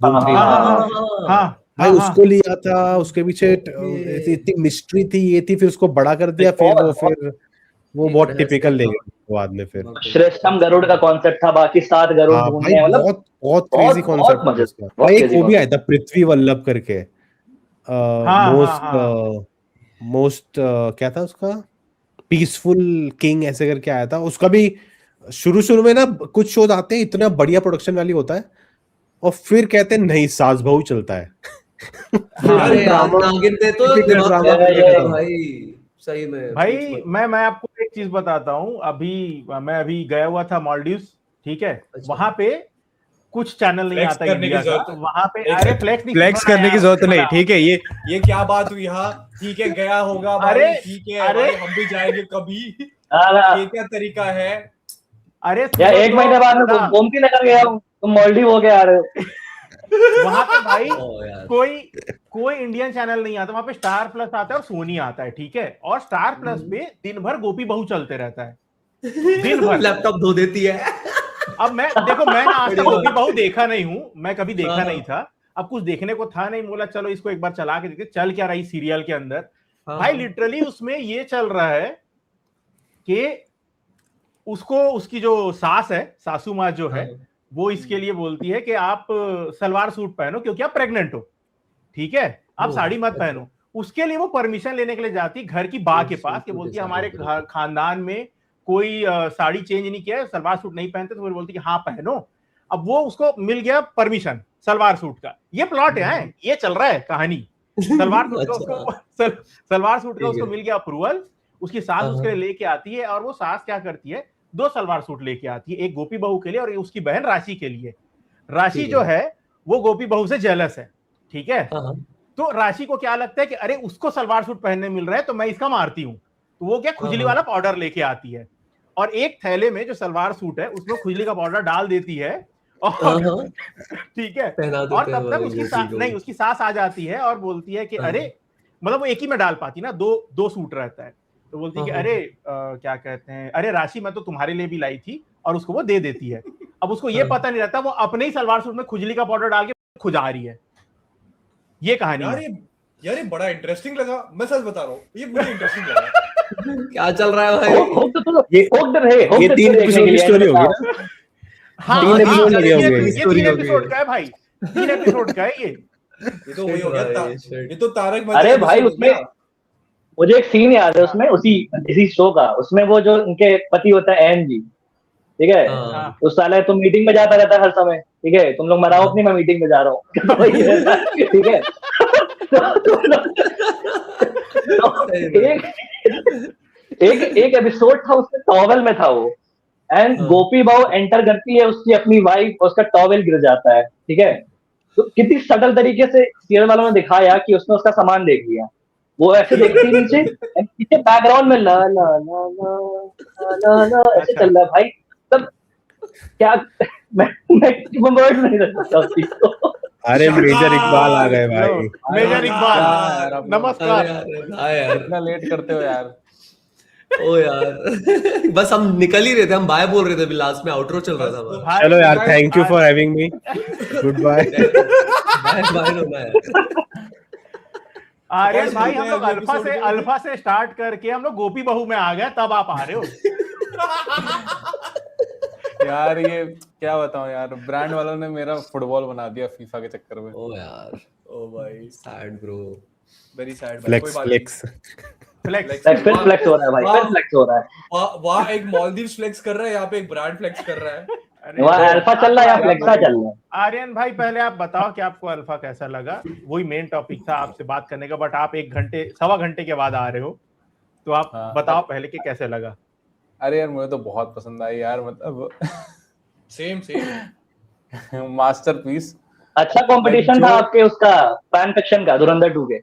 D: धूम
E: हाँ
D: 3
B: हाँ
D: में।
B: हाँ
C: हाँ,
B: हाँ
D: भाई
B: हाँ
D: उसको लिया था, उसके पीछे
C: ओके।
D: इतनी मिस्ट्री थी, ये थी, फिर उसको बड़ा कर दिया, फिर वो फिर वो
C: एक
D: बहुत
C: तरह
D: टिपिकल
C: से
D: ले गए बाद में फिर।
E: श्रेष्ठम गरुड़ का कॉन्सेप्ट था, बाकी 7 गरुड़
D: हाँ भाई,
E: ढूंढने हैं, मतलब
D: बहुत बहुत
E: बहुत
D: क्रेजी
E: बहुत
D: कॉन्सेप्ट है
E: मजे,
D: उसका।
E: बहुत
D: भाई एक
E: क्रेजी
D: वो भी आया
E: कॉन्सेप्ट।
D: था पृथ्वी वल्लभ करके,
B: हाँ हाँ
D: मोस्ट
B: हाँ।
D: मोस्ट क्या था उसका, पीसफुल किंग ऐसे करके आया था उसका भी। शुरू शुरू में ना कुछ शोज आते हैं इतना बढ़िया प्रोडक्शन वाली होता है, और फिर कहते हैं नहीं सास बहू चलता है।
B: हाँ।
C: अरे यार
E: ड्रामा
C: नागिन ने तो
D: टिपिकल
C: दिमाग
D: ड्रामा
C: खराब कर
E: ये
C: दिया
D: करके।
C: भाई, सही में पूछ
B: भाई
C: मत।
B: मैं आपको एक चीज बताता हूँ। मैं अभी गया हुआ था मालदीव्स, ठीक है।
C: अच्छा।
B: वहां पे कुछ चैनल नहीं
A: फ्लेक्स
B: आता
A: करने की
B: इंडिया का,
A: जरूरत
B: वहां पे
A: एक
B: अरे फ्लेक्स नहीं
A: फ्लेक्स
B: करना
A: करने की
B: यार,
A: जरूरत नहीं,
B: बोला।
A: ठीक है। ये क्या बात हुई? हाँ ठीक है, गया होगा भाई,
B: अरे
A: ठीक है
B: अरे
A: भाई, हम भी जाएंगे कभी।
E: हाँ,
A: ये क्या तरीका है?
B: अरे
E: यार
B: सुनो
E: 1
B: तो
E: महीने बाद में
B: बता,
E: गोमती नगर गया हूँ, तुम मालदीव हो गया आ रहे हो।
B: वहां पे भाई
C: ओ यार।
B: कोई कोई इंडियन चैनल नहीं आता, वहां पे स्टार प्लस आता है और सोनी आता है, ठीक है। और स्टार प्लस पे दिन भर गोपी बहू चलते रहता है, दिन भर।
C: लैपटॉप धो देती है।
B: अब मैं ना आज तक
C: बड़ी
B: गोपी
C: बात।
B: बहू देखा नहीं हूं, मैं कभी देखा
C: हाँ,
B: नहीं था। अब कुछ देखने को था नहीं, बोला चलो इसको एक बार चला के देखते चल क्या रही सीरियल के अंदर।
C: हाँ,
B: भाई
C: हाँ।
B: लिटरली उसमें ये चल रहा है कि उसको उसकी जो सास है, सासू माँ जो है,
C: हाँ।
B: वो इसके लिए बोलती है कि आप सलवार सूट पहनो क्योंकि आप प्रेग्नेंट हो, ठीक है। आप
C: ओ,
B: साड़ी मत
C: अच्छा।
B: पहनो। उसके लिए वो परमिशन लेने के लिए जाती घर की बा के पास, कि बोलती है हमारे खानदान में कोई साड़ी चेंज नहीं किया है, सलवार सूट नहीं पहनते, तो वो बोलती है कि हाँ पहनो। अब वो उसको मिल गया परमिशन सलवार सूट का। ये प्लॉट है, ये चल रहा है कहानी। सलवार सूट का
C: अच्छा,
B: उसको सलवार सूट का
C: ठीक
B: उसको
C: है।
B: मिल गया अप्रूवल। उसकी सास
C: हाँ,
B: उसके लिए
C: हाँ,
B: लेके आती है, और वो सास क्या करती है, 2 सलवार सूट लेके आती है, एक गोपी बहू के लिए और उसकी बहन राशि के लिए। राशि
C: ठीक
B: जो
C: है।
B: है वो गोपी बहू से जेलस है, ठीक है।
C: हाँ, हाँ,
B: तो राशि को क्या लगता है कि अरे उसको सलवार सूट पहनने मिल रहा है तो मैं इसका मारती हूँ। तो वो क्या
C: हाँ,
B: खुजली
C: हाँ,
B: वाला पाउडर लेके आती है, और एक थैले में जो सलवार सूट है उसमें खुजली का पाउडर डाल देती है,
C: हाँ,
B: और
C: हाँ,
B: ठीक है।
C: पहना
B: और
C: देते हैं
B: तब तक
C: भाई
B: उसकी
C: गोपी को।
B: नहीं, उसकी सास आ जाती है और बोलती है कि
C: हाँ,
B: अरे, मतलब वो एक ही में डाल पाती ना, दो दो सूट रहता है। तो बोलती है
C: हाँ,
B: कि
C: हाँ,
B: अरे क्या कहते हैं, अरे राशि मैं तो तुम्हारे लिए भी लाई थी, और उसको वो दे देती है। अब उसको ये
C: हाँ।
B: पता नहीं रहता वो अपने ही सलवार सूट में खुजली का पाउडर डाल के खुजा रही है। ये कहानी
A: यार
B: है।
A: ये बड़ा इंटरेस्टिंग लगा, मैं सच बता रहा हूँ, ये मुझे इंटरेस्टिंग लगा।
C: क्या चल रहा है भाई?
D: ये
E: होक्ड रहे,
D: ये
E: होक्ड
D: 3
E: थे देखने
D: एपिसोड
E: के
D: की
E: लिए,
D: स्टोरी
E: एंड
D: होगी
E: में
D: ना?
B: हाँ
D: 3
B: हाँ,
D: एपिसोड लगे होंगे।
B: ये 3
C: हो गई
B: एपिसोड
C: है।
B: का है भाई, 3 एपिसोड का है ये।
A: ये तो वही हो गया
C: भाई, shit।
A: ये तो तारक मेहता
E: अरे
A: का
E: भाई
A: episode हो
E: उसमें
A: गया।
E: मुझे एक सीन याद है उसमें, उसी इसी शो का, उसमें वो जो उनके पति होता है एन जी, ठीक है।
C: हाँ,
B: हाँ
E: उस साल तुम मीटिंग में जाता रहता है हर समय, ठीक है, तुम लोग मराओ अपनी, मैं मीटिंग में जा रहा हूँ। तो वही रहता है, ठीक है। तो
C: सही में।
E: एक एक एपिसोड था उसमें टॉवेल में था वो, एंड
C: हाँ।
E: गोपी बहू एंटर करती है, उसकी अपनी वाइफ, उसका टॉवेल गिर जाता है, ठीक है। तो कितनी सटल तरीके से सीरियल वालों ने दिखाया कि उसने उसका सामान देख लिया। वो ऐसे देखती है नीचे, and पीछे बैकग्राउंड में ला ला ला ला ला ला ऐसे
B: अच्छा।
E: चल रहा है भाई। तब क्या, मैं वर्ड नहीं रख सकता उस चीज को।
D: अरे मेजर इकबाल आ गए
B: लो,
D: भाई।
B: मेजर इकबाल,
F: यार आप लोग
B: नमस्कार।
C: अरे यार, हाँ यार,
F: इतना लेट करते हो यार।
C: ओ यार। बस हम निकल ही रहे थे, हम बाय बोल रहे थे, अभी लास्ट में आउटरो चल रहा था हमारा।
B: भाई,
D: चलो यार,
A: guys,
D: thank you for having me, good bye.
C: Bye bye no bye.
B: Aryan
A: Guys,
B: भाई,
A: मिलते
B: हम
A: हैं
B: लोग
A: अगले episode में।
B: अल्फा से स्टार्ट करके हम लोग गोपी बहू में आ गए, तब आप आ रहे हो।
F: यार ये क्या बताऊं यार, ब्रांड वालों ने मेरा फुटबॉल बना दिया फीफा के चक्कर में।
C: ओ यार,
A: ओ भाई,
C: सैड ब्रो।
A: वेरी सैड भाई, कोई
D: फ्लेक्स
A: बात नहीं।
D: फ्लेक्स।
B: फ्लेक्स।
E: फिर फ्लेक्स हो रहा है भाई, फिर फ्लेक्स हो रहा है।
A: वहाँ एक मालदीव्स फ्लेक्स कर रहा है, यहाँ पे एक ब्रांड फ्लेक्स कर रहा है।
B: अरे
E: वहाँ अल्फा चल रहा है, यहाँ फ्लेक्सा चल रहा है।
B: आर्यन भाई, पहले आप बताओ कि आपको अल्फा कैसा लगा। वही मेन टॉपिक था आपसे बात करने का, बट आप 1 घंटे 1.25 घंटे के बाद आ रहे हो, तो आप
F: हाँ।
B: बताओ पहले कि कैसे लगा।
F: अरे यार मुझे तो बहुत पसंद आई यार, मतलब
A: सेम सेम।
F: मास्टरपीस।
E: अच्छा कंपटीशन
F: जो-
E: था आपके उसका फैन फिक्शन का, धुरंधर 2 के।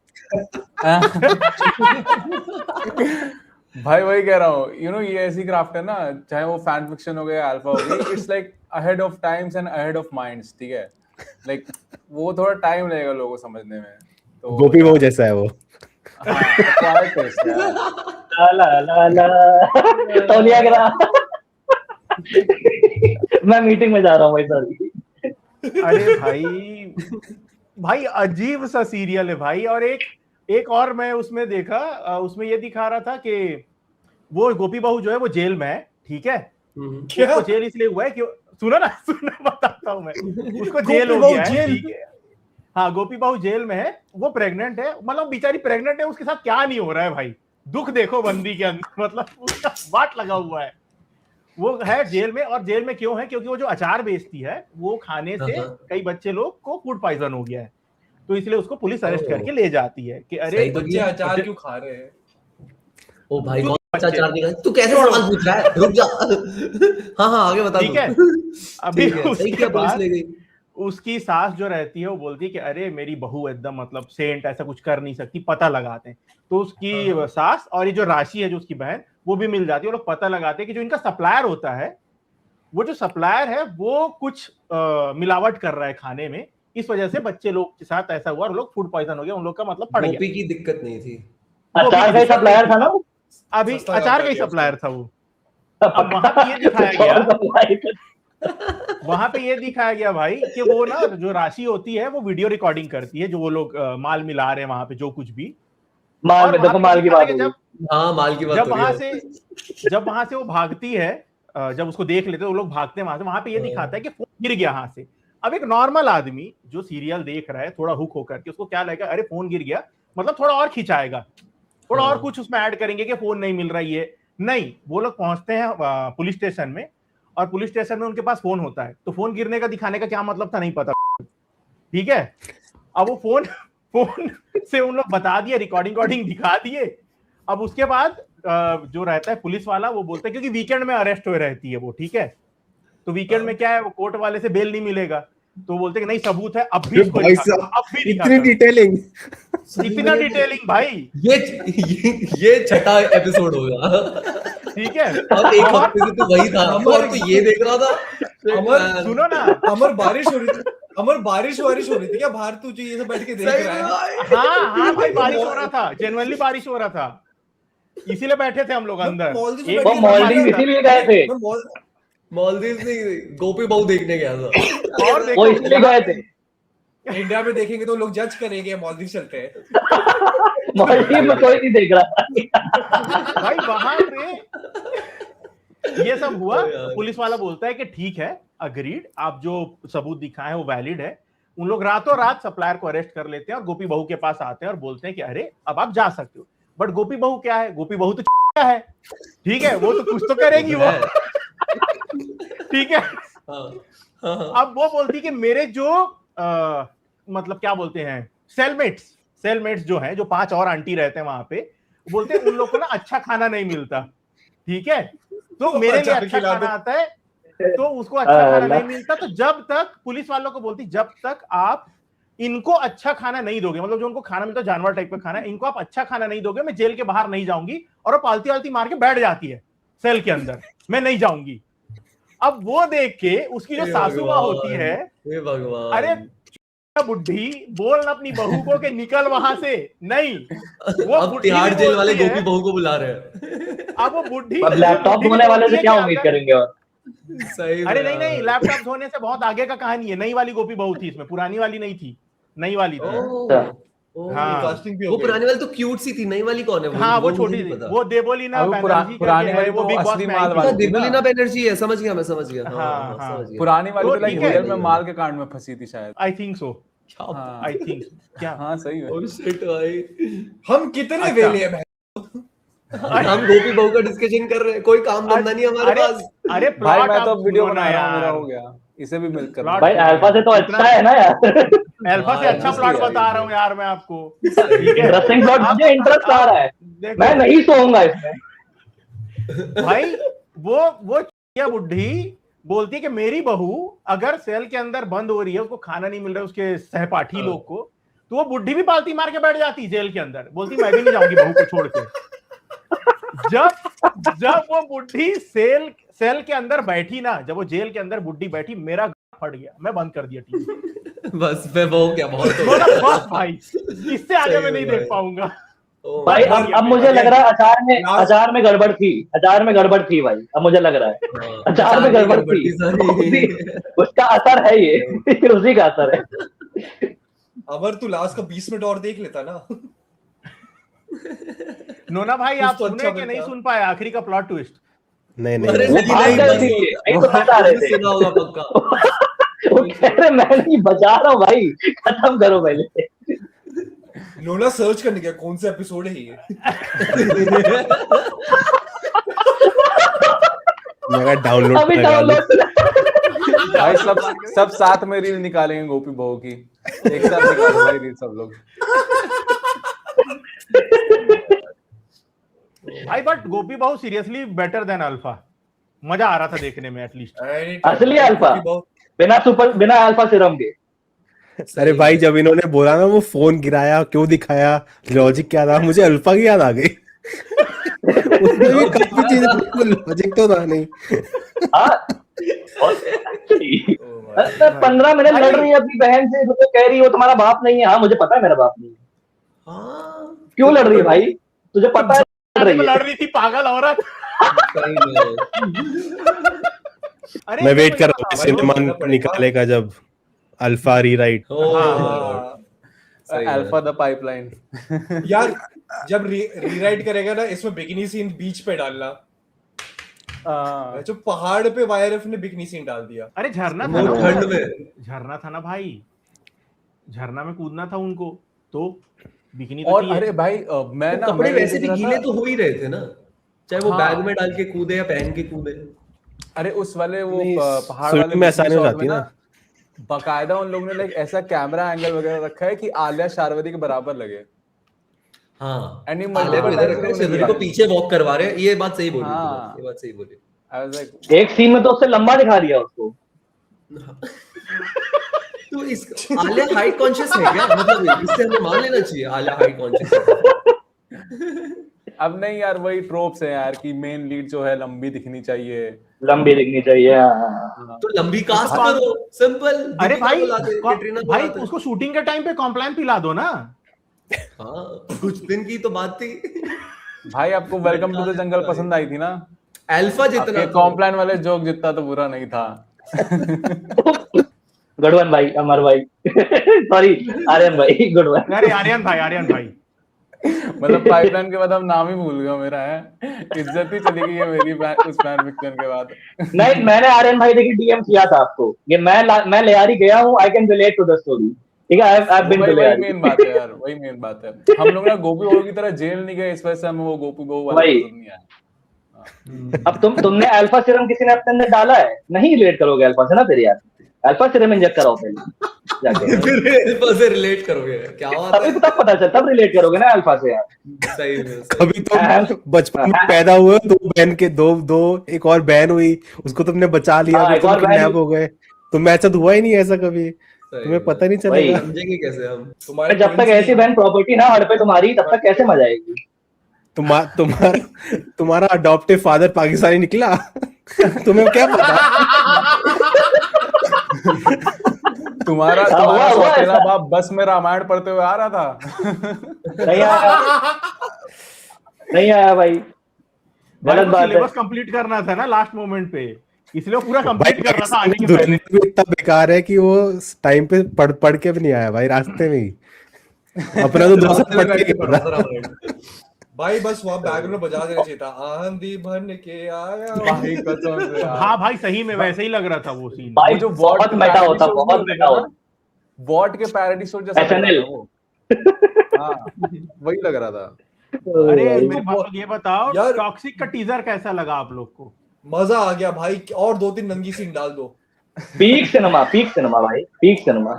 F: भाई वही कह रहा हूँ, ये ऐसी क्राफ्ट है ना, चाहे वो फैन फिक्शन हो गया, अल्फा हो गई, it's like ahead of times and ahead of minds, ठीक है। लाइक वो थोड़ा टाइम लगेगा लोगों को समझने में। तो
D: गोपी बहू जैसा है वो।
F: हाँ, acquired taste यार।
E: ला ला ला ला तौलिया गिरा। मैं मीटिंग में जा रहा हूँ भाई, सॉरी।
B: अरे भाई अजीब सा सीरियल है भाई। और एक और मैं उसमें देखा, उसमें ये दिखा रहा था कि वो गोपी बहू जो है वो जेल में है, ठीक है।
A: क्या?
B: उसको जेल इसलिए हुआ है कि सुनो बताता हूँ मैं। उसको जेल
A: गोपी
B: हो
A: बहू
B: गया है,
A: जेल?
B: ठीक है। हाँ, गोपी बहू जेल में है, वो प्रेग्नेंट है, मतलब बेचारी प्रेग्नेंट है, उसके साथ क्या नहीं हो रहा है भाई। दुख देखो बंदी के अंदर, मतलब उसका वाट लगा हुआ है। वो है जेल में, और जेल में क्यों है? क्योंकि वो जो अचार बेचती है वो खाने से कई बच्चे लोग को फूड पॉइजन हो गया है, तो इसलिए उसको पुलिस अरेस्ट करके ले जाती है कि अरे
C: सही तो
A: बच्चे
C: किया।
A: अचार क्यों खा रहे हैं?
C: ओ भाई, कौन सा
B: बच्चे।
C: चार निकाल, तू कैसे सवाल पूछ रहा है? रुक जा। हाँ हाँ, आगे बता
B: ठीक है।
C: तू।
B: अभी
C: ठीक है, सही
B: उसके
C: किया, पुलिस
B: बाद
C: ले गई।
B: उसकी सास जो रहती है वो बोलती है कि अरे मेरी बहू एकदम मतलब सेंट, ऐसा कुछ कर नहीं सकती, पता लगाते हैं। तो उसकी सास और ये जो राशि है जो उसकी बहन, वो भी मिल जाती है। वो लोग पता लगाते हैं कि जो इनका सप्लायर होता है, वो जो सप्लायर है वो कुछ मिलावट कर रहा है खाने में, इस वजह से बच्चे लोग के साथ ऐसा हुआ और लोग फूड पॉइजन हो गया, उन लोग का मतलब पड़ गया।
C: गोपी की दिक्कत नहीं थी।
E: अचार का सप्लायर था ना वो?
B: अभी
A: सस्ता
B: अचार
A: कर
B: का ही
A: दिया
B: सप्लायर था वो। अब वहां पे ये दिखाया गया, वहां पे ये दिखाया गया भाई कि वो ना जो राशि होती है वो वीडियो रिकॉर्डिंग करती है, जो वो लोग माल मिला रहे हैं वहां पे जो कुछ भी।
E: माल
B: और
E: में
B: वहां
E: देखो,
B: पे
E: माल की
B: दिखाया
E: बात
B: गया
E: होगी।
C: हाँ, माल की बात
B: जब
C: हो रही
B: वहां
C: है।
B: से जब वहां से वो भागती है, जब उसको देख लेते हैं वो लोग भागते हैं वहां से, वहां पे ये दिखाता है कि फोन गिर गया हाथ से। अब एक नॉर्मल आदमी जो सीरियल देख रहा है थोड़ा हुक होकर के, उसको क्या लगेगा, अरे फोन गिर गया, मतलब थोड़ा और खिंचाएगा, थोड़ा और कुछ उसमें ऐड करेंगे कि फोन नहीं मिल रहा है ये। नहीं, वो लोग पहुंचते हैं पुलिस स्टेशन में, और पुलिस स्टेशन में उनके पास फोन होता है, तो फोन गिरने का दिखाने का क्या मतलब था नहीं पता, ठीक है। अब वो फोन फोन से उन लोग बता दिए, रिकॉर्डिंग दिखा दिए। अब उसके बाद जो रहता है पुलिस वाला, वो बोलता है क्योंकि वीकेंड में अरेस्ट हुए रहती है वो, ठीक है। तो वीकेंड में क्या है, वो कोर्ट वाले से बेल नहीं मिलेगा, तो बोलते हैं कि नहीं सबूत है, अब भी इसको
D: भाई
B: दिखा
D: साहब,
B: दो, अब भी दिखा
D: इतनी
B: दो।
D: डिटेलिंग।
B: इतना डिटेलिंग भाई,
C: ये छठा एपिसोड होगा।
B: ठीक है।
C: और एक हफ्ते से तू वही था, और तू ये देख रहा था।
A: अमर
B: सुनो ना,
A: अमर बारिश हो रही थी। अमर बारिश हो रही थी क्या बाहर? तू ये सब बैठ के देख
C: सही
A: रहा
C: में
A: है?
C: भाई।
B: हाँ भाई, बारिश हो रहा था, जेनुअनली बारिश हो रहा था, इसीलिए बैठे थे हम लोग अंदर।
A: मालदीव में
B: एक
A: बैठ के
E: मालदीव इसीलिए गए थे।
A: मैं
C: मालदीव नहीं, गोपी बहू देखने गया था।
B: और
E: वो
B: देखो
E: इसलिए
B: यहाँ
E: गए
B: पे-
E: थे।
A: इंडिया में देखेंगे तो लोग जज करेंगे मालदीव चलते हैं।
E: मालदीव में कोई नहीं देख रहा था।
B: भाई वहां पे ये सब हुआ, तो पुलिस वाला बोलता है कि ठीक है, अग्रीड, आप जो सबूत दिखाए हैं वो वैलिड है। उन लोग रातों रात सप्लायर को अरेस्ट कर लेते हैं और गोपी बहू के पास आते हैं और बोलते हैं कि अरे अब आप जा सकते हो। बट गोपी बहू क्या है, गोपी बहू तो है, ठीक है, वो तो कुछ तो करेगी वो, ठीक है। अब वो बोलती कि मेरे जो मतलब क्या बोलते हैं, सेलमेट्स जो हैं, जो 5 और आंटी रहते हैं वहां पे, बोलते हैं उन लोग को ना अच्छा खाना नहीं मिलता, ठीक है। तो मेरे लिए अच्छा खाना आता है, तो उसको अच्छा खाना नहीं मिलता। तो जब तक पुलिस वालों को बोलती, जब तक आप इनको अच्छा खाना नहीं दोगे, मतलब जो उनको खाना मिलता है जानवर टाइप का खाना, इनको आप अच्छा खाना नहीं दोगे, मैं जेल के बाहर नहीं जाऊंगी। और वो पालती वालती मार के बैठ जाती है सेल के अंदर, मैं नहीं जाऊंगी। अब वो देख के उसकी जो सासू माँ होती है,
C: भगवान,
B: अरे बुढ़ी, बोल ना अपनी बहू को कि निकल वहां से, नहीं, वो
C: अब तिहाड़ जेल वाले
B: बोलती है-
C: गोपी बहू को बुला रहे हैं।
B: अब वो बुढ़ी,
E: अब लैपटॉप धोने वाले से क्या उम्मीद करेंगे? और
C: सही
B: अरे
C: में
B: नहीं,
C: यार।
B: लैपटॉप धोने से बहुत आगे का कहानी है। नई वाली गोपी बहू थी इसमें, पुरानी वाली नहीं थी, नई वाली थी। हाँ।
A: कास्टिंग भी हो
C: वो
A: गई।
C: पुरानी वाली तो क्यूट सी थी, नई वाली कौन है?
B: हाँ, वो
C: मुझे
B: छोटी
C: नहीं
B: थी,
C: पता।
B: वो देवोलीना
F: अब
B: बनर्जी
F: पुरानी
B: करके है,
F: वाली
B: वो
F: तो
B: बिग बॉस
F: असली
B: में
F: माल
B: आई थी।
F: वाली
C: अच्छा,
F: थी ना।
C: देवलीना बनर्जी है, समझ गया, मैं समझ गया। हाँ,
B: हाँ,
C: हाँ,
B: हाँ।
C: समझ गया।
F: पुरानी वाली
B: तो
F: तो लाइक
B: ठीक है।
F: रियल में माल के कांड में फंसी थी शायद।
B: आई थिंक सो,
F: हाँ
B: आई थिंक क्या
F: हाँ, सही है।
C: और शिट भाई,
A: हम कितने
B: अच्छा।
A: वेले हैं भाई?
C: हम गोपी बहू का डिस्कशन कर रहे हैं, कोई काम धंधा नहीं है हमारे
B: अरे
C: पास।
B: अरे
F: भाई
B: प्लॉट
F: मैं
B: आप
F: तो वीडियो
B: सुनो ना
F: बना रहा हूँ, मेरा
B: यार,
F: हो गया, इसे भी मिल कर
B: प्लॉट
E: भाई अल्फा से तो अच्छा है ना यार।
B: अल्फा से
C: हाँ,
B: अच्छा
C: यार,
B: प्लॉट
C: सही है।
B: बता रहा हूँ यार मैं आपको।
E: इंटरेस्टिंग प्लॉट,
B: आप-
E: मुझे इंटरेस्ट आ रहा है।
B: देखो
E: मैं नहीं सोऊंगा इसमें।
B: भाई, वो क्या बुढ़ी बोलती है कि मेरी बहू अगर सेल के अंदर बंद हो रही है, उसको खाना नहीं मिल रहा है उसके सहपाठी लोग को, तो वो बुढ़ी भी पालती मार के बैठ जाती जेल के अंदर, बोलती मैं भी नहीं जाऊंगी बहू को छोड़ के। जब वो बुढ़ी सेल के अंदर बैठी ना, जब वो जेल के अंदर बुढ़ी बैठी, मेरा फट गया, मैं बंद कर दिया टीवी।
C: बस मैं वो क्या बहुत हो
B: बोला
C: गया।
B: बस भाई, इससे आगे
C: सही
B: मैं
C: में
B: नहीं
C: भाई।
B: देख पाऊंगा।
C: ओ,
E: भाई अब मुझे लग रहा है अचार में गड़बड़ थी, अचार में गड़बड़ थी भाई, अब मुझे लग रहा है
C: हाँ,
E: अचार में गड़बड़ थी। उसका असर है ये, उसी का असर है।
A: अमर तू लास्ट का 20 मिनट और देख लेता ना।
B: नोना भाई
A: कुछ
B: आप
A: तो
B: सुने
A: अच्छा
B: कि नहीं
A: मिलता।
B: सुन पाए आखिरी का प्लॉट ट्विस्ट?
D: नहीं
C: अरे
D: नहीं
E: वो भाग गए थे ये, यही तो बता रहे थे।
C: सुना होगा पक्का।
E: वो कह रहे मैं नहीं बचा रहा हूँ भाई, खत्म करो पहले।
A: नोना सर्च करने गया कौन सा एपिसोड है ये।
D: मैं डाउनलोड
E: अभी
D: लगा लूं।
E: डाउनलोड।
F: भाई सब साथ में रील निकालेंगे गोपी बहू की, एक साथ निकालो भाई रील सब लोग।
B: भाई बट गोपी बहू सीरियसली बेटर देन अल्फा, मजा आ रहा था देखने में एटलीस्ट।
E: असली अल्फा, बिना अल्फा सिरम के।
D: अरे भाई जब इन्होंने बोला ना वो फोन गिराया क्यों दिखाया, लॉजिक क्या था, मुझे अल्फा की याद आ गई। उसमें भी काफी चीजें लॉजिक तो था नहीं।
E: हाँ 15 मिनट लड़ रही है अपनी बहन से, तो कह रही है वो तुम्हारा बाप नहीं है। हाँ मुझे पता है मेरा बाप नहीं है।
C: हाँ
E: क्यों लड़ रही है भाई, तुझे पता है
B: लड़ रही थी पागल औरत।
C: सही में।
B: अरे
D: मैं वेट
B: मुझे
D: कर रहा हूँ
A: भाई,
D: सिनेमा
A: वो करना पड़ेगा।
D: निकालेगा जब alpha rewrite.
F: Alpha the pipeline.
A: यार जब रीराइट करेगा ना इसमें बिकिनी सीन बीच पे डालना। जो पहाड़ पे वायरफ ने बिकिनी सीन डाल दिया।
B: अरे झरना था
C: वो
B: ना,
C: ठंड में
B: झरना था ना भाई, झरना में कूदना था उनको तो बिकिनी तो
F: और
B: की है।
F: अरे भाई मैं
C: वो
F: ना
C: कपड़े
F: मैं
C: वैसे भी
F: देख रहा
C: गीले
F: था-
C: तो हो ही रहे थे ना, चाहे वो
F: हाँ।
C: बैग में डाल के कूदे या पहन के कूदे।
F: अरे उस वाले वो
D: नहीं,
F: पहाड़
D: सुनने
F: वाले
D: में आसानी हो
F: shot
D: जाती
F: में
D: है
F: ना बाकायदा उन लोगों ने लाइक ऐसा कैमरा एंगल वगैरह रखा है कि आलिया शारवती के बराबर लगे।
C: हाँ
F: And ये
C: आलिया को
F: multiple
C: इधर
F: times
C: रखा है,
F: उन्होंने
C: शिवरी
F: किया
C: को
F: है।
C: पीछे वॉक करवा रहे हैं। ये बात सही बोली
F: हाँ।
C: तूने, ये बात सही बोली।
F: I was like,
E: एक सीन में तो उससे लंबा दिखा दिया उसको।
C: तो इस आलिया हाइट कॉन्शियस है क्या? मतलब इससे हमें मान लेना चाहिए आलिया हाइट कॉन्शियस है।
F: अब नहीं यार वही ट्रोप्स है यार कि मेन लीड जो है लंबी दिखनी चाहिए।
E: लंबी दिखनी चाहिए। हाँ।
C: तो लंबी कास्ट करो, सिंपल।
B: अरे
C: दीपिका
B: भाई
C: बुला दे, कैटरीना बुला
B: भाई
C: दे।
B: उसको शूटिंग के टाइम पे कॉम्प्लान पिला दो ना।
C: हाँ कुछ दिन की तो बात थी।
F: भाई आपको वेलकम टू द जंगल पसंद आई थी ना?
C: अल्फा जितना
F: आपके
C: तो-
F: कॉम्प्लान वाले जोक जितना तो बुरा नहीं था।
E: गुडवन भाई, अमर भाई, सॉरी आर्यन भाई, गुडवन।
B: अरे आर्यन भाई
F: मतलब पाइपलाइन के बाद अब नाम ही भूल गया मेरा है, इज्जत ही चली गई है मेरी उस फैन फिक्शन के बाद।
E: नहीं मैंने आर्यन भाई देखिए डीएम किया था आपको, ये मैं लियारी गया हूँ, I can relate to the story. ठीक है, आई हैव बीन टू
F: वही
E: लियारी।
F: मेन बात है यार, वही मेन बात है। हम लोग ना गोपी बहू की तरह जेल नहीं गए, इस वजह से हमें वो गोपी बहू वाला
E: वही।
F: पसंद नहीं आया।
E: अब तुमने अल्फा सीरम किसी ने अपने अंदर डाला है, नहीं रिलेट करोगे अल्फा से ना फिर यार। अल्फा सीरम इंजेक्ट कराओ पहले जाके,
C: फिर अल्फा से रिलेट करोगे, क्या बात
E: तभी
C: है।
E: तो तब पता चलता, तब रिलेट करोगे ना अल्फा से यार।
C: सही में सही।
D: अभी तो बचपन में पैदा हुए दो बहन के दो एक और बहन हुई, उसको तुमने बचा लिया,
E: हाँ,
D: अभी
E: एक
D: तुम
E: और बहन
D: किडनैप हो गए। तो मैं तो हुआ ही नहीं ऐसा कभी,
C: सही
D: तुम्हें
C: में।
D: पता नहीं
E: वही।
D: चलेगा।
C: समझेंगे कैसे हम?
A: तुम्हारे
E: जब तक ऐसी बहन प्रॉपर्टी ना हड़ पे तुम्हारी, तब तक कैसे मजा आएगी।
D: तुम्हारा अडॉप्टिव फादर पाकिस्तानी निकला। तुम्हें क्या पता।
F: तुम्हारा
E: हुआ
F: सौतेला
E: ऐसा।
F: बाप बस में रामायण पढ़ते हुए आ रहा था।
E: नहीं आया, नहीं आया भाई, गलत बात है।
B: सिलेबस कंप्लीट करना था ना लास्ट मोमेंट पे, इसलिए वो पूरा
D: भाई
B: कंप्लीट कर रहा था आने के
D: पाकिस्तान
B: पहले।
D: धुरंधर भी इतना बेकार है कि वो टाइम पे पढ़ के भी नहीं आया भाई, रास्ते में ही। अपना तो 2 साल पढ़ के गया था।
A: भाई बस वहां बैकग्राउंड में बजा देना चाहिए था, आंधी भन के आया।
F: भाई कसम से यार।
B: हाँ भाई सही में वैसे ही लग रहा था वो सीन।
E: भाई
F: वो जो
E: बहुत
F: वॉट के
E: मेटा
F: पैरोडी
E: होता,
F: शो
E: बहुत
F: होते
E: मेटा
F: हैं ना,
E: होता।
F: वॉट के पैरोडी शो जैसा लग रहा
E: SNL।
F: था वो। हाँ वही लग रहा था।
B: अरे मेरे पास लोग ये बताओ
A: यार-
B: टॉक्सिक का टीजर कैसा लगा आप लोग को?
A: मजा आ गया भाई, और 2-3 नंगी सीन डाल दो
E: पीक सिनेमा भाई, पीक सिनेमा।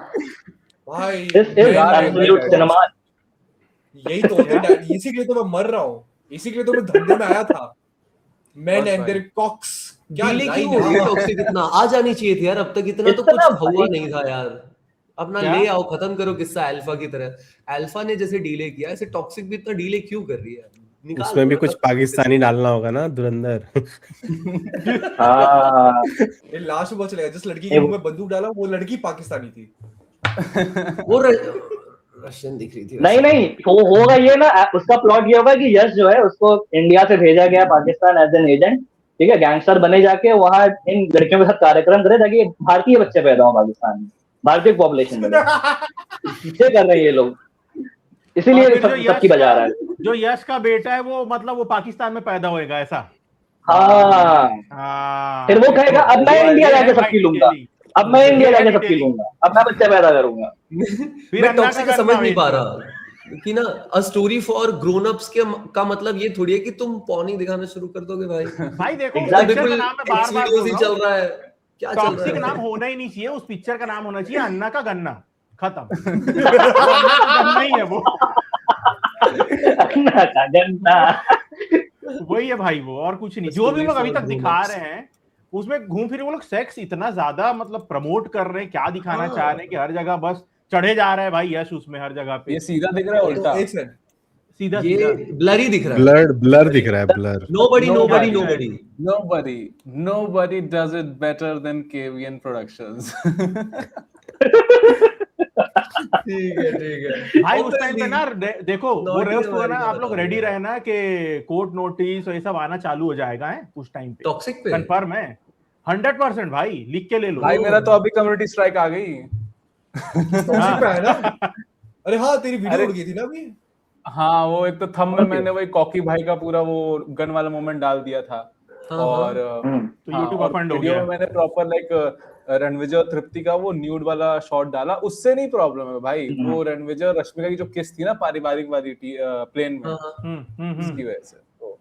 A: भाई।
E: This is absolute cinema.
A: यही तो होते हैं, इसी के लिए तो मैं मर रहा हूँ, इसी के लिए तो मैं धंधे में आया था। मैन
F: बस
A: एंड
F: भाई।
A: देयर कॉक्स, क्या
C: डिले
A: लाइन
C: क्यों हो
A: है।
C: गई टॉक्सिक? इतना आ जानी चाहिए थी यार, अब तक इतना तो कुछ
E: इतना
C: हुआ
E: भाई।
C: नहीं था यार। अपना
B: क्या?
C: ले आओ, खत्म करो किस्सा अल्फा की तरह। अल्फा ने जैसे डीले किया, ऐसे टॉक्सिक भी इतना डीले क्यों कर रही है? निकाल
D: उसमें
C: दो
D: भी
C: ना
D: कुछ
C: खत्म।
D: पाकिस्तानी डालना होगा ना, धुरंधर।
E: हाँ,
A: ये लास्ट में पता चलेगा, जिस लड़की के मुंह में बंदूक डाला वो लड़की पाकिस्तानी थी।
C: वो रशियन दिख रही थी
E: नहीं नहीं, वो होगा ये ना, उसका प्लॉट ये होगा कि यश जो है उसको इंडिया से भेजा गया पाकिस्तान एज एन एजेंट, ठीक है, गैंगस्टर बने जाके वहां इन लड़कियों के साथ कार्यक्रम करे ताकि भारतीय बच्चे पैदा हो पाकिस्तान में, भारतीय पॉपुलेशन में। इसे कर रहे हैं ये लोग, इसीलिए
B: और फिर जो
E: सबकी बजा रहा है।
B: जो यश का बेटा है वो मतलब वो पाकिस्तान में पैदा होएगा ऐसा।
E: हाँ,
B: हाँ,
E: फिर वो कहेगा अब मैं इंडिया
B: ये है
E: जाके
B: भाई
E: सबकी लूंगा,
B: डिटेलिंग,
E: अब मैं इंडिया
B: ये है
E: जाके सबकी
B: डिटेलिंग।
E: लूंगा, अब मैं बच्चे पैदा करूंगा।
B: फिर
C: मैं
B: अन्ना
C: टॉक्सिक
B: का
C: का समझ
B: गन्ना
C: नहीं पा
B: बेचो।
C: रहा कि ना a story for grown ups के का मतलब ये थोड़ी है कि तुम पॉर्न दिखाना शुरू कर दोगे भाई।
B: भाई देखो
C: एकदम
B: पिक्चर का
C: बिल्कुल
B: नाम मैं बार
C: एक्स
B: बार
C: वीडियोस
B: बोल
C: ही
B: रहा
C: चल
B: हूँ,
C: रहा है, क्या चल
B: टॉक्सिक
C: रहा
B: नाम
C: है?
B: होना ही नहीं चाहिए, उस पिक्चर का नाम होना चाहिए अन्ना का गन्ना, खत्म। वो अन्ना का गन्ना ही है वो,
E: अन्ना का गन्ना।
B: वही है भाई वो, और कुछ नहीं।
C: A
B: जो भी
C: story
B: लोग अभी
C: for
B: तक दिखा
C: grown-ups.
B: रहे हैं उसमें घूम फिर वो लोग सेक्स इतना ज्यादा मतलब प्रमोट कर रहे हैं, क्या दिखाना
C: हाँ।
B: चाह रहे हैं कि हर जगह बस चढ़े जा रहा है भाई यश उसमें हर जगह पे,
F: ये सीधा दिख रहा है उल्टा।
A: तो एक सेकंड,
B: सीधा
C: ये
B: सीधा।
C: ब्लरी दिख रहा है।
D: ब्लर दिख रहा है, blur.
C: Nobody
F: Nobody.
C: Nobody nobody.
F: Nobody does it better than KVN Productions.
C: ठीक है
B: भाई उस टाइम पे ना देखो वो
C: Naughty
B: रोस्ट हुआ ना,
C: America
B: आप लोग
C: बता
B: रेडी
C: दिया।
B: रहना कि कोर्ट नोटिस और ये सब आना चालू हो जाएगा है उस टाइम पे,
C: टॉक्सिक पे
B: कंफर्म है 100% भाई, लिख के ले लो।
F: भाई मेरा तो अभी कम्युनिटी स्ट्राइक आ गई।
A: टॉक्सिक पे है ना? अरे हाँ, तेरी वीडियो
F: अरे-
A: उड़ गई थी ना अभी।
F: हाँ, वो एक तो थंब में मैंने वही कॉकी भाई का पूरा वो गन वाला मोमेंट डाल दिया था।
C: हाँ,
F: और
B: तो YouTube
F: और
B: अफंड हो
F: वीडियो
B: गया।
F: में मैंने प्रॉपर लाइक रणविजय और तृप्ति का वो न्यूड वाला शॉट डाला, उससे नहीं प्रॉब्लम है भाई। वो रणविजय और रश्मिका की जो किस थी ना पारिवारिक वाली प्लेन में, उसकी वजह से तो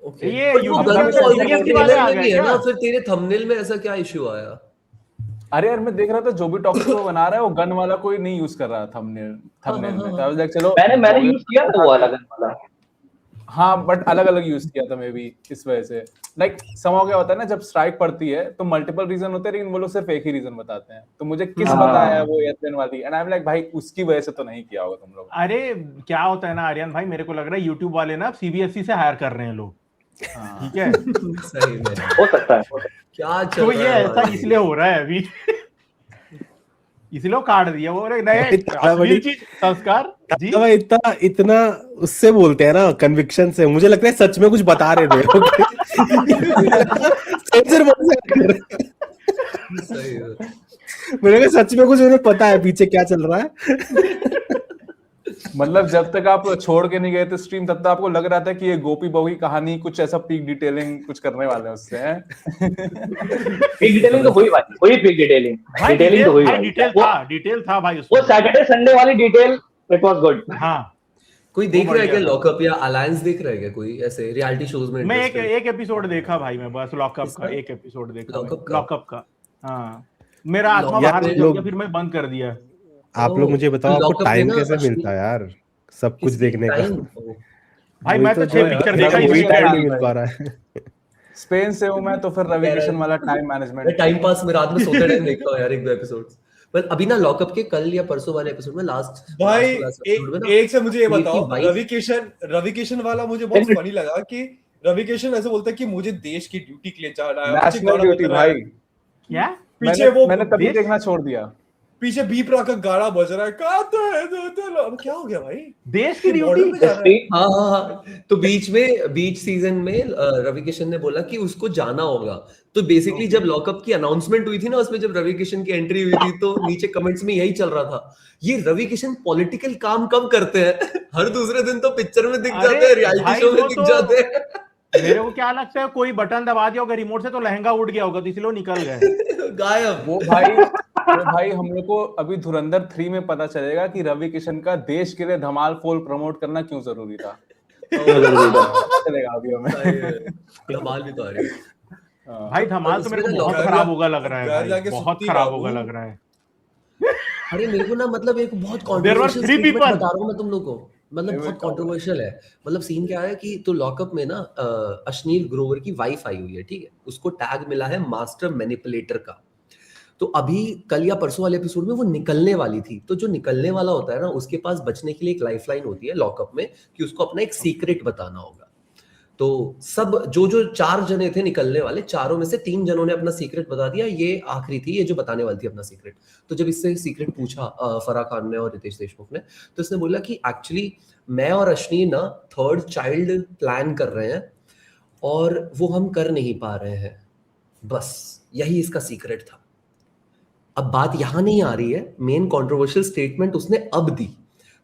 C: ओके
B: ये
C: बट वो
B: YouTube
C: गन
B: पे
C: तो
B: ऑलरेडी
C: ऑलरेडी
B: वाले
C: ट्रेलर
B: आ
C: में
B: गए
C: भी है
B: क्या?
C: ना, फिर तेरे थंबनेल में ऐसा क्या इशू आया?
F: अरे यार मैं देख रहा था जो भी टॉक्सिक को बना रहा है वो गन वाला कोई नहीं यूज कर रहा थंबनेल में। तो I was like, चलो
E: मैंने यूज किया था वो वाला गन वाला।
F: हाँ, बट अलग अलग यूज किया था मे बी इस वजह से। लाइक समझो क्या होता है ना, जब स्ट्राइक पड़ती है तो मल्टीपल रीजन होते हैं, लेकिन वो लोग सिर्फ एक ही रीजन बताते हैं। तो मुझे किस बताया वो एयरप्लेन वाली, एंड आई एम लाइक भाई उसकी वजह से तो नहीं किया होगा तुम लोग।
B: अरे क्या होता है ना आर्यन भाई, मेरे को लग रहा है YouTube वाले ना सीबीएसई से हायर कर रहे हैं लोग, ठीक है?
C: सही में
E: हो सकता है।
C: क्या चल
B: तो
C: रहा
B: ये
C: है
B: ऐसा
C: भाई?
B: इसलिए हो रहा है अभी, इसलिए वो काट दिया वो एक नए
D: इतना
B: अश्लील
D: बड़ी-
B: चीज संस्कार जी।
D: भाई इतना उससे बोलते हैं ना, कन्विक्शन से। मुझे लगता है सच में कुछ बता रहे थे। सेंसर मोड से कर रहे हैं।
C: सही है।
D: मुझे लगा सच में कुछ उन्हें पता है पीछे क्या चल रहा है।
F: मतलब जब तक आप छोड़ के नहीं गए थे स्ट्रीम, तब तक आपको लग रहा था कि ये गोपी बहू की कहानी कुछ ऐसा पीक डिटेलिंग कुछ करने वाले हैं उससे हैं।
E: पीक डिटेलिंग तो हुई भाई, हुई पीक डिटेलिंग।
B: भाई
E: डिटेलिंग तो हुई
B: भाई
E: भाई।
B: डिटेल था भाई
E: वो
B: उसमें।
E: सैटरडे संडे वाली डिटेल इट वाज गुड।
B: हाँ
C: कोई देख
B: वो
C: रहा है क्या
B: बढ़िया था।
C: लॉकअप या अलायंस देख रहा है क्या कोई ऐसे रियलिटी शोज में?
B: मैं
C: interested?
B: एक एपिसोड देखा भाई, मैं बस लॉकअप का
C: किसका?
B: एक एपिसोड देखा,
C: लॉकअप का?
B: लॉकअप का। हाँ मेरा आत्मा
C: यार,
B: बाहर
D: ये
B: निकल
D: लोग-
B: गया, फिर मैं बंद कर दिया।
D: आप लोग मुझे बताओ आपको
C: लॉकअप में
D: टाइम
C: ना
D: कैसे
C: अश्विनी-
D: मिलता है यार सब कुछ
C: किसकी
D: देखने का?
C: time?
B: भाई
D: वही
B: मैं तो
D: जो
B: 6
D: है,
B: पिक्चर
D: मेरा
B: देखा ही
D: वही
B: नहीं
D: टाइम
B: है।
D: नहीं मिल पा रहा है।
F: स्पेन से हूं मैं, तो फिर रवि
C: कह रहा
F: किशन
C: है।
F: वाला टाइम
C: मैं
F: मैनेजमेंट।
C: टाइम पास में रात में सोते टाइम देखता हूँ यार एक दो एपिसोड्स। पर अभी ना लॉकअप के कल या परसों वाले एपिसोड में लास्ट
A: भाई
C: एपिसोड में ना
A: एक से मुझे ये
C: एक
A: बताओ,
C: की
A: रवि किशन वाला मुझे बहुत फनी लगा कि रवि किशन ऐसे बोलता है कि मुझे देश की ड्यूटी के लिए जाना है, पीछे
F: नेशनल
A: गाना
F: ड्यूटी
A: बज रहा है,
F: भाई।
B: क्या
A: पीछे वो
F: मैंने तभी
B: देश-
F: देखना छोड़ दिया।
A: पीछे बीप रॉक का गाना बज रहा है, कहते हैं अब क्या हो गया भाई?
B: देश की
A: बॉर्डर
B: ड्यूटी?
A: पे जा रहा है।
C: हाँ तो बीच सीजन में रवि किशन ने बोला कि उसको जाना होगा। तो बेसिकली जब लॉकअप की अनाउंसमेंट हुई थी ना, उसमें जब रवि किशन की एंट्री हुई थी तो नीचे कमेंट्स में यही चल रहा था, ये रवि किशन पॉलिटिकल काम कब करते हैं? हर दूसरे दिन तो पिक्चर में दिख
B: अरे
C: जाते हैं, रियलिटी
B: भाई
C: शो में
B: वो
C: दिख
B: तो-
C: जाते हैं।
B: मेरे को क्या लगता है कोई बटन दबा दिया होगा रिमोट से तो लहंगा उड़ गया होगा, तो इसलिए वो निकल गए।
C: गायब।
F: वो भाई हम लोग को अभी धुरंधर 3 में पता चलेगा कि रवि किशन का देश के लिए धमाल फोल प्रमोट करना क्यों जरूरी था। पता चलेगा अभी हमें।
C: धमाल भी तो आ रही है।
B: भाई धमाल तो मेरे को
C: इसमें
B: बहुत
C: ना
B: खराब होगा लग रहा है
A: घर
B: भाई,
A: जाके
B: बहुत
A: सुत्ती
B: खराब
A: बाबू।
B: होगा लग रहा है।
C: अरे मेरे को ना मतलब एक बहुत
B: There were
C: controversial
B: 3
C: statement
B: people.
C: बता रहा हूँ मैं तुम लोग को, मतलब
F: They
C: बहुत
F: were
C: कंट्रोवर्शियल है। मतलब सीन क्या है कि तो लॉकअप में ना अश्नील ग्रोवर की वाइफ आई हुई है, ठीक है? उसको टैग मिला है मास्टर मैनिपुलेटर का। तो अभी कल या परसों वाले एपिसोड में वो निकलने वाली थी। तो जो निकलने वाला होता है ना, उसके पास बचने के लिए एक लाइफलाइन होती है लॉकअप में कि उसको अपना एक सीक्रेट बताना होगा। तो सब जो 4 जने थे निकलने वाले, चारों में से 3 जनों ने अपना सीक्रेट बता दिया, ये आखिरी थी ये जो बताने वाली थी अपना सीक्रेट। तो जब इससे सीक्रेट पूछा फराह खान ने और रितेश देशमुख ने, तो इसने बोला कि एक्चुअली मैं और अश्नी ना 3rd चाइल्ड प्लान कर रहे हैं और वो हम कर नहीं पा रहे हैं, बस यही इसका सीक्रेट था। अब बात यहां नहीं आ रही है, मेन कंट्रोवर्शियल स्टेटमेंट उसने अब दी।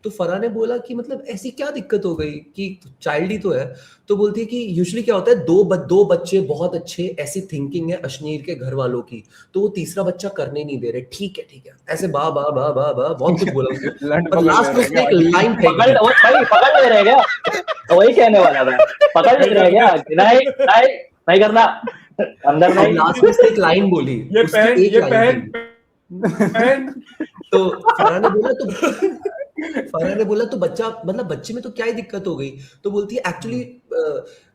C: तो फराह ने बोला कि मतलब ऐसी क्या दिक्कत हो गई कि चाइल्ड ही तो है। तो बोलती है कि यूजुअली क्या होता है, दो बच्चे बहुत अच्छे, ऐसी थिंकिंग है अशनीर के घर वालों की, तो वो तीसरा बच्चा करने नहीं दे रहे। ठीक है ऐसे बा बा बा बा बा बहुत कुछ बोला उसने,
F: लंड
C: पर
F: पकड़
C: लास्ट में
F: ले
C: उसने एक
F: रहे
C: लाइन फेंक
E: पकड़
C: दी।
E: भाई पकड़ ले रहे क्या? तो वही कहने वाला था, पकड़ ले रहे क्या? नहीं नहीं नहीं करना अंदर
C: और
E: नहीं।
C: लास्ट में उसने एक लाइन बोली,
A: ये
C: उसकी
A: पहन
C: एक
A: ये
C: लाइन
A: पहन
C: थी।
A: पहन
C: तो फरहान ने बोला तो बच्चा मतलब बच्चे में तो क्या ही दिक्कत हो गई। तो बोलती है एक्चुअली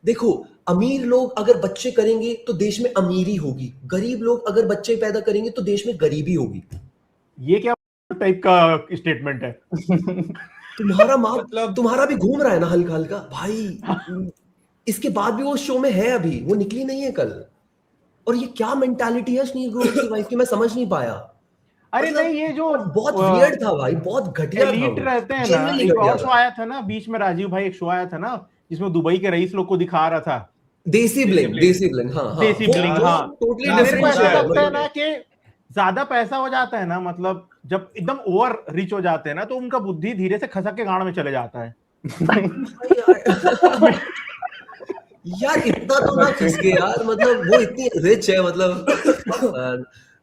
C: देखो, अमीर लोग अगर बच्चे करेंगे तो देश में अमीरी होगी, गरीब लोग अगर बच्चे पैदा करेंगे तो देश में गरीबी होगी।
B: ये क्या टाइप का स्टेटमेंट है?
C: तुम्हारा माँ
A: मतलब
C: तुम्हारा भी घूम रहा है ना हल्का हल्का भाई। इसके बाद भी वो शो में है, अभी वो निकली नहीं है कल। और ये क्या मेंटालिटी है अश्नीर ग्रोवर की वाइफ की, मैं समझ नहीं पाया।
B: अरे
C: मतलब
B: नहीं, ये जो
C: बहुत वियर्ड था भाई, बहुत घटिया था
B: एलीट
C: वो,
B: रहते हैं ना,
C: genuinely
B: एक
C: घटिया
B: और शो
C: था।
B: आया था ना बीच में, राजीव भाई एक शो आया था ना जिसमें दुबई के रईस लोग को दिखा रहा था,
C: देसी ब्लिंग, हाँ
B: देसी ब्लिंग। हाँ,
C: टोटली
A: हाँ,
B: मेरे को
C: डिफरेंट
B: ऐसा
C: है
B: लगता है
C: भाई।
B: ना कि ज्यादा पैसा हो जाता है ना, मतलब जब एकदम ओवर रिच हो जाते हैं ना, तो उनका बुद्धि धीरे से खसक के गांड में चले जाता है।
C: यार इतना तो ना खिसके यार, मतलब वो इतनी रिच है, मतलब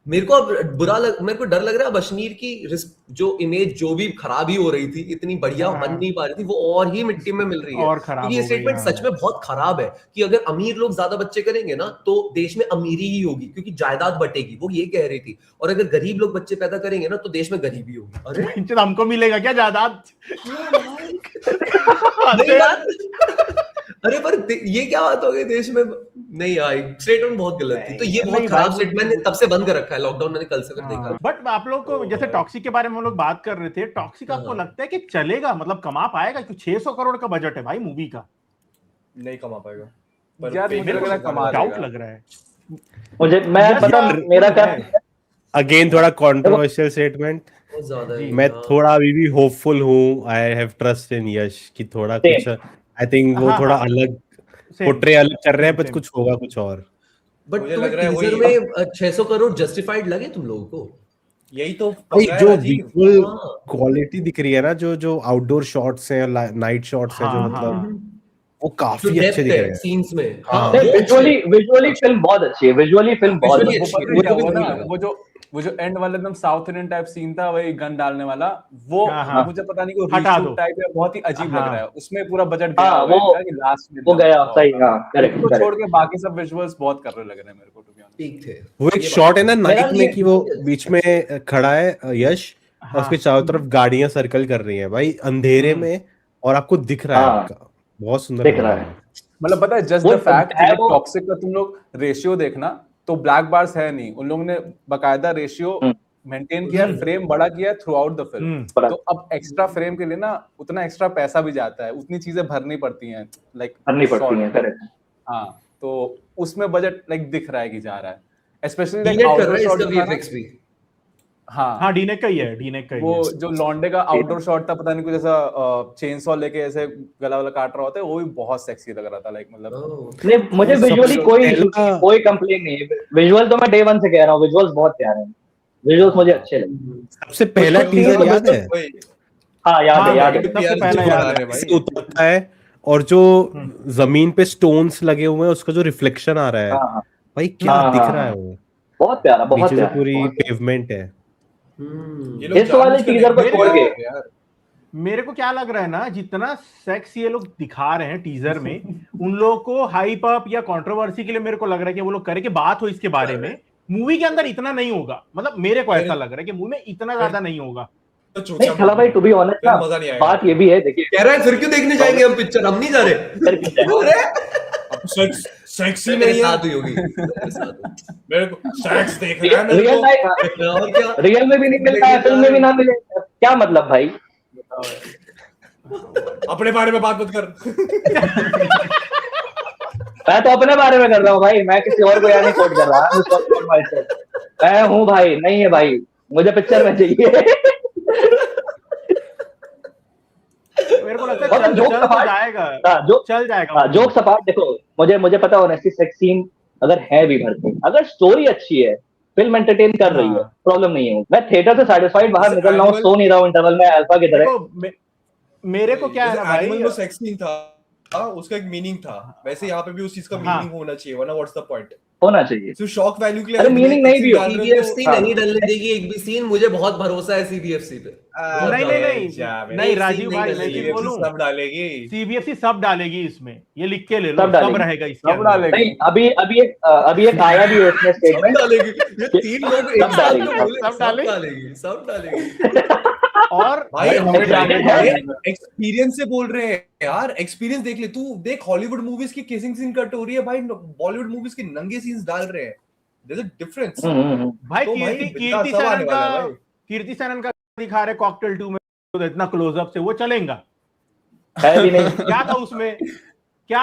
C: मेरे को अब मेरे को डर लग रहा है बशनीर की जो इमेज जो भी खराब ही हो रही थी, इतनी बढ़िया
B: हाँ।
C: बन नहीं पा रही थी, वो और ही मिट्टी में मिल रही है।
B: और खराब
C: क्योंकि ये
B: हो गई,
C: स्टेटमेंट
B: हाँ।
C: सच में बहुत खराब है कि अगर अमीर लोग ज्यादा बच्चे करेंगे ना तो देश में अमीरी ही होगी, क्योंकि जायदाद बटेगी, वो ये कह रही थी। और अगर गरीब लोग बच्चे पैदा करेंगे ना तो देश में गरीबी होगी। अरे
B: इनसे हमको मिलेगा क्या जायदाद?
C: नहीं बात, अरे पर ये क्या बात हो गई देश में? नहीं आई, स्टेटमेंट बहुत गलत थी। तो ये बहुत
B: नहीं
C: खराब
B: भाई,
C: स्टेटमेंट, मैंने तब से बंद कर रखा है, लॉकडाउन मैंने कल से फिर देखा।
B: बट आप लोग को जैसे टॉक्सिक के बारे में हम लोग बात कर रहे थे, टॉक्सिक आपको
C: हाँ।
B: लगता है कि चलेगा, मतलब कमा पाएगा? क्योंकि 600 करोड़ का बजट है भाई मूवी का।
A: नहीं कमा पाएगा, पर
F: यार,
A: पे
F: मुझे
B: मेरे
F: लग रहा है
B: को
F: कमा
B: डाउट
F: लेगा।
B: लग रहा है।
E: मुझे मैं
B: यश
E: पता
B: का
E: मेरा क्या
B: है।
D: अगेन थोड़ा कंट्रोवर्शियल स्टेटमेंट,
C: बहुत ज्यादा है।
D: मैं
C: हाँ।
D: थोड़ा अभी भी होपफुल हूँ। आई हैव ट्रस्ट इन यश कि थोड़ा
E: Same.
D: कुछ, आई थिंक वो
B: हाँ,
D: थोड़ा
B: हाँ।
D: अलग
B: Same.
D: पोट्रे अलग कर रहे हैं,
B: Same,
D: पर
B: same.
D: कुछ होगा कुछ और।
C: बट
A: मुझे
C: तुम्हें
A: लग रहा है
C: टीजर
A: वही
C: में 600 करोड़ जस्टिफाइड लगे तुम लोगों को?
A: यही तो
D: भाई
A: पंगा है
D: जो
A: राजीव।
D: विजुअल
C: हाँ।
D: क्वालिटी दिख रही है ना, जो जो आउटडोर शॉट्स हैं, नाइट शॉट्स हैं, जो
B: हाँ,
D: मतलब
B: हाँ।
D: वो
C: जो
D: काफी अच्छे
C: डेप्थ
D: दिख रहे
C: है
D: हैं।
C: सीन्स में,
D: हाँ।
C: हाँ
E: नहीं,
C: वो अच्छे
E: विजुअली फिल्म बहुत अच्छी है, विजुअली फिल्म बहुत
C: visually
E: अच्छी
F: वो
C: अच्छी
E: है।
C: है,
F: पता है क्या
C: मेरे को भी
F: हुआ
C: वही
F: ना,
C: लगा।
F: वो जो एंड वाला एकदम साउथ इंडियन टाइप सीन था, वही गन डालने वाला, वो
B: हाँ, हाँ।
F: मुझे पता नहीं, वो
B: हटा दो।
F: रीशूट टाइप है, बहुत ही अजीब लग
B: हाँ।
F: रहा है। उसमें पूरा बजट गया
E: हाँ,
F: हुआ है
E: वो-
F: इनका कि लास्ट में
E: वो
F: एकदम
E: गया,
F: हुआ
E: सही,
F: होगा।
E: हाँ, करेक्ट
F: उसको छोड़
E: करेक्ट।
F: के बाकी सब विजुअल्स बहुत कर रहे लग रहे हैं मेरे को, टू बी ऑनेस्ट।
C: ठीक थे।
D: वो एक
C: ये
D: शॉट है ना
E: मेरा
D: नाइट
E: भी
D: में
E: ये-
D: कि वो बीच में खड़ा है यश, और
B: हाँ।
D: उसके चारों तरफ गाड़ियां सर्कल कर रही हैं भाई अंधेरे में, और आपको दिख रहा है
E: हाँ।
D: बहुत सुंदर
E: दिख
D: लग
E: रहा
D: रहा
E: है।
D: है।
F: मतलब पता है, जस्ट
E: वो
F: द फैक्ट
E: है
F: कि
E: वो-
F: टॉक्सिक का तुम लोग रेशियो देखना, तो ब्लैक बार्स है नहीं, उन लोगों ने बकायदा रेशियो मेंटेन किया है, फ्रेम बड़ा किया है थ्रू आउट द फिल्म। तो अब एक्स्ट्रा फ्रेम के लिए ना उतना एक्स्ट्रा पैसा भी जाता है, उतनी चीजें भरनी पड़ती हैं, लाइक
E: करनी पड़ती है, करेक्ट।
F: हाँ, तो उसमें बजट लाइक दिख रहा है कि जा रहा है, स्पेशली लाइक
C: डीनेट कर
F: आउटडोर
C: रहा है
F: शॉट
C: इसका वीएफएक्स भी।
F: हाँ,
B: हाँ, डीनेक का ही है, डीनेक का ही
F: वो
B: है।
F: जो लॉन्डे का आउटडोर शॉट था, पता नहीं कुछ ऐसा चेन सॉ लेके ऐसे गला वाला काट रहा होता है, वो भी बहुत सेक्सी लग रहा था, लाइक मतलब
E: नहीं, मुझे
D: सबसे
E: विजुअली
D: पहला-
E: कोई कंप्लेन नहीं है। विजुअल तो मैं डे वन से कह रहा हूँ, विजुअल्स बहुत प्यारे हैं, विजुअल्स मुझे अच्छे लगे।
D: सबसे पहला
E: कुछ
D: टीजर
E: कुछ
D: याद है
A: वही
E: हाँ, याद
B: हाँ,
E: है, याद है।
B: सबसे पहला
A: जो
B: याद
A: बना
B: है।
A: रहे भाई।
D: ऐसे उतरता है, और जो जमीन पे स्टोन्स लगे हुए हैं उसका जो रिफ्लेक्शन आ रहा है,
E: हाँ, हाँ,
D: भाई क्या
E: हाँ,
D: दिख
E: हाँ,
D: रहा है
E: हाँ।
D: वो।
E: बहुत प्यारा, बहुत
D: नीचे से
E: प्यारा।
D: पूरी
E: बहुत प्यारा।
D: पेवमेंट है।
A: ये लोग
E: इस वाले
A: जानबूझकर
E: teaser को
A: नहीं
E: छोड़ के।
A: बनाते यार।
B: मेरे को क्या लग रहा है ना, जितना सेक्स ये लोग दिखा रहे हैं टीजर में, उन लोगों को हाइप अप या कंट्रोवर्सी के लिए मेरे को लग रहा है कि वो लोग करे कि बात हो इसके बारे में। मूवी के अंदर इतना नहीं होगा, मतलब मेरे को ऐसा लग रहा है कि मूवी में इतना ज्यादा नहीं होगा।
A: तो
E: नहीं
A: चूतिया
E: खला भाई, टू बी ऑनेस्ट
A: फिर
E: ना,
A: मजा नहीं आएगा।
E: बात ये भी है, देखिए
C: कह रहा है फिर क्यों देखने जाएंगे हम पिक्चर, हम नहीं जा रहे।
E: फिर क्यों जाएंगे?
C: अरे
A: अब सेक्सी
C: मेरे
A: नहीं है,
C: साथ हुई होगी, मेरे साथ हुई।
A: मेरे को सेक्स देखना है मेरे
E: रियल
A: को।
E: लाइफ
C: और क्या,
E: रियल में भी नहीं मिलता है, फिल्म में भी ना मिले, क्या मतलब भाई?
A: अपने बारे में बात मत कर।
E: मैं तो अपने बारे में कर रहा हूँ भाई, मैं किसी और को यहाँ नहीं कोट कर रहा। मैं हूँ भाई, नहीं है भाई, मुझे पिक्चर में चाहिए।
B: मेरे को लगता है
E: मतलब
B: चल
E: जोक
B: चल तो
E: सपाट-
B: जाएगा,
E: हाँ,
B: चल जाएगा।
E: जोक सपाट देखो, मुझे पता ऑनेस्टली सेक्स सीन अगर है भी भरते, अगर स्टोरी अच्छी है, फिल्म एंटरटेन कर रही है,
B: हाँ।
E: प्रॉब्लम नहीं है। मैं थिएटर से सैटिस्फाइड बाहर
A: जैसे
E: निकल रहा हूँ,
A: annual-
E: सो नहीं रहा हूँ इंटरवल में अल्फा की तरह।
B: देखो मेरे को क्या है ना भाई,
A: एनिमल में सेक्स सीन था, उसका एक मीनिंग था, वैसे यहाँ पे भी उस चीज का मीनिंग होना चाहिए, वरना व्हाट्स द पॉइंट?
E: होना चाहिए।
A: सिर्फ शॉक वैल्यू के लिए
E: अरे मीनिंग नहीं भी हो।
C: सीबीएफसी नहीं डलने देगी एक भी सीन, मुझे बहुत भरोसा है सीबीएफसी पे।
B: नहीं राजीव भाई, मैं चीज बोलूं,
A: सब डालेगी,
B: सीबीएफसी सब डालेगी इसमें, ये लिख के ले लो, सब रहेगा इसके अंदर।
E: नहीं अभी एक आया भी है उसमें स्टेटमेंट,
A: डालेगी, ये 3 लोग एक साथ बोले,
C: सब डालेगी।
B: और
A: भाई एक्सपीरियंस से बोल रहे हैं यार, एक्सपीरियंस देख ले तू, देख हॉलीवुड मूवीज की किसिंग सीन कट हो रही है भाई, बॉलीवुड मूवीज के नंगे सीन्स डाल रहे हैं, देयर इज अ डिफरेंस
B: भाई।
A: तो
B: कीर्ति सेनन का दिखा रहे कॉकटेल 2 में, तो इतना क्लोजअप से वो चलेगा
E: है भी नहीं।
B: क्या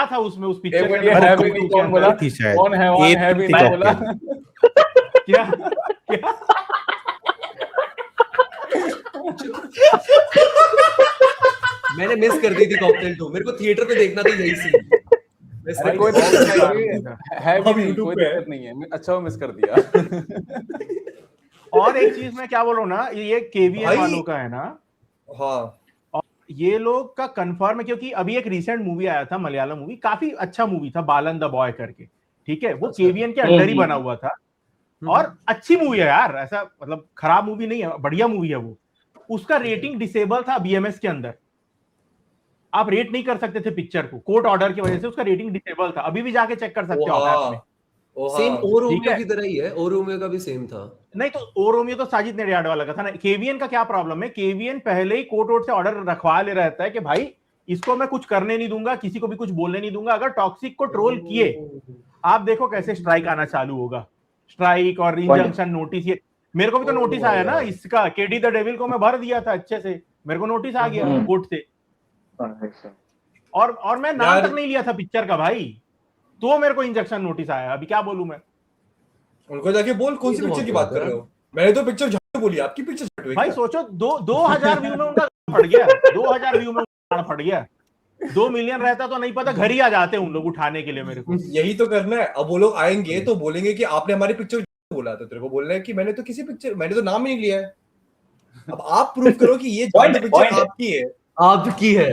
B: था उसमें उस पिक्चर
F: में? है भी नहीं, कौन बोला? कौन है भी नहीं बोला?
B: क्या
C: मैंने मिस कर दी थी कॉकटेल 2, मेरे को थिएटर पे देखना था यही सीन।
F: कोई दिक्कत नहीं है, अच्छा वो मिस कर दिया।
B: और एक चीज मैं क्या बोल रहा हूँ ना, ये केवीएन वालों का है ना,
A: हाँ,
B: और ये लोग का कंफर्म है, क्योंकि अभी एक रिसेंट मूवी आया था, मलयालम मूवी, काफी अच्छा मूवी था, बालन द बॉय करके, ठीक है, वो केवीएन के अंडर ही बना हुआ था, और अच्छी मूवी है यार, ऐसा मतलब खराब मूवी नहीं है, बढ़िया मूवी है वो। उसका रेटिंग डिसेबल था बीएमएस के अंदर, आप रेट नहीं कर सकते थे पिक्चर को, कोर्ट ऑर्डर की वजह से उसका रेटिंग डिसेबल था, अभी भी जाके चेक कर सकते हो आप में।
C: सेम ओ रोमियो की तरह ही है, ओ रोमियो का भी सेम था।
B: नहीं तो ओ रोमियो तो साजिद नेडियाडवाला का था ना। केवीएन का क्या प्रॉब्लम है, केवीएन पहले ही कोर्ट वोर्ट से ऑर्डर रखवा ले रहता है कि भाई इसको मैं कुछ करने नहीं दूंगा, किसी को भी कुछ बोलने नहीं दूंगा, अगर टॉक्सिक को ट्रोल किए, आप देखो कैसे स्ट्राइक आना चालू होगा, स्ट्राइक और इंजंक्शन नोटिस। ये मेरे को भी तो नोटिस आया ना इसका, केडी द डेविल को मैं भर दिया था अच्छे से, मेरे को नोटिस आ गया कोर्ट से, और मैं नाम तक नहीं लिया था पिक्चर का भाई, तो मेरे को इंजेक्शन नोटिस आया। अभी क्या बोलूं मैं
A: उनको जाके बोल कौन सी पिक्चर की बात कर रहे हो, मैंने तो पिक्चर झाड़ बोली, आपकी पिक्चर झाड़ हुई
B: भाई। सोचो 2000 व्यू में उनका फट गया, 2000 व्यू में फट गया, 2 मिलियन रहता तो नहीं पता घर ही आ जाते उन लोग उठाने के लिए मेरे को।
A: यही तो करना है, अब वो लोग आएंगे तो बोलेंगे कि आपने हमारी पिक्चर बोला था, तेरे को बोलना है कि मैंने तो किसी पिक्चर, मैंने तो नाम ही नहीं लिया है, अब आप प्रूव करो कि ये पिक्चर आपकी है,
C: आपकी है,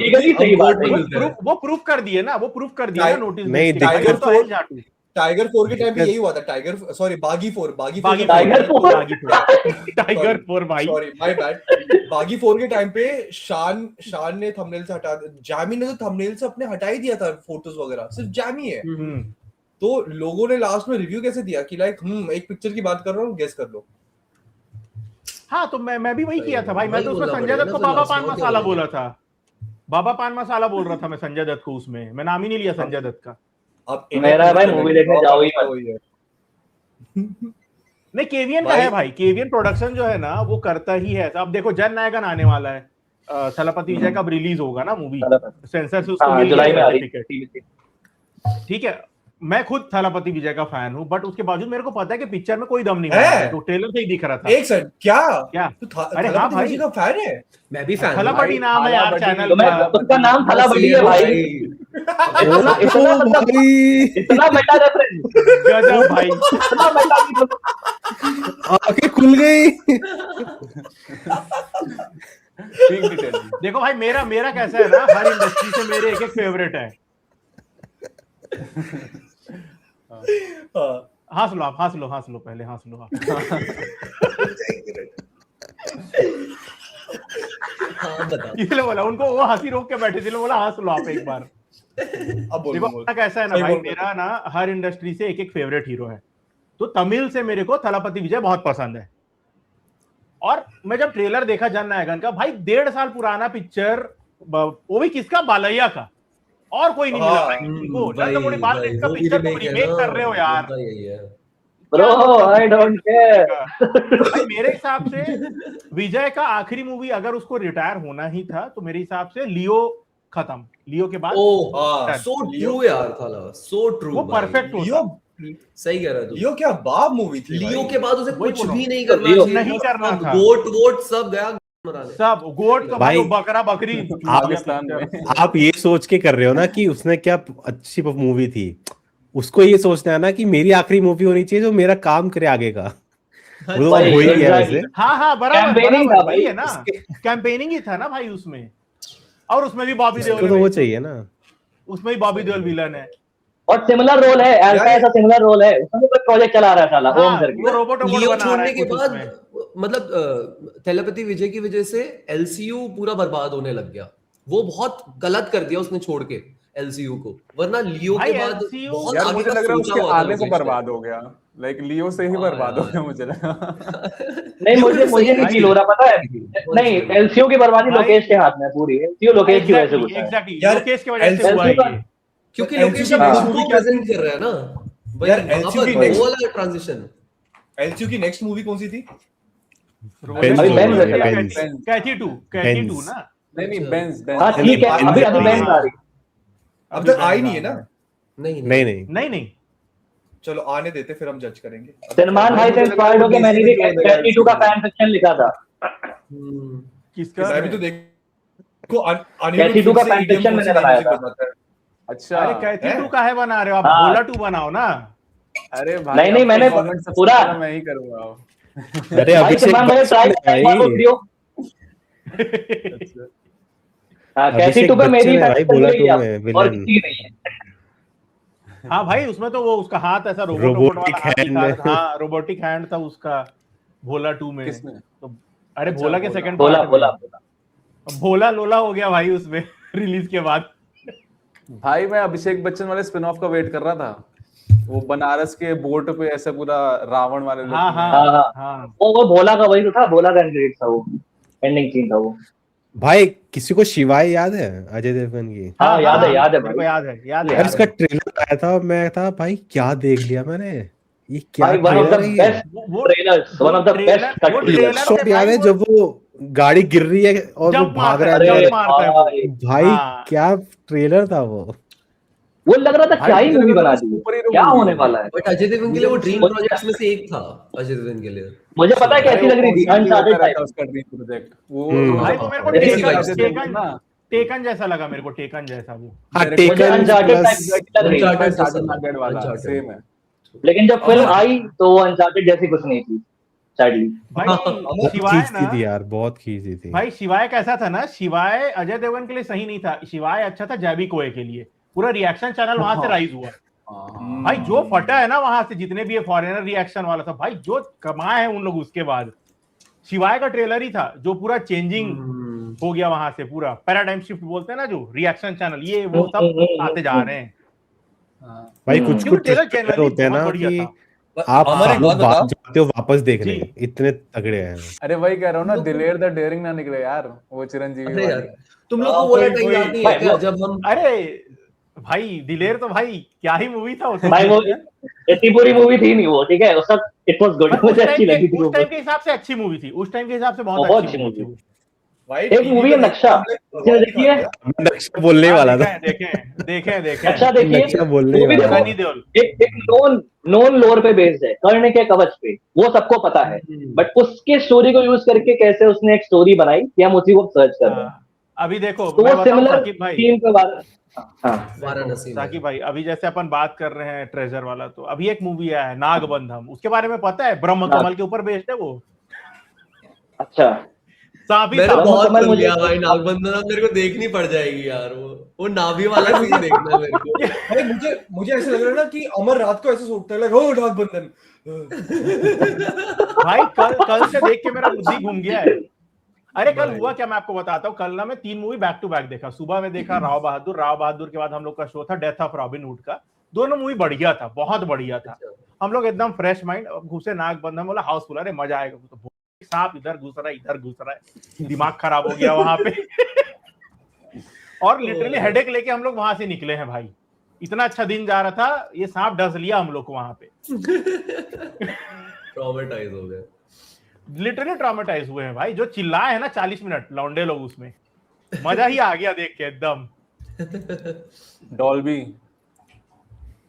E: लीगली सही बात है।
B: वो प्रूफ कर दिए ना, वो प्रूफ कर दिया ना नोटिस।
D: नहीं,
A: टाइगर 4 के टाइम पे यही हुआ था, टाइगर सॉरी बागी 4 भाई
B: सॉरी
A: माय बैड, बागी 4 के टाइम पे शान ने थंबनेल से हटा, जैमी ने तो थंबनेल से अपने हटा ही दिया था फोटोज वगैरह, सिर्फ जैमी है। तो लोगों ने लास्ट में रिव्यू कैसे दिया कि लाइक एक पिक्चर की बात कर रहा हूँ, गेस कर लो।
B: हाँ तो मैं भी वही किया था भाई, मैं तो उसमें संजय दत्त को बाबा पान मसाला बोला था, बाबा पान मसाला बोल रहा था मैं संजय दत्त को, उसमें मैं नाम ही नहीं लिया संजय दत्त का।
A: अब
E: मेरा भाई मूवी देखने जाओ ही मत।
B: नहीं केवीएन का है भाई, केवीएन प्रोडक्शन जो है ना वो करता ही है। अब देखो जन नायकन आने वाला है, थलपति विजय कब रिलीज होगा ना मूवी, सेंसर से उसको मिल
E: जुलाई में आ रही
B: टिकट, ठीक है। मैं खुद थलपति विजय का फैन हूं, बट उसके बावजूद मेरे को पता है कि पिक्चर में कोई दम नहीं है, तो ट्रेलर से ही दिख रहा था।
A: एक सेकंड, क्या
B: अरे हाँ भाई
A: का फैन है,
C: मैं भी फैन,
B: थलपति नाम है यार चैनल
E: का, उसका नाम थलाबड़ी है भाई। इतना मेटा रेफरेंस,
B: गजब भाई,
E: इतना मेटा,
D: आंखें खुल गई।
B: देखो भाई मेरा कैसा है ना, हर इंडस्ट्री से मेरे एक फेवरेट है। हंस लो आप, हंस लो पहले, हंस लो आप। इसलिए बोला उनको, वो हंसी रोक के बैठे थे, बोला हंस लो आप एक बार। अब देखो कैसा है ना भाई, मेरा ना हर इंडस्ट्री से एक फेवरेट हीरो है, तो तमिल से मेरे को थलपति विजय बहुत पसंद है। और मैं जब ट्रेलर देखा जन नायकन का, भाई 1.5 साल पुराना पिक्चर, वो भी किसका, बालैया का, और कोई नहीं मिला भाई उनको। नंदमूरी बाल का पिक्चर तुम रीमेक कर रहे हो यार,
E: ब्रो आई डोंट केयर।
B: भाई मेरे हिसाब से विजय का आखिरी मूवी अगर उसको रिटायर होना ही था, तो मेरे हिसाब से लियो खत्म, लियो के बाद
C: सो ट्रू यार, थाला सो ट्रू,
B: वो परफेक्ट
C: लियो, सही कह रहा तू।
A: लियो क्या बाप मूवी थी,
C: लियो के बाद उसे कुछ भी नहीं करना था, गोट वोट सब गया,
B: सब गोट तो भाई बकरा बकरी।
D: आप ये सोच के कर रहे हो ना कि उसने क्या अच्छी मूवी थी, उसको ये सोचना है ना कि मेरी आखिरी मूवी होनी चाहिए जो मेरा काम करे आगे का। वो तो हो ही गया वैसे।
B: हाँ बराबर
E: Campaigning
B: बराबर
E: था
B: वही
E: भाई।
B: है ना, कैंपेनिंग ही था ना भाई उसमें। और उसमें भी बॉबी
D: इसको
B: देओल
D: तो
B: है,
D: वो चाहिए ना।
B: उसमें भी बॉबी देओल विलन है।
E: और सिमिलर रोल है, अल्फा
A: यार,
E: ऐसा सिमिलर रोल है, उसमें कोई प्रोजेक्ट चला रहा था साला ओम
B: हाँ
E: करके।
B: वो रोबोट
C: लियो
B: बना रहा
C: छोड़ने
B: है
C: के
B: कुछ
C: बाद
B: उसमें।
C: मतलब थेलेपैथी विजय की वजह से एलसीयू पूरा बर्बाद होने लग गया। वो बहुत गलत कर दिया उसने छोड़ के एलसीयू को, वरना लियो
B: भाई
C: के बाद
B: LCU
C: बहुत
F: यार
C: आगे
F: मुझे
C: का
F: लग रहा है
C: सोचा
F: उसके
C: हुआ था
F: आने से
C: लोकेश ने।
F: बर्बाद हो गया, लाइक लियो से ही
C: हाँ
F: बर्बाद हो
C: यार।
F: गया मुझे लगा।
E: नहीं
C: लियो
E: मुझे
C: फिर
E: मुझे
C: सही
E: नहीं
C: थी।
E: फील हो रहा, पता है नहीं,
C: सही।
E: एलसीयू की बर्बादी
B: भाई-
E: लोकेश के हाथ में है पूरी, एलसीयू लोकेश की वजह से घुसा है।
B: एग्जैक्टली
A: यार,
B: लोकेश की वजह से हुआ है
E: LCU का
B: ये।
C: क्योंकि
A: LCU
C: लोकेश
A: की
C: अब
A: next
C: खुद
A: movie
C: को
A: क्या
C: प्रेजेंट
A: थी?
C: कर रहा है ना भाई,
A: यार,
C: वहां
A: LCU
C: पर
A: की
C: वो
A: next-
C: वाला ट्रांजिशन।
A: एलसीयू की नेक्स्ट मूवी कौन सी थी?
D: बेंज
E: अभी
D: हो
E: बेंज
D: गई,
E: है चला।
D: बेंज।
B: कैथी टू
D: बेंज।
B: ना।
F: नहीं
C: अच्छा।
F: बेंज
E: हाँ
F: बेंज
E: ठीक है,
D: बेंज
E: अभी
D: है।
E: अभी बेंज आ रही।
A: अब तक आई नहीं है ना?
C: नहीं
D: नहीं नहीं
B: नहीं नहीं
A: चलो आने देते, फिर हम जज करेंगे।
E: सलमान भाई से इंस्पायर्ड होकर मैंने भी कैटी 2 का फैन फिक्शन लिखा था।
B: किसका?
A: मैं भी तो देखो
E: कैटी 2 का फैन फिक्शन मैंने बनाया था।
F: अच्छा
B: अरे कैथी
A: है?
B: टू का है बना रहे हो आप,
E: हाँ।
B: भोला टू बनाओ ना।
F: अरे भाई
E: नहीं, नहीं, मैंने
F: गवर्नमेंट सबसे
E: पूरा-
F: पहले मैं ही करूंगा अब।
D: अरे
E: भाई
D: अभिषेक
E: सलमान भाई ट्राई
D: बच्चन है
E: मारो
D: भाई।
E: वीडियो। हाँ कैटी
D: अभिषेक
E: 2 पे मेरी
D: बच्चन है भाई,
E: फैन
D: बोला
E: फिक्शन
D: 2
E: और
D: में
E: किसी
D: विलन।
E: की नहीं है।
B: हाँ भाई उसमें तो वो उसका हाथ ऐसा रोबोट
D: रोबोटिक
B: वाला हाथ
D: हैंड
B: दिखा
D: में।
B: था। हाँ रोबोटिक हैंड था उसका भोला टू में।
F: किसमें?
B: तो अरे
F: अच्छा,
B: भोला के
F: भोला।
B: सेकंड
E: बोला
B: पार्ट
E: बोला
B: में भोला लोला हो गया भाई उसमें रिलीज के बाद।
F: भाई मैं अभिषेक बच्चन वाले स्पिन ऑफ का वेट कर रहा था, वो बनारस के बोट पे ऐसे पूरा रावण वाले look
B: हाँ
F: में।
B: हाँ
E: हाँ, हाँ।
B: हाँ
E: वो भोला का वही तो था, भोला का एंड था वो, एंडिंग सीन था वो।
D: भाई किसी को शिवाय याद है अजय देवगन की?
E: हाँ, याद है
B: मेरे को
E: भाई।
B: याद है
D: यार
E: याद
D: इसका ट्रेलर आया था, मैं था भाई क्या देख लिया मैंने, ये क्या
E: भाई वन ऑफ द
D: ट्रेलर है ये?
E: Best trailers, one of the best cut
B: वो
E: ट्रेलर।
B: ट्रेलर
D: शॉट
B: से
D: याद
B: भाई
D: है जब वो गाड़ी गिर रही है और वो
B: जंप
D: भाग
B: मारता
D: रहा
B: है,
D: है
E: अरे
B: जंप मारता है वो।
E: भाई,
D: भाई
B: हाँ।
D: क्या ट्रेलर था
E: वो लग रहा था
F: भाई
E: क्या ही
F: मुझे
E: मूवी
F: लगा था
E: बना
F: वो
E: दी है,
F: सुपर हीरो
E: क्या
F: मूवी
E: होने
F: है।
E: वाला है।
C: बट अजय देवगन के लिए वो ड्रीम
E: मुझे-
C: प्रोजेक्ट्स में से एक था अजय देवगन के लिए।
E: मुझे पता है
F: अरे
E: कैसी
F: वो
E: लग रही थी,
F: constantly
E: अनचार्टेड
F: होता रहता
E: टाइप।
F: है उसका ड्रीम प्रोजेक्ट वो
B: भाई वो मेरे को
C: ऐसी
B: टेकन
C: vibes
B: टेकन टेकन जैसा लगा, मेरे को टेकन जैसा वो।
D: हाँ
F: मुझे
D: टेकन
E: Uncharted
D: प्लस
E: type लग रही है।
C: Uncharted जैसा था,
F: Uncharted वाला
C: Uncharted।
F: सेम है।
E: लेकिन जब फिल्म
A: अमर-
E: आई तो वो अनचार्टेड जैसी कुछ नहीं थी, सैडली।
B: भाई
D: बहुत
B: शिवाय
D: खींचती
B: ना,
D: थी यार, बहुत खींचती थी।
B: भाई शिवाय कैसा था ना, शिवाय अजय देवगन के लिए सही नहीं था, शिवाय अच्छा था जैबी कोए के लिए। पूरा रिएक्शन चैनल वहां से राइज हुआ भाई, जो फटा है ना वहां से, जितने भी ये फॉरेनर रिएक्शन वाला था भाई, जो कमाए हैं उन लोग उसके बाद शिवाय का ट्रेलर ही था जो पूरा चेंजिंग हो गया वहां से। पूरा पैराडाइम शिफ्ट बोलते हैं ना जो रिएक्शन चैनल, ये वो सब आते जा रहे हैं।
D: भाई कुछ
B: क्योंकि
D: कुछ
B: ट्रेलर
D: ट्रेलर
B: जनरली
D: होते हैं ना
B: बहुत बढ़िया
D: कि
B: था।
D: आप
A: अमर, एक
D: सालों
A: बात
D: बाद
A: बता।
D: जाते हो वापस देखने,
B: जी।
D: इतने तगड़े हैं।
F: अरे वही कह रहा हूँ ना, दिलेर द डेयरिंग ना निकले यार, वो चिरंजीवी
C: अरे यार
F: वाली।
C: तुम लोग को वो वाला टाइम याद नहीं है
E: भाई,
C: क्या
E: वो-
C: जब हम
B: अरे भाई दिलेर तो भाई क्या ही मूवी था उसमें।
E: भाई वो इतनी बुरी मूवी थी नहीं वो, ठीक है, उस सब इट वाज गुड, मुझे अच्छी लगी थी वो।
B: उस टाइम के हिसाब से अच्छी मूवी थी, उस टाइम के हिसाब से बहुत
E: बहुत
B: अच्छी
E: अच्छी
B: मूवी थी
E: movie।
B: वो।
A: भाई
E: एक मूवी है नक्शा, आपने देखी है?
D: मैं नक्शा बोलने ही
B: हाँ,
D: वाला था।
B: देखें
E: नक्शा देखिए,
D: नक्शा बोलने ही
E: मूवी
D: वाला
E: देखो,
B: सनी देओल।
E: एक नोन लोर पे बेस्ड है, कर्ण के कवच पे, वो सबको पता है, बट उसके स्टोरी को यूज करके कैसे उसने एक स्टोरी बनाई कि हम उसी को सर्च कर रहे हैं।
B: हाँ, अभी देखो
E: तो
B: मैं
E: वो
B: बताऊं
E: सिमिलर
B: साकिब भाई,
E: थीम के बारे में। हाँ
C: वाराणसी में
B: साकिब भाई अभी जैसे अपन बात कर रहे हैं ट्रेजर वाला, तो अभी एक मूवी आया है नागबंधम, उसके बारे में पता है? ब्रह्म कमल के ऊपर बेस्ड है वो।
E: अच्छा,
B: सांप ही
C: मैंने
B: सांप।
C: बहुत
E: कमल
C: सुन
E: मुझे-
C: लिया भाई नागबंधन, अब मेरे को देखनी पड़ जाएगी यार। वो नाभि वाला सीन देखना है मेरे को।
A: भाई मुझे ऐसा लग रहा है ना कि अमर रात को ऐसे सोचता है, लाइक ओ नागबंधन।
B: भाई कल से देख के मेरा बुद्धि घूम गया है। अरे कल हुआ क्या मैं आपको बताता हूँ। कल ना मैं 3 मूवी बैक टू बैक देखा। सुबह में देखा राव बहादुर के बाद हम लोग का शो था डेथ ऑफ रॉबिन हुड का। दोनों मूवी बढ़िया था, बहुत बढ़िया था। हम लोग एकदम फ्रेश माइंड घुसे नागबंधन, बोला हाउसफुल, अरे मजा आएगा। तो सांप इधर घुस रहा है, दिमाग खराब हो गया वहां पे। और लिटरली हेडेक लेके हम लोग वहां से निकले हैं भाई। इतना अच्छा दिन जा रहा था, ये सांप डस लिया हम लोग को वहां पे।
C: ट्रॉमेटाइज हो गए,
B: लिटरली ट्रॉमेटाइज हुए हैं भाई। जो चिल्लाए हैं ना 40 मिनट लौंडे लोग, उसमें मजा ही आ गया देख के एकदम।
F: डॉल्बी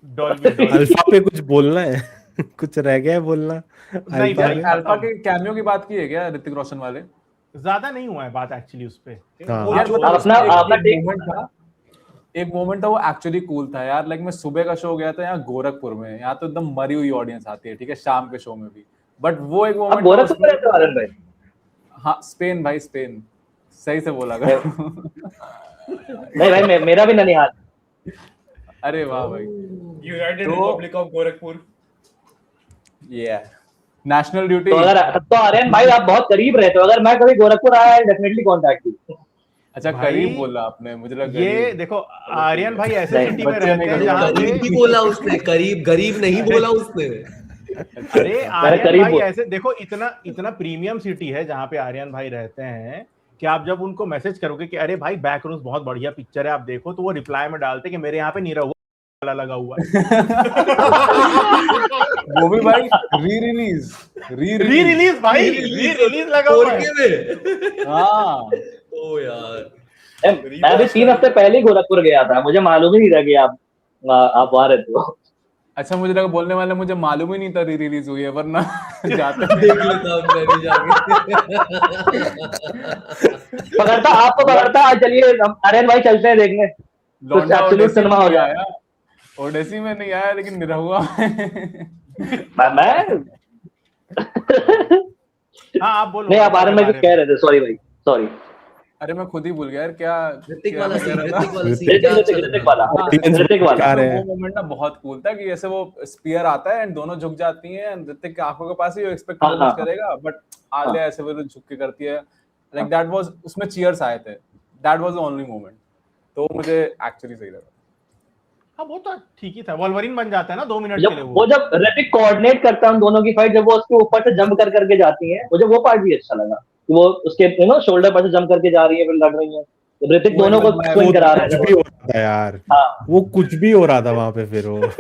B: डॉल्बी
D: अल्फा पे कुछ बोलना है? कुछ रह गया है बोलना
B: नहीं
D: अल्फा
B: भाई,
D: में?
F: अल्फा के कैमियो की बात की है क्या ऋतिक रोशन वाले?
B: ज्यादा नहीं हुआ है बात एक्चुअली उस पे।
D: हाँ।
F: यार
A: जो-
F: मतलब
E: अपना-
F: एक
E: अपना
F: मोमेंट था, एक मोमेंट था वो एक्चुअली कूल था यार। लाइक मैं सुबह का शो गया था यहाँ गोरखपुर में, यहाँ तो एकदम मरी हुई ऑडियंस आती है, ठीक है, शाम के शो में भी। बट वो एक
E: आप
F: मोमेंट
E: गोरखपुर में रहते हो आर्यन भाई?
F: हाँ, स्पेन भाई, स्पेन सही से बोला कर।
E: नहीं भाई, मेरा भी ननिहाल।
F: अरे वाह भाई,
A: यूनाइटेड
F: तो-
A: रिपब्लिक ऑफ गोरखपुर।
F: ये नेशनल ड्यूटी।
E: तो अगर तो आर्यन भाई आप बहुत करीब रहते हो, अगर मैं कभी गोरखपुर आया डेफिनेटली कांटेक्ट यू।
F: अच्छा
B: भाई,
F: करीब बोला आपने, मुझे लगा
B: ये
F: गरीब।
B: देखो आर्यन भाई ऐसे
E: नहीं,
B: सिटी में
F: बच्चे
B: रहते
F: नहीं
B: हैं
F: करीब,
B: जहाँ
C: करीब
B: पे
C: ही बोला उसने, करीब गरीब नहीं बोला उसने।
B: अरे आर्यन
E: करीब
B: भाई
E: बोल-
B: ऐसे देखो, इतना प्रीमियम सिटी है जहाँ पे आर्यन भाई रहते हैं कि आप जब उनको मैसेज करोगे कि अरे भाई बैकरूम्स बहुत बढ़िया पिक्चर है आप देखो, तो वो रिप्लाई में डालते कि मेरे यहाँ पे नीरव वाला लगा हुआ है।
F: वो भी भाई री रिलीज
B: भाई री रिलीज लगा हुआ है।
C: 4K में।
F: हाँ।
C: ओ यार,
E: मैं अभी 3 हफ्ते पहले ही गोरखपुर गया था, मुझे मालूम ही नहीं था कि आप वहां रहते हो।
F: अच्छा मुझे लगा बोलने वाले मुझे मालूम ही नहीं था री रिलीज हुई है, वरना जाते
C: देख लेता हूँ मैं भी जाके।
E: आपको पकड़ता, चलिए आर्यन भाई चलते हैं देखने।
F: लौंडा
E: absolute
F: ओडेसी में
E: cinema हो
F: नहीं
E: गया।
F: आया, ओडेसी में नहीं आया लेकिन निरहुआ
E: मैं
B: हाँ आप बोलो।
E: नहीं, आप आर्यन भाई कुछ कह रहे थे, सॉरी भाई, सॉरी।
F: अरे मैं खुद ही भूल गया यार, क्या
C: ऋतिक
F: क्या
C: वाला
F: मैं कह
C: सीन,
F: रहा था?
C: ऋतिक वाला सीन क्या चल रहा
E: ऋतिक
C: है?
E: वाला, ऋतिक वाला।
D: कार है।
F: वो मोमेंट ना बहुत कूल था कि जैसे वो स्पीयर आता है एंड दोनों झुक जाती हैं एंड ऋतिक की आंखों के पास ही वो एक्सपेक्ट
E: हाँ, हाँ।
F: करेगा, बट आलिया ऐसे वो झुक के करती है, लाइक दैट वाज, उसमें चीयर्स आए थे, that was the only moment, तो मुझे एक्चुअली सही लगा।
B: हाँ वो तो ठीक ही था, वोल्वरिन बन जाता है ना 2 मिनट के लिए
E: वो जब ऋतिक कोऑर्डिनेट करता है उन दोनों की फाइट, जब वो उसके ऊपर से जंप कर करके जाती है, मुझे वो पार्ट भी अच्छा लगा कि वो उसके शोल्डर पर से जंप करके जा रही है, फिर लड़ रही है, ऋतिक दोनों को स्विंग करा रहा
D: कुछ
E: है।
D: भी हो रहा था यार,
E: हाँ।
D: वो कुछ भी हो रहा था वहां पे। फिर वो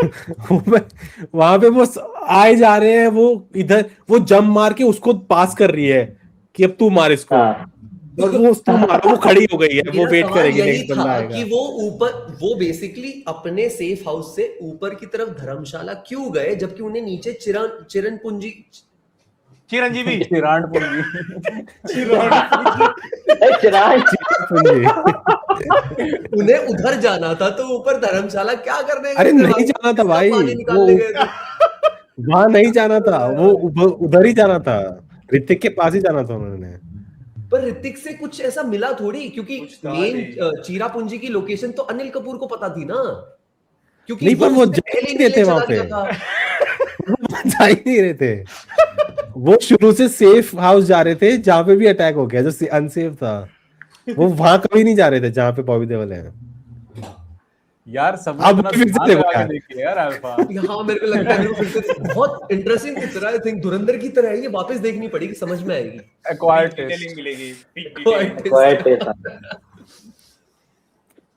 D: वहां पे वो आए जा रहे हैं, वो इधर वो जंप मार के उसको पास कर रही है कि अब तू मार इसको,
E: हाँ।
D: और वो उसको मारा, वो खड़ी हो गई है, वो
C: मेरा
D: वेट
C: सवाल
D: करेगी
C: यही
D: नेक्स्ट बंदा
C: था
D: आएगा।
C: कि वो बेसिकली अपने सेफ हाउस से ऊपर की तरफ धर्मशाला क्यों गए, जबकि उन्हें नीचे चिरंजीवी
F: चिरांड पूंजी
C: उन्हें उधर जाना था, तो ऊपर धर्मशाला क्या करने गए
D: अरे
C: थे
D: नहीं
C: भाई?
D: जाना था भाई,
C: पानी निकालने गए थे।
D: वहां नहीं जाना था, वो उधर ही जाना था, ऋतिक के पास ही जाना था उन्होंने।
C: पर ऋतिक से कुछ ऐसा मिला थोड़ी, क्योंकि
A: कुछ था
C: मेन
A: नहीं।
C: चीरापुंजी की लोकेशन तो अनिल कपूर को पता थी ना, क्योंकि
D: नहीं, पर वो
C: उसने
D: जा
C: पहले
D: ही नहीं
C: नीचे
D: थे वहां
C: चला
D: पे।
C: गया था।
D: वो जा ही नहीं रहे थे, वो शुरू से सेफ हाउस जा रहे थे जहां पे भी अटैक हो गया, जो अनसेफ था, वो वहां कभी नहीं जा रहे थे जहां पे बॉबी देओल है।
F: यार सब
D: अब
F: इतना
D: फिर से
F: ध्यान
D: देखो
F: लगा के
D: यार।
F: देखिए यार अल्फा।
C: हाँ मेरे को लगता है फिर से बहुत इंटरेस्टिंग की तरह, आई थिंक धुरंधर की तरह है ये, वापस देखनी पड़ेगी, समझ में आएगी।
F: Acquired
A: detailing
F: test.
A: मिलेगी, peak
C: Quite
A: detailing।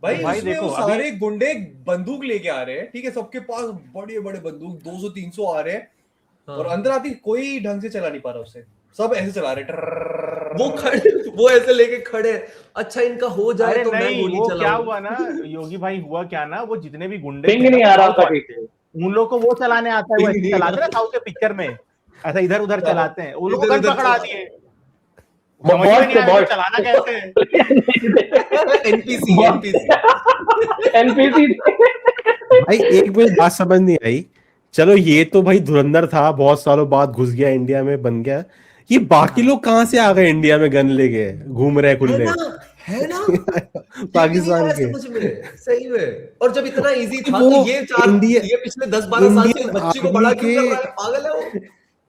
A: भाई
B: भाई
A: उसमें
B: देखो,
A: वो सारे गुंडे बंदूक लेके आ रहे हैं, ठीक है, सबके पास बड़े बड़े बंदूक 200-300 आ रहे हैं, और अंदर आती कोई ढंग से चला नहीं पा रहा उससे, सब ऐसे चला रहे हैं।
C: वो खड़े, वो ऐसे लेके खड़े, अच्छा इनका हो जाए
B: अरे
C: तो मैं
B: नहीं,
C: गोली
B: वो क्या
C: चलाऊं।
B: हुआ ना योगी भाई, हुआ क्या ना, वो जितने भी गुंडे
E: पिंग
B: थे
E: नहीं
B: ना,
E: आ रहा
B: वो
E: आपका ठीक है।
B: उन लोग को वो चलाने आता है, वो
C: पिंग
B: ऐसे
C: नहीं
B: चलाते
C: आ
B: ना साउथ के पिक्चर में, ऐसा इधर उधर चलाते हैं, उन लोगों को गन
C: इधर-उधर
B: पकड़ा
C: चला-
B: दिए,
E: वो
B: समझ में
E: बॉट
B: नहीं
E: से
B: आया
E: बॉट।
B: चलाना कैसे है।
C: एनपीसी
E: एनपीसी
D: भाई एक मुझे बात समझ नहीं आई, चलो ये तो भाई धुरंधर था, बहुत सालों बाद घुस गया इंडिया में, बन गया, ये बाकी लोग कहाँ से आ गए इंडिया में गन लेके घूम रहे
C: है
D: खुले
C: ना
D: पाकिस्तान के।
C: समझ में सही में, और जब इतना इजी था
D: वो
C: तो ये
D: इंडिया-
C: ये पिछले 10-12 साल से
D: इंडियन
C: उस बच्ची को
D: आर्मी
C: बड़ा क्यों
D: के-
C: कर रहा है, पागल है वो।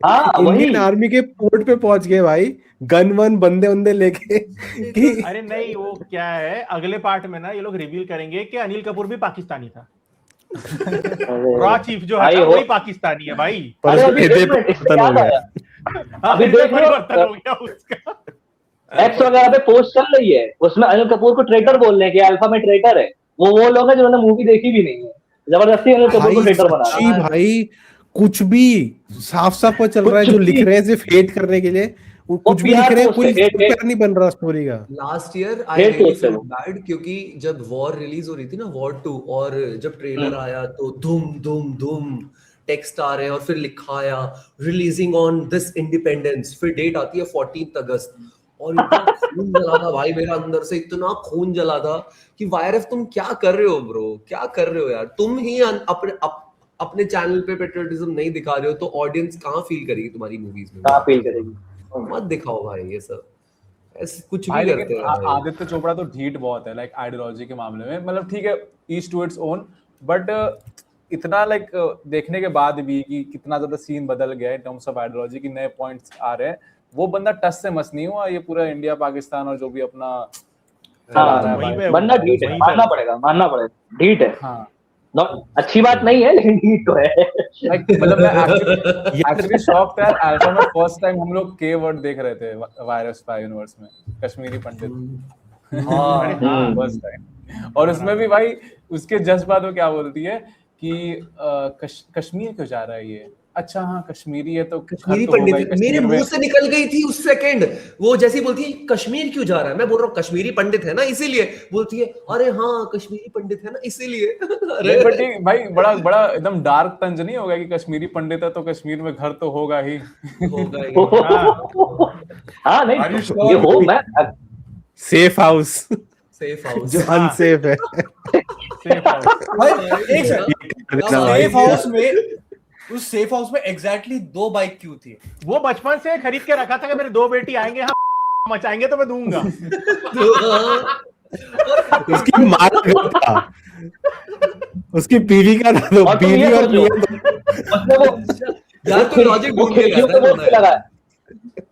E: हाँ वही।
D: इंडियन आर्मी के पोर्ट पे पहुंच गए भाई, गन वन बंदे बंदे लेके कि
B: अरे नहीं, वो क्या है, अगले पार्ट में ना ये लोग रिवील करेंगे कि अनिल कपूर भी पाकिस्तानी था, रॉ चीफ जो
E: भाई
B: है
E: वो-
B: वही पाकिस्तानी है भाई।
D: पर
E: अरे
D: उसको
E: अभी
D: हृदय
E: एक मिनट, इससे
D: परिवर्तन हो
E: याद
D: गया।
E: आया,
B: अभी
E: देख लो,
B: परिवर्तन हो गया उसका।
E: एक्स वगैरह पे पोस्ट चल रही है, उसमें अनिल कपूर को ट्रेटर बोल रहे हैं कि अल्फा में ट्रेटर है, वो लोग हैं जिन्होंने मूवी देखी भी नहीं है, जबरदस्ती अनिल कपूर को
D: भाई
E: ट्रेटर बना रहे हैं।
D: सच्ची भाई, कुछ भी साफ साफ पता चल रहा है, जो
E: कुछ
D: लिख
E: भी।
D: रहे हैं सिर्फ हेट करने के लिए, वो कुछ भी
E: PR
D: लिख रहे हैं,
E: पोस्ट
D: कोई
E: है, hate,
D: प्रिपेयर नहीं बन रहा स्टोरी का।
C: Last year I
E: Hate
C: really
E: post है
C: फेल्ट
E: वो।
C: बैड, क्योंकि जब वॉर रिलीज हो रही थी ना, वॉर 2, और जब ट्रेलर आया तो धूम धूम धूम टेक्स्ट आ रहे हैं, और फिर लिखा आया रिलीजिंग ऑन दिस इंडिपेंडेंस, फिर डेट आती है 14 अगस्त, और इतना खून जला था भाई, मेरा अंदर से इतना खून जला था कि वायरफ तुम क्या कर रहे हो ब्रो, क्या कर रहे हो यार, तुम ही अपने अपने चैनल पे पेट्रियटिज्म नहीं दिखा रहे हो तो ऑडियंस कहाँ फील करेगी तुम्हारी मूवीज में?
E: कहाँ फील करेगी?
C: मत दिखाओ भाई ये सब, ऐसे कुछ
F: भाई
C: भी करते
F: लेकिन
C: हैं भाई।
F: आदित्य चोपड़ा तो ढीठ बहुत है लाइक आइडियोलॉजी के मामले में, मतलब ठीक है each to its own, but इतना लाइक देखने के बाद भी कि कितना ज्यादा सीन बदल गया है इन टर्म्स ऑफ आइडियोलॉजी की, नए पॉइंट्स आ रहे हैं, वो बंदा टच से मस नहीं हुआ ये पूरा इंडिया पाकिस्तान और जो भी अपना
E: हाँ,
F: रहा है
B: वहीं
F: भाई।
B: पे
E: बंदा ढीठ है, मानना पड़ेगा ढीठ है।
F: हाँ
E: अच्छी बात नहीं है लेकिन ढीठ तो है।
F: लाइक मतलब मैं एक्चुअली शॉक था यार, अल्फा में फर्स्ट टाइम हम लोग के वर्ड देख रहे थे वायरस स्पाई यूनिवर्स में, कश्मीरी पंडित
A: हाँ
F: फर्स्ट टाइम, और उसमें भी भाई उसके जज्बात वो क्या बोलती है कि कश्मीर क्यों जा रहा है ये, अच्छा हाँ कश्मीरी है तो
C: कश्मीरी
F: घर तो होगा ही
C: पंडित मेरे
F: कश्मीर
C: मुंह
F: में।
C: से निकल गई थी उस सेकंड, वो जैसी बोलती है कश्मीर क्यों जा रहा है, मैं बोल रहा हूँ कश्मीरी पंडित है ना इसीलिए, बोलती है अरे हाँ कश्मीरी पंडित है ना इसीलिए। अरे
F: नहीं, but ये भाई बड़ा बड़ा एकदम डार्क तंज नहीं होगा कि कश्मीरी पंडित है तो कश्मीर में घर तो होगा ही।
C: होगा ही।
E: हाँ
A: Are you
E: नहीं
A: sure?
E: ये हो मैं
D: सेफ हाउस
C: सेफ हाउस।
D: जो अनसेफ है।
B: Safe house।
A: भाई एक सेकंड, सेफ हाउस में, उस सेफ हाउस में एग्जैक्टली 2 बाइक क्यों थी?
B: वो बचपन से खरीद के रखा था कि मेरे 2 बेटी आएंगे, हाँ मचाएंगे तो मैं दूंगा।
D: उसकी माँ का घर था, उसकी बीवी का था, तो
E: और तुम
D: बीवी
E: ये
D: और
E: सोचो,
D: मियां
E: उसने
C: यार तो लॉजिक
E: वो
C: ढूंढ के
E: खिड़कियों पे
C: लगाता है
E: वो क्यों लगाया,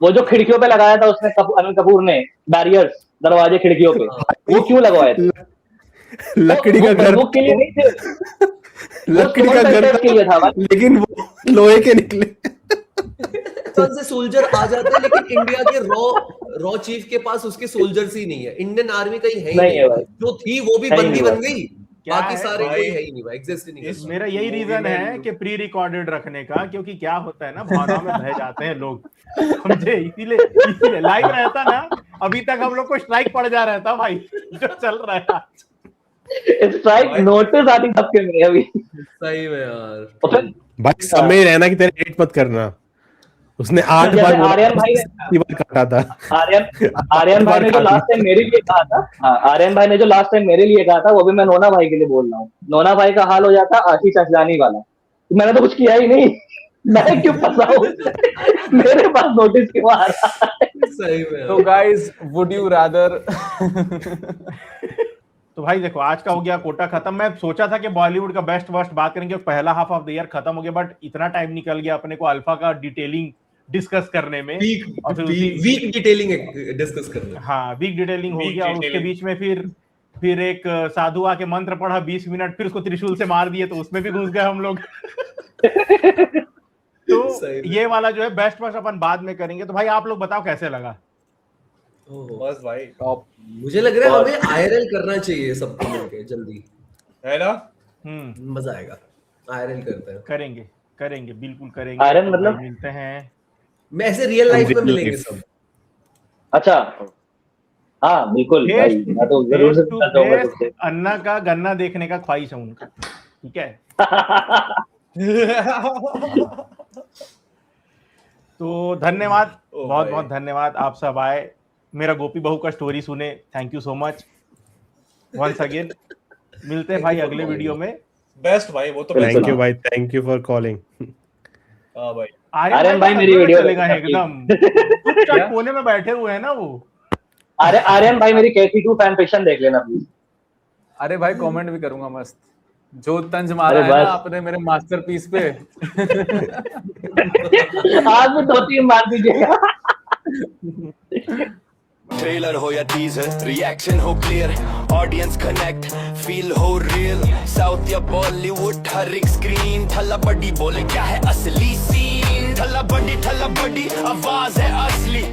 E: वो जो खिड़कियों पे लगाया था उसने अनिल कपूर ने बैरियर्स दरवाजे खिड़कियों पे, वो क्यों लगवाए थे?
D: लकड़ी का
E: वो
D: घर,
E: बंदूक के लिए नहीं थे,
D: लकड़ी का घर
E: के लिए था भाई।
D: लेकिन वो लोहे के निकले।
C: पाकिस्तान से सोल्जर आ जाते हैं लेकिन इंडिया के रॉ चीफ के पास उसके सोल्जर्स ही नहीं है, इंडियन आर्मी कहीं है ही
E: नहीं है भाई।
C: जो थी वो भी
E: है ही
C: बंदी
E: नहीं
C: बन गई,
B: क्या
C: बाकी
B: है
C: सारे
A: भाई?
C: कोई है ही नहीं भाई, एग्जिस्ट ही नहीं करता।
B: मेरा यही
A: मूवी
B: रीजन
A: में
B: है कि प्री रिकॉर्डेड रखने का, क्योंकि क्या होता है ना भावना में बह जाते हैं लोग, समझे, इसीलिए लाइव रहता ना अभी तक हम लोग को स्ट्राइक पड़ जा रहा था भाई, जो चल रहा है आज।
E: स्ट्राइक नोटिस आती सबके में अभी।
C: सही में यार।
E: और फिर
D: भाई समय रहना कि तेरे हेट मत करना, उसने 8
E: जैसे
D: बार बोला,
E: आर्यन भाई ने
D: 80 बार काटा था।
E: आर्यन भाई ने जो लास्ट टाइम मेरे लिए कहा था, हाँ आर्यन भाई ने जो लास्ट टाइम मेरे लिए कहा था वो भी मैं नोना भाई के लिए बोल रहा हूँ। नोना भाई का हाल हो जाता आशीष असलानी वाला, मैंने तो कुछ किया ही नहीं, मैं क्यों फंसा हूँ, मेरे पास नोटिस क्यों आ रहा है?
C: सही में
F: तो
C: यार।
F: गाइस वुड यू रादर
B: तो भाई देखो आज का हो गया कोटा खत्म। मैं सोचा था कि बॉलीवुड का बेस्ट वर्स्ट बात करेंगे, पहला हाफ ऑफ द ईयर खत्म हो गया, बट इतना टाइम निकल गया अपने को अल्फा का डिटेलिंग डिस्कस करने में, और फिर
C: वीक डिटेलिंग डिस्कस करना।
B: हाँ वीक डिटेलिंग हो
A: Weak
B: गया, और उसके
A: detailing।
B: बीच में फिर एक साधु आके मंत्र पढ़ा 20 मिनट, फिर उसको त्रिशूल से मार दिए, तो उसमें भी घुस गए हम लोग। तो
C: सही में।
B: ये वाला जो है बेस्ट वर्स्ट अपन बाद में करेंगे। तो भाई आप लोग बताओ कैसे लगा?
C: ओहो।
A: बस भाई,
F: टॉप।
C: मुझे लग रहा है हमें आईआरएल करना चाहिए सबको मिलके जल्दी,
A: है ना?
C: मजा आएगा। आईआरएल करते हैं,
B: करेंगे बिल्कुल करेंगे।
E: आयरन
B: तो
E: मतलब?
B: भाई मिलते हैं।
C: मैं ऐसे रियल लाइफ में
D: Real
C: मिलेंगे
D: life।
C: सब।
E: अच्छा हाँ बिल्कुल भाई, मैं तो जरूर से मिलना चाहूंगा तुमसे।
B: अन्ना का गन्ना देखने का ख्वाहिश है उनका, ठीक है। तो धन्यवाद,
A: ओ
B: बहुत
A: भाई।
B: बहुत धन्यवाद, आप सब आए, मेरा गोपी बहू का स्टोरी सुने, thank you so much once again. मिलते हैं भाई अगले वीडियो में।
A: बेस्ट भाई, वो तो
E: बिल्कुल।
D: थैंक यू भाई, थैंक यू फॉर कॉलिंग।
A: हाँ भाई,
E: आर्यन भाई
B: का
E: मेरी
B: सदमा
E: वीडियो
B: चलेगा
E: देखना
B: एकदम चुपचाप कोने में बैठे हुए हैं ना वो।
E: अरे आर्यन भाई मेरी KT2 फैन फिक्शन देख लेना प्लीज।
F: अरे भाई कमेंट भी करूंगा मस्त, जो तंज मारा
E: अरे
F: है ना
E: बस।
F: आपने मेरे मास्टरपीस पे।
E: आज भी 2-3 मार दीजिएगा।
G: ट्रेलर हो या टीजर, रिएक्शन हो क्लियर, ऑडियंस कनेक्ट, फील हो रियल, साउथ या बॉलीवुड हर एक स्क्रीन, ठल्ला बड्डी बोले क्या है असली सीन, ठल्ला बड्डी आवाज है असली।